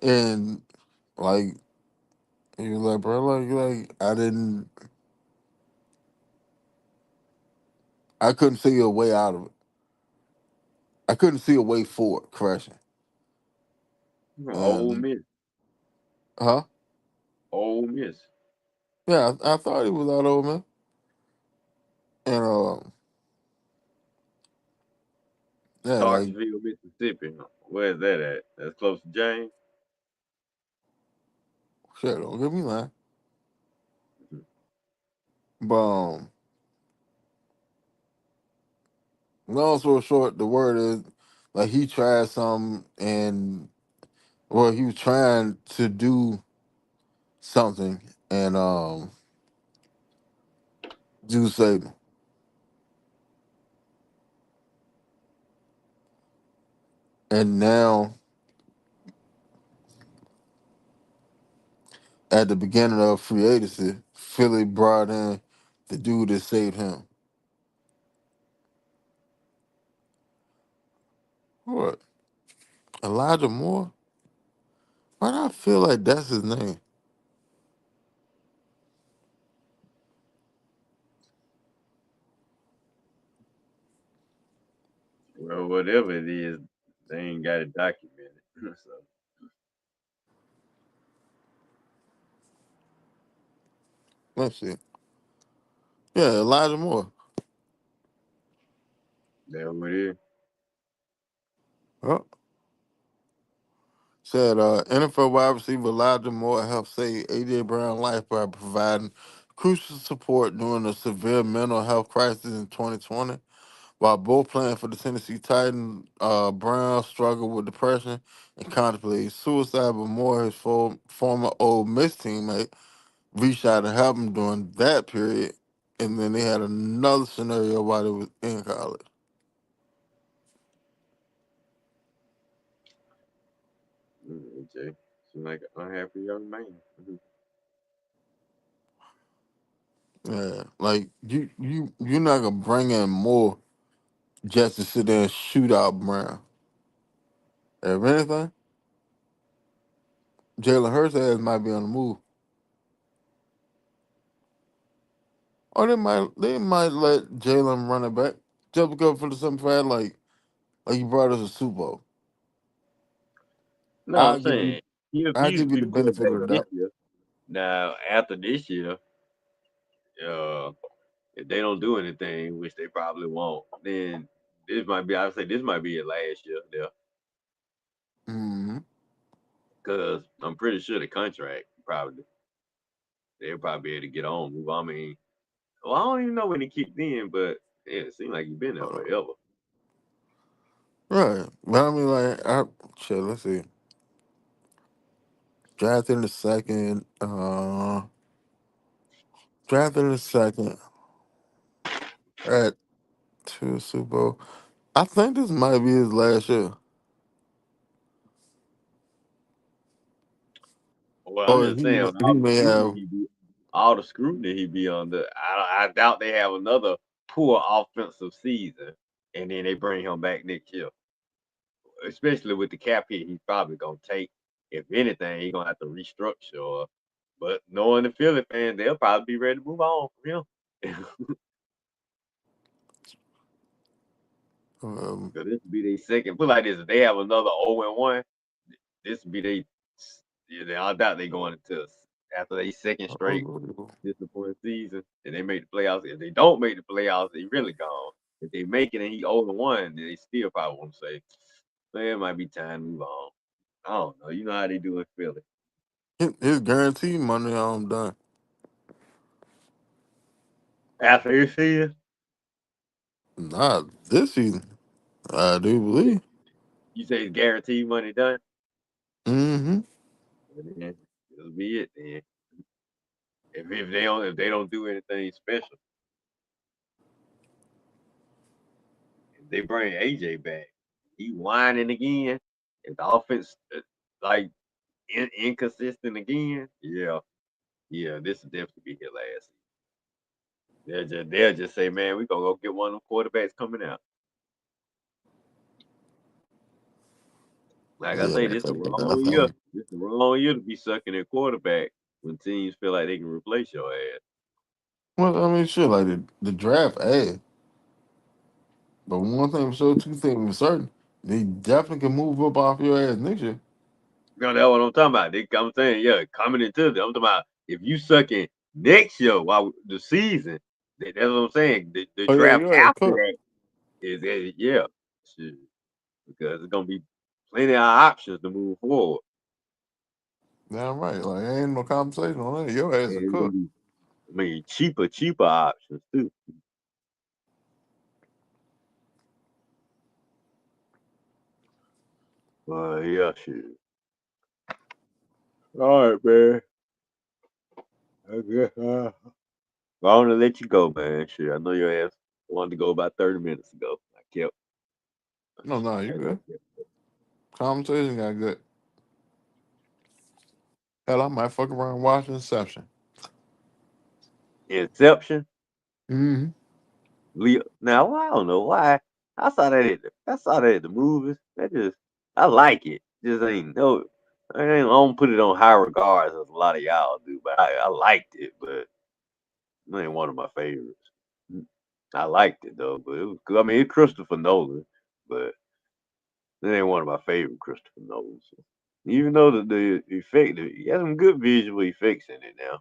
and like he was like, bro, like I couldn't see a way out of it. I couldn't see a way forward crashing, Old and Miss, huh? Old Miss, Yeah, I thought he was out over man, and yeah, like Starksville, Mississippi. Where's that at? That's close to James. shit, don't get me lying, Mhm. but long story short, the word is like he tried something and well, he was trying to do something and do Satan. And now at the beginning of free agency, Philly brought in the dude that saved him. What? Elijah Moore? Why do I feel like that's his name? Well, whatever it is, they ain't got it documented. So Let's see. Yeah, Elijah Moore. that's what it is. Huh? Said NFL wide receiver Elijah Moore helped save AJ Brown's life by providing crucial support during a severe mental health crisis in 2020. While both playing for the Tennessee Titans, Brown struggled with depression and contemplated suicide, but Moore, his former Ole Miss teammate, reached out to help him during that period. And then they had another scenario while they was in college. AJ seems like an unhappy young man. Mhm. Yeah, like you're not gonna bring in Moore just to sit there and shoot out Brown. If anything, Jalen Hurts ass might be on the move. Or they might let Jalen run it back. Just because for the simple fact like you brought us a Super Bowl. No, I'm I'll give saying you he'll the be benefit of quarterback the this doubt. year. Now after this year, if they don't do anything, which they probably won't, then this might be. I would say this might be your last year there, Mm-hmm. because I'm pretty sure the contract probably they'll probably be able to get on move. I mean, well, I don't even know when he kicked in, but it seemed like he's been there Uh, forever. Right. But I mean, like, shit, let's see. Drafted in the second. Drafted in the second at two Super Bowl. I think this might be his last year. Well, I'm Or just saying, with he may have. all the scrutiny he be under, I doubt they have another poor offensive season, and then they bring him back next year. Especially with the cap hit, he's probably gonna take. If anything, he's gonna have to restructure. But knowing the Philly fans, they'll probably be ready to move on from him. Um, Because this would be their second. Put like this: if they have another 0-1, this would be they. Yeah, I doubt they going into after they second straight disappointing season, and they make the playoffs. If they don't make the playoffs, they really gone. If they make it and he 0-1, then they still probably want to say, man, it might be time to move on. I don't know. You know how they do in Philly. his guaranteed money, I'm done. After this season, Not this season. I do believe. you say it's guaranteed money done, Mm-hmm. and then it'll be it. Then if they don't do anything special, if they bring AJ back, he whining again. If the offense like inconsistent again, yeah, yeah, this will definitely be his last season. They'll just say, man, we gonna go get one of them quarterbacks coming out. Like I Yeah, say, this the I wrong year. think. This the wrong year to be sucking at quarterback when teams feel like they can replace your ass. Well, I mean, shit, like the draft, hey. But one thing for sure, two things for certain, they definitely can move up off your ass next year. You know, that's what I'm talking about. I'm saying, yeah, coming into this, I'm talking about if you sucking next year while the season, that's what I'm saying. The Oh yeah, draft you're right, after cook. that yeah, shit, because it's gonna be plenty of options to move forward. Damn right. Like ain't no conversation on that. Your ass And a it's gonna cook. be, I mean, cheaper options too. Yeah, shit. All right, man. I guess I want to let you go, man. Shit, I know your ass wanted to go about 30 minutes ago. No, no, you I good. kept Conversation got good. Hell, I might fuck around watching Inception. Inception. Mm-hmm. Leo. Now I don't know why. I saw that at the movies. I like it. Just ain't no. I don't put it on high regards as a lot of y'all do, but I liked it. But it ain't one of my favorites. I liked it though, but it was good. I mean, it's Christopher Nolan, but it ain't one of my favorite Christopher Nolans. Even though the effect, he has some good visual effects in it now.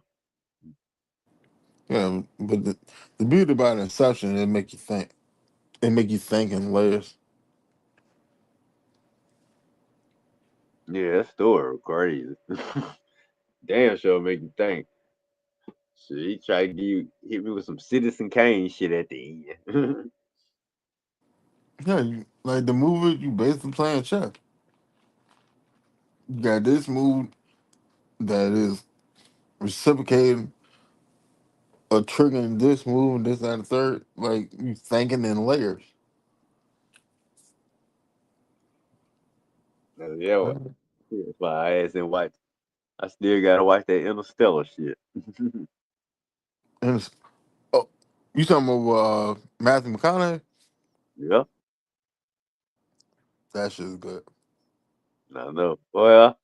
Yeah, but the beauty about Inception, it make you think. It make you think in layers. Yeah, that story was crazy. Damn sure make you think. Shit, he tried to hit me with some Citizen Kane shit at the end. Yeah, like the movie, you basically playing chess. You got this move that is reciprocating or triggering this move and this that, and the third. Like you thinking in layers. Yeah, well, that's why I asked him watch. I still gotta watch that Interstellar shit. And oh, you talking about Matthew McConaughey? Yeah, That shit's good. I know. Well,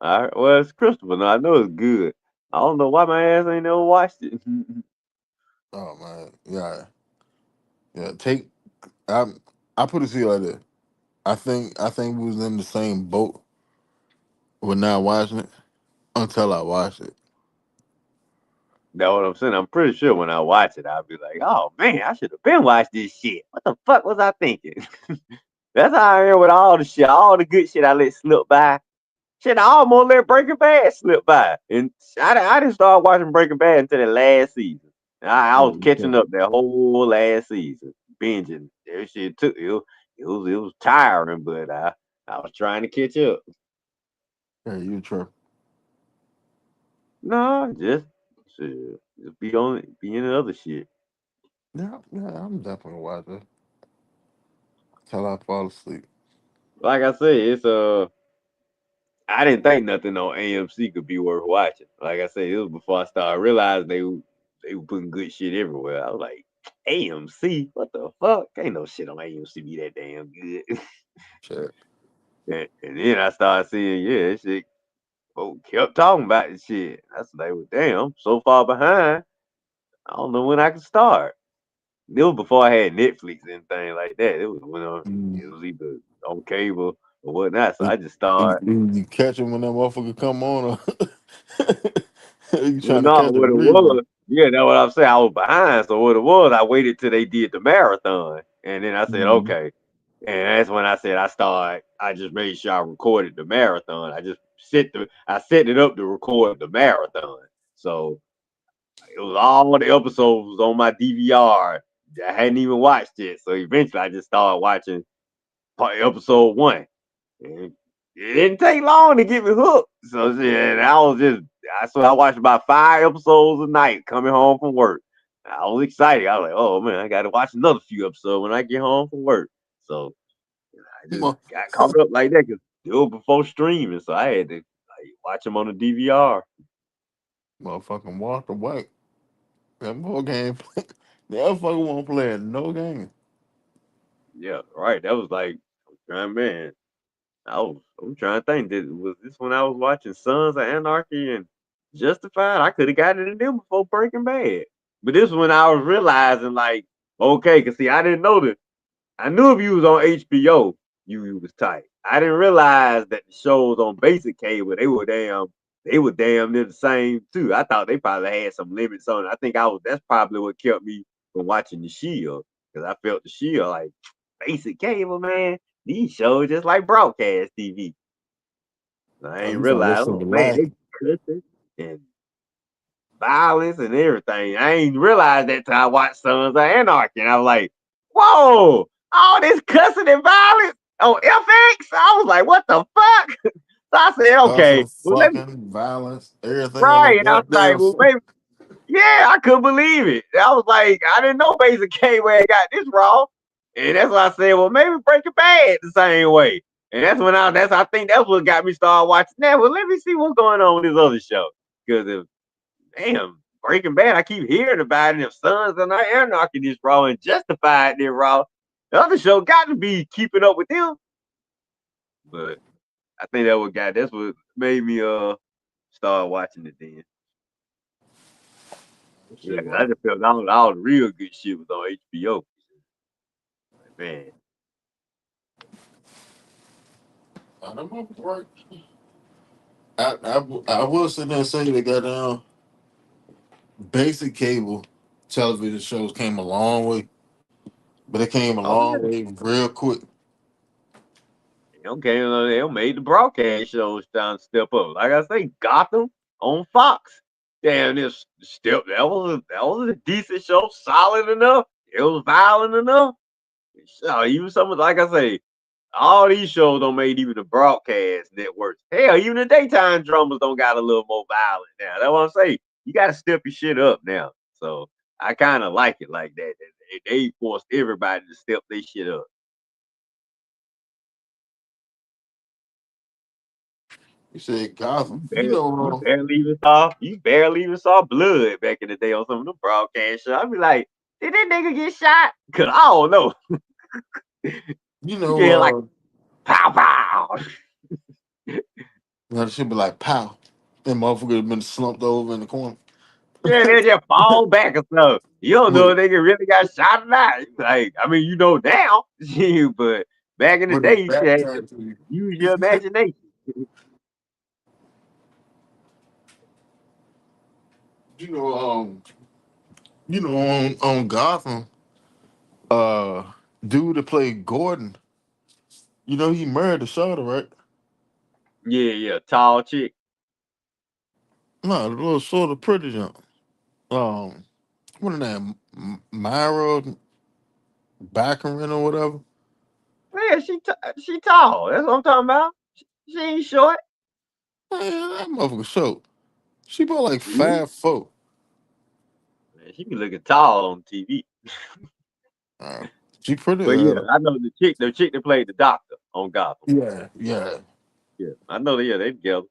it's Christopher. Now I know it's good. I don't know why my ass ain't never watched it. Oh man, yeah, yeah. I put it to you like this. I think we was in the same boat with not watching it until I watched it. That's what I'm saying. I'm pretty sure when I watch it, I'll be like, "Oh man, I should have been watched this shit. What the fuck was I thinking?" That's how I am with all the shit, all the good shit I let slip by. Shit, I almost let Breaking Bad slip by, and I didn't start watching Breaking Bad until the last season. I Yeah, was you catching can't. up that whole last season, binging. That shit took it was tiring, but I was trying to catch up. Yeah, you true. No, just be in the other shit. Yeah, yeah, I'm definitely watching till I fall asleep. Like I said, it's I didn't think nothing on AMC could be worth watching. Like I said, it was before I started realizing they were putting good shit everywhere. I was like, AMC, what the fuck? Ain't no shit on AMC be that damn good. Shit. And then I started seeing, yeah, that shit. Folks kept talking about this shit. I was like, well, damn, I'm so far behind. I don't know when I can start. It was before I had Netflix and anything like that. Mm. It was either on cable or whatnot. So You, I just started. you catch them when that motherfucker come on, or you Well, trying to no, catch a what it rerun. was, yeah, that's what I'm saying. I was behind. So what it was, I waited till they did the marathon, and then I said, Mm-hmm. okay. And that's when I said I started. I just made sure I recorded the marathon. I set it up to record the marathon. So it was all the episodes was on my DVR. I hadn't even watched it. So eventually I just started watching episode one. And it didn't take long to get me hooked. So yeah, I watched about 5 episodes a night coming home from work. I was excited. I was like, oh man, I gotta watch another few episodes when I get home from work. So I just Mo- got caught up like that because it was before streaming. So I had to watch them on the DVR. Motherfucking Walter White. That boy game. That motherfucker won't play no game. Yeah, right. That was like, I'm trying, man. I'm trying to think. Was this when I was watching Sons of Anarchy and Justified? I could have gotten it in them before Breaking Bad. But this when I was realizing, like, okay, cause see, I didn't know this. I knew if you was on HBO, you was tight. I didn't realize that the shows on basic cable, they were damn near the same too. I thought they probably had some limits on it. I think that's probably what kept me from watching the Shield. Cause I felt the Shield like basic cable, man. These shows just like broadcast TV. I Oh, ain't you trying to realized, listen oh to man, life? they cussing and violence and everything. I ain't realized that till I watched Sons of Anarchy. And I was like, whoa, all this cussing and violence on FX? I was like, what the fuck? So I said, okay, Cussing, well let me fucking, violence, everything on no right. And I was like, goddamn. well maybe yeah, I couldn't believe it. I was like, I didn't know Basic K where it got this raw. And that's why I said, well, maybe Breaking Bad the same way. And I think that's what got me started watching that. Well, let me see what's going on with this other show. Because if damn, Breaking Bad, I keep hearing about it. If Sons are not Anarchy this raw and Justified this raw, the other show got to be keeping up with them. But I think that's what made me start watching it then. Yeah, Shit, 'cause I right? just felt all the real good shit was on HBO. Like, man, I don't know. Right. I will sit there and say that goddamn basic cable television shows came a long way, but it came a oh long yeah. way real quick. Okay, they made the broadcast shows trying to step up. Like I say, Gotham on Fox. Damn, this step that was a decent show, solid enough. It was violent enough. So even some of like I say, all these shows don't make even the broadcast networks. Hell, even the daytime dramas don't got a little more violent now. That's what I'm saying. You got to step your shit up now. So I kind of like it like that. They forced everybody to step their shit up. You said Gotham. You know, You barely even saw blood back in the day on some of the broadcast shows. I'd be like, did that nigga get shot? Cause I don't know. you You know, get like pow pow. it should be like pow. That motherfucker have been slumped over in the corner Yeah, they just fall back or something. You don't know with if they really got shot or not. Like, I mean, you know now, but back in the with his day, you back had to turned to you. use your imagination. You know, on Gotham, uh, dude that played Gordon. You know he married the Shorter, right? Yeah, yeah, tall chick. No, the little sort of pretty jump. Um, what her name? Myra Baccarin or whatever. Yeah, she tall. That's what I'm talking about. She ain't short. Man, that motherfucker short. She about like Yeah. 5'4". Man, she be looking tall on TV. Uh, she pretty But yeah, though. I know the chick that played the doctor on Gotham. Yeah, yeah. Yeah, I know. Yeah, they together.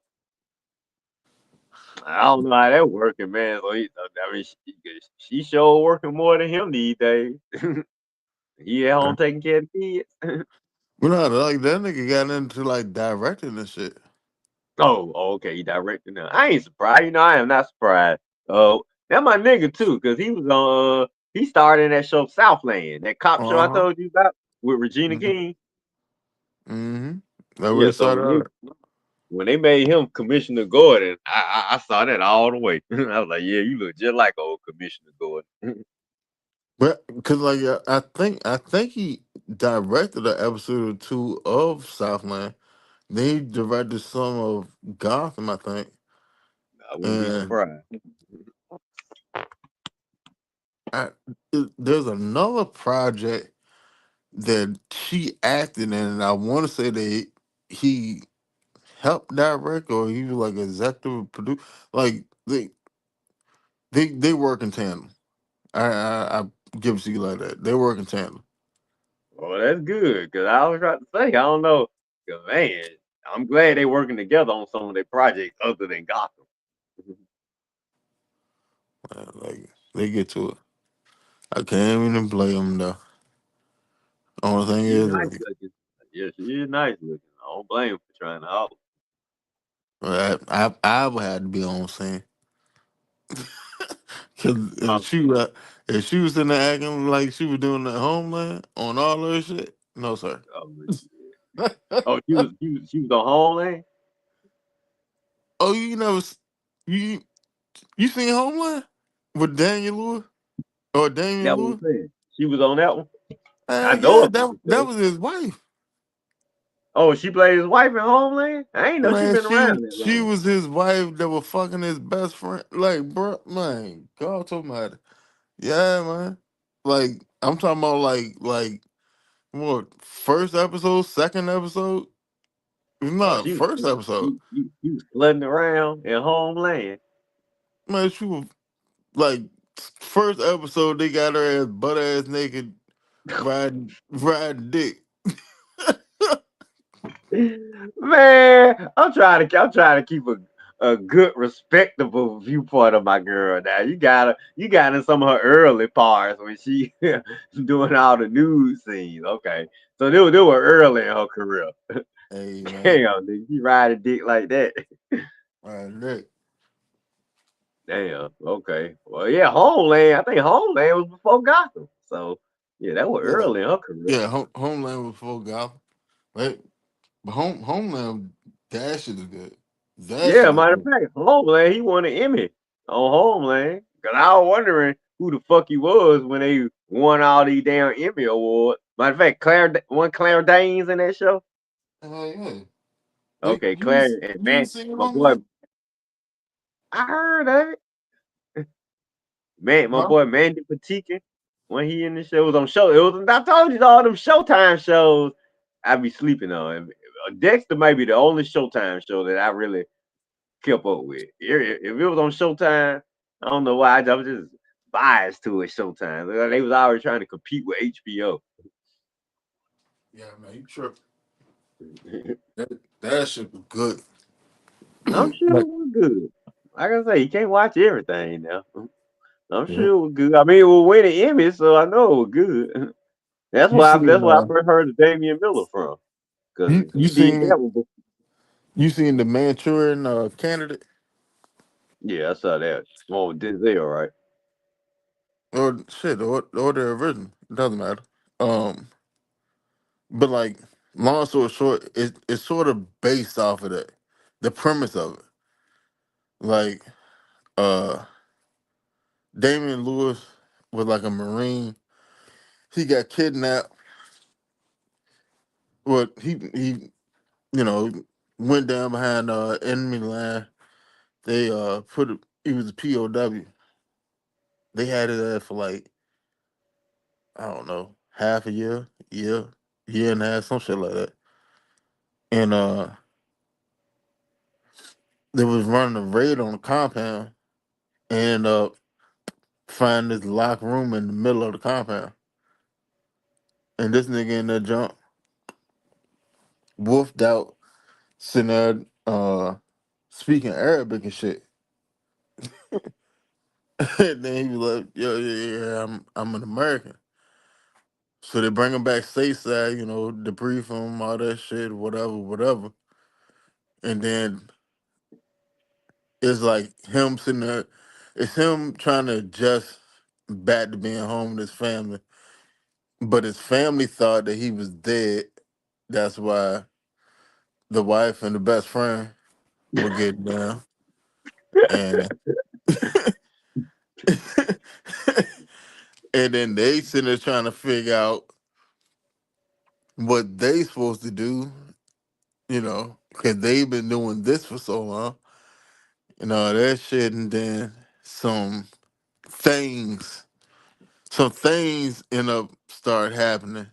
I don't know how that working, man. So I mean, she sure working more than him these days. He at home taking care of the kids. But no, like that nigga got into like directing and shit. Okay, he directed now. I ain't surprised. I am not surprised. That my nigga too, cause he was on. He starred in that show Southland, that cop show I Uh huh. told you about with Regina Mm-hmm. King. Mm-hmm. That where Yeah, he so started out. when they made him Commissioner Gordon, I saw that all the way. I was like, yeah, you look just like old Commissioner Gordon. But cause like I think he directed an episode or two of Southland. Then he directed some of Gotham, I think. I wouldn't be And surprised. I, there's another project that she acted in, and I want to say that he helped direct or he was like executive producer. Like they work in tandem. I give it to you like that. They work in tandem. Well, that's good, cause I was about to say, I don't know, 'cause, man, I'm glad they working together on some of their projects other than Gotham. Like they get to it. I can't even blame them though. Only thing She is, nice like, looking. Yeah, she is nice looking. I don't blame her for trying to holler. I would have to be on scene. Cause Oh, if she was in there acting like she was doing the homeland on all her shit, no sir. oh, oh, she was on Homeland. Oh, you you seen Homeland with Daniel Lewis or Damian That was Lewis? saying. She was on that one. I know Yeah, of her that though. was his wife. Oh, she played his wife in Homeland. I ain't know she Man, been around that she long. was his wife that was fucking his best friend. Like, bro, man, God told me how to. Yeah, man. Like, I'm talking about like what first episode, second episode? Oh, Not first episode. she was flooding around in Homeland. Man, she was like first episode. They got her ass butt ass naked, riding dick. Man, I'm trying to keep a good, respectable viewpoint of my girl. Now you got in some of her early parts when she doing all the news scenes. Okay, so they were early in her career. Hey man, Damn, nigga, you ride a dick like that. riding dick. Damn. Okay. Well, yeah, Homeland. I think Homeland was before Gotham. So yeah, that was Yeah, early in her career. yeah. Homeland was full golf. Right, but Homeland, that shit is good. That Yeah, shit is matter of good. fact, Homeland, he won an Emmy on Homeland. Cause I was wondering who the fuck he was when they won all these damn Emmy awards. Matter of fact, Claire Danes in that show. Hell yeah. Okay, Claire and You man, ain't seen my boy, Homeland? I heard of it. Man, my Huh? boy Mandy Patinkin, when he in the show was on show. It was I told you all them Showtime shows I be sleeping on. Dexter might be the only Showtime show that I really kept up with. If it was on Showtime, I don't know why I was just biased to it. Showtime. They was always trying to compete with HBO. Yeah, man, you tripping. That shit was good. I'm sure Like, it was good. Like I say, you can't watch everything now. I'm yeah. sure it was good. I mean, it will win an Emmy, so I know it was good. That's You why I, seen that's where I first heard of Damian Miller from, because you he did seen that one. you seen the Manchurian candidate Yeah, I saw that. Oh, Denzel, right? or shit or the original? It doesn't matter. Um, but like long story short, it's sort of based off of that. The premise of it, like uh, Damian Lewis was like a Marine. He got kidnapped. Well, he you know went down behind enemy line. They he was a POW. They had it there for like I don't know half a year. year and a half, some shit like that. And they was running a raid on the compound and find this locked room in the middle of the compound. And this nigga in there jump, wolfed out, sitting there speaking Arabic and shit. And then he was like, "Yo, yeah, I'm an American." So they bring him back stateside, debrief him, all that shit, whatever, whatever. And then it's like him sitting there, it's him trying to adjust back to being home with his family. But his family thought that he was dead. That's why the wife and the best friend were getting down. And and then they sitting there trying to figure out what they supposed to do, because they've been doing this for so long, that shit. And then some things, some things end up start happening,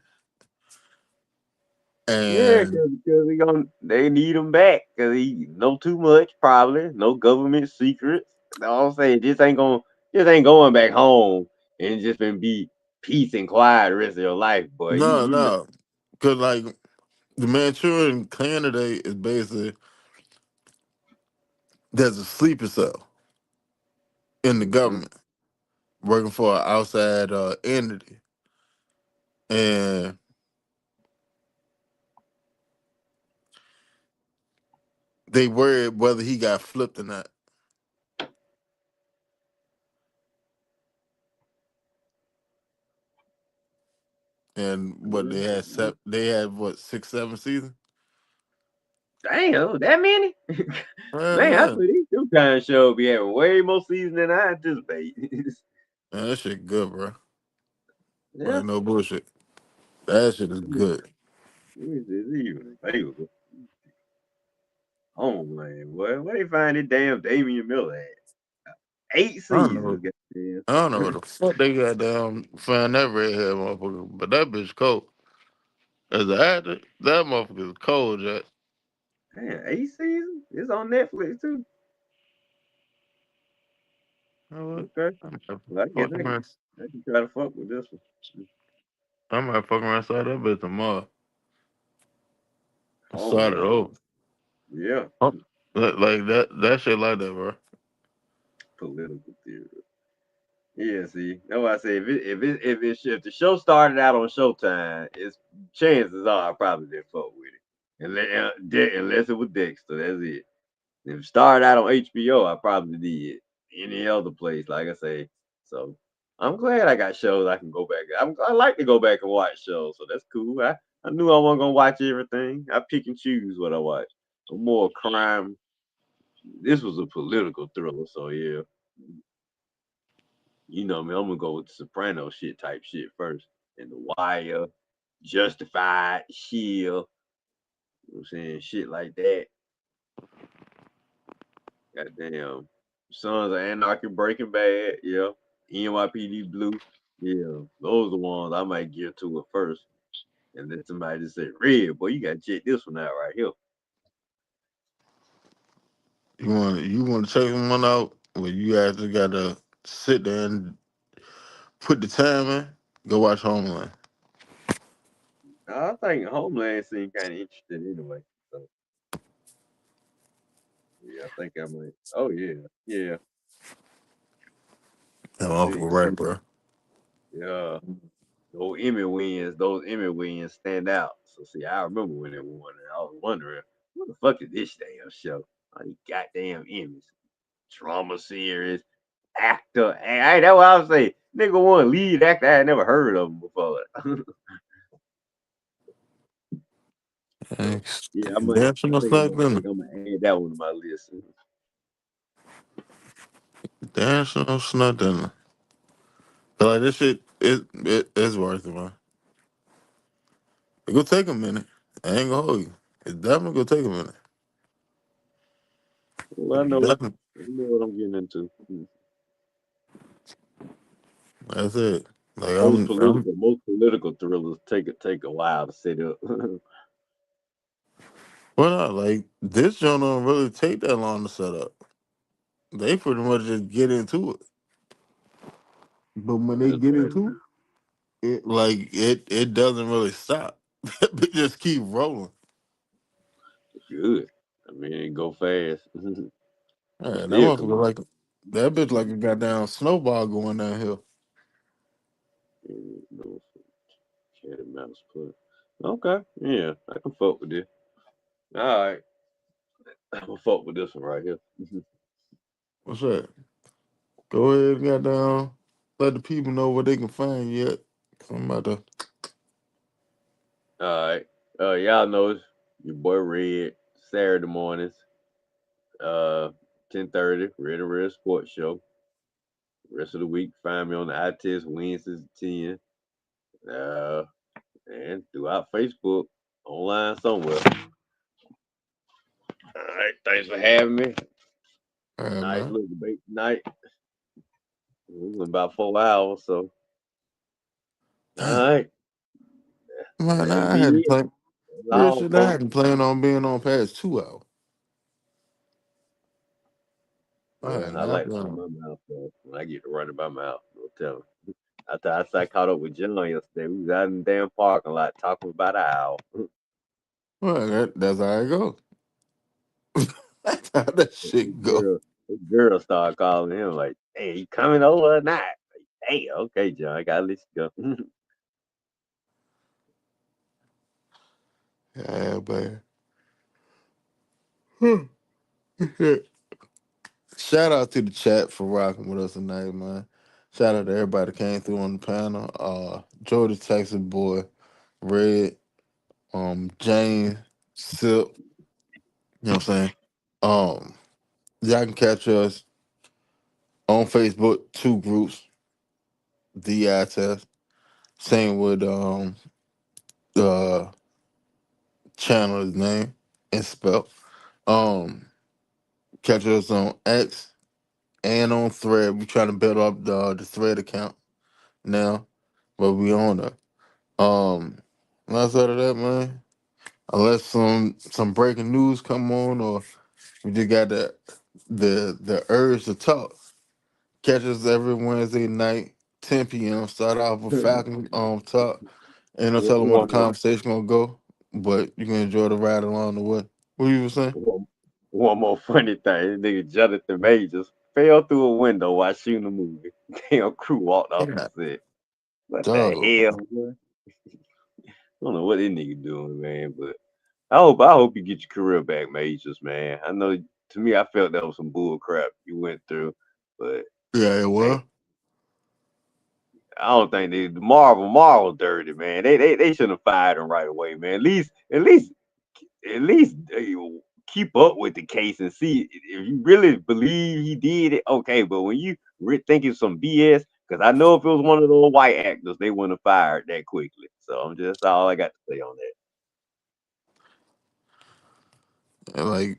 Yeah, and because they need him back because he know too much probably, no government secrets. You know what I'm saying? Just ain't going back home and just been be peace and quiet the rest of your life, boy. no, You know. no, because like the Manchurian candidate is basically there's a sleeper cell in the Mhm. government working for an outside entity, and they worried whether he got flipped or not. And what they had, they had what 6, 7 seasons. Damn, that many? Man, I Yeah, thought these two kind of show be having way more season than I anticipate. man, that shit good, bro. Yeah, Like no bullshit. That shit is good. this is even available. Homeland, boy. Where they find this damn Damian Miller at? 8 seasons, I goddamn. don't know what the fuck they got down find that redhead motherfucker, but that bitch cold. As an actor, that motherfucker is cold, Jack. Damn, 8 seasons? It's on Netflix too. You know what? Okay. I might Well, fuck around. I can try to fuck with this one. I might fuck around side that bitch tomorrow. Start it Homeland. over. Yeah. Oh, like that shit like that, bro. Political theory. Yeah, see, that's why I say if the show started out on Showtime, it's chances are I probably didn't fuck with it, unless it was Dexter. That's it. If it started out on HBO, I probably did. Any other place, like I say. So I'm glad I got shows I can go back. I like to go back and watch shows, so that's cool. I knew I wasn't gonna watch everything. I pick and choose what I watch. More crime. This was a political thriller, so yeah. You know me, I'm gonna go with the Soprano shit type shit first. And The Wire, Justified, Shield, you know what I'm saying? Shit like that. Goddamn. Sons of Anarchy, Breaking Bad, yeah. NYPD Blue, yeah. Those are the ones I might get to it first. And then somebody just say, Red, boy, you gotta check this one out right here. You want to check one out? Well, you actually gotta sit there and put the time in. Go watch Homeland. I think Homeland seemed kind of interesting anyway. So yeah, I think I might. Oh yeah, yeah. That See, motherfucker right, bro. yeah. Those Emmy wins stand out. So see, I remember when it won, and I was wondering, what the fuck is this damn show? All these goddamn Emmys, drama series, actor. Hey, that's what I was saying. Nigga won lead actor. I had never heard of him before. So Thanks. yeah, Dancing or I something. think I'm gonna add that one to my list. Dancing or something. But like this shit, it's worth it, man. It gonna take a minute. I ain't gonna hold you. It's definitely gonna take a minute. Well, Definitely. I know what I'm getting into. That's it. Like I'm Most political thrillers take a while to set up. well, not like this joint don't really take that long to set up. They pretty much just get into it. But when they That's get crazy. into it, like it doesn't really stop. It just keep rolling. Good. I mean, it go fast. But Yeah, that still, motherfucker come on. like that bitch like a goddamn snowball going downhill. No cat and mouse put. Okay, yeah, I can fuck with this. All right, I can fuck with this one right here. What's that? Go ahead, goddamn. Let the people know where they can find you at. 'Cause I'm about to. All right, y'all know it's your boy Red. Saturday mornings, uh, 10:30, Red and Red Sports Show. Rest of the week, find me on the iTest Wednesdays at 10. Uh, and throughout Facebook, online somewhere. All right, thanks for having me. All right, Nice man. little debate tonight. We went about 4 hours, so all Damn, right, man, that'll I be had to it. play. That's Real all, shit, I folks. had to plan on being on past 2 hours. I Well, had I not like to planned run on. my mouth, so when I get to running my mouth, no telling. I caught up with John yesterday. We was out in the damn parking lot talking about an hour. Well, that's how it go. That's how that This shit go. girl started calling him like, "Hey, you coming over or not?" Like, hey, okay, John, I gotta let you go. Yeah, man. Shout out to the chat for rocking with us tonight, man. Shout out to everybody that came through on the panel. Georgia Texas boy, Red, Jane, Sip, you know what I'm saying? Um, y'all can catch us on Facebook, two groups, DI test. Same with the channel's name and spell. Um, catch us on X and on Thread. We trying to build up the Thread account now, but we on there. Um, outside of that, man, unless some breaking news come on or we just got the urge to talk. Catch us every Wednesday night, 10 p.m. Start off with Falcon talk. Ain't no telling where the one more, conversation gonna go, but you can enjoy the ride along the way. What you were saying? one, one more funny thing. This nigga Jonathan Majors fell through a window while shooting a movie. Damn crew walked off the Yeah, set. What the dog. hell, boy? I don't know what this nigga doing, man. But I hope you get your career back, Majors, man. I know to me, I felt that was some bull crap you went through, but Yeah, it hey, was. I don't think the Marvel dirty, man. They shouldn't have fired him right away, man. At least keep up with the case and see if you really believe he did it. Okay, but when you think it's some BS, because I know if it was one of those white actors, they wouldn't have fired that quickly. So I'm just that's all I got to say on that. And like,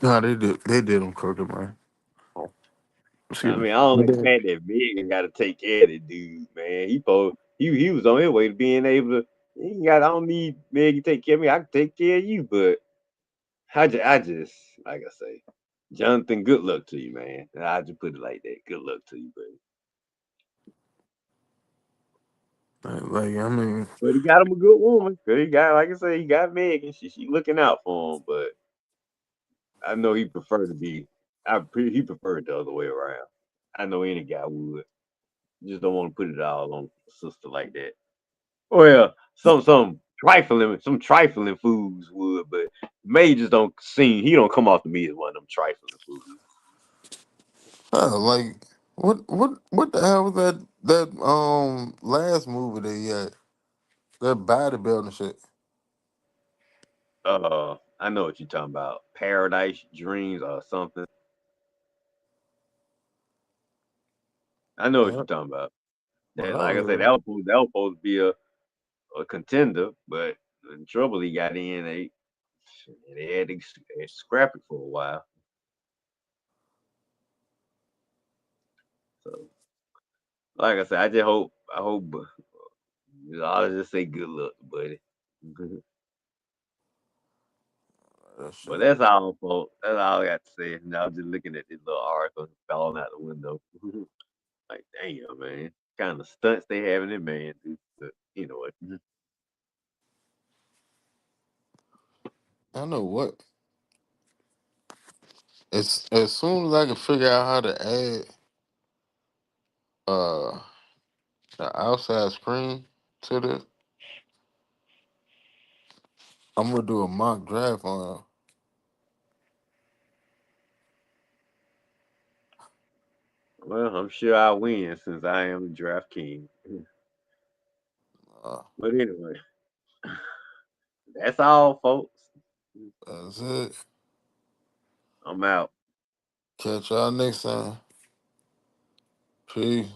nah, they did him crooked, man. I Excuse me. mean, I don't But then, understand that Megan got to take care of the dude, man. He was on his way to being able to. I don't need Megan to take care of me. I can take care of you, but I just like I say, Jonathan, good luck to you, man. I just put it like that. Good luck to you, buddy. like, I mean, But he got him a good woman. 'Cause he got, like I say, he got Megan. She looking out for him. But I know he preferred to be. He preferred the other way around. I know any guy would. Just don't want to put it all on a sister like that. Well, some trifling foods would, but May just don't seem he don't come off to me as one of them trifling foods. like, what the hell was that last movie that he had? That bodybuilding shit. I know what you're talking about. Paradise Dreams or something. I know what Yeah, you're talking about. but That, I like I said, was that was supposed to be a contender, but the trouble he got in, they had to scrap it for a while. So Like I said, I hope. I'll just say good luck, buddy. That But shit. that's all, folks. That's all I got to say. Now I'm just looking at this little article falling out the window. Like, damn, man. Kind of stunts they having in man. But you know what? I know what. As soon as I can figure out how to add uh the outside screen to the, I'm gonna do a mock draft on Well, I'm sure I'll win since I am the draft king. uh But anyway, that's all, folks. that's it. I'm out. Catch y'all next time. Peace.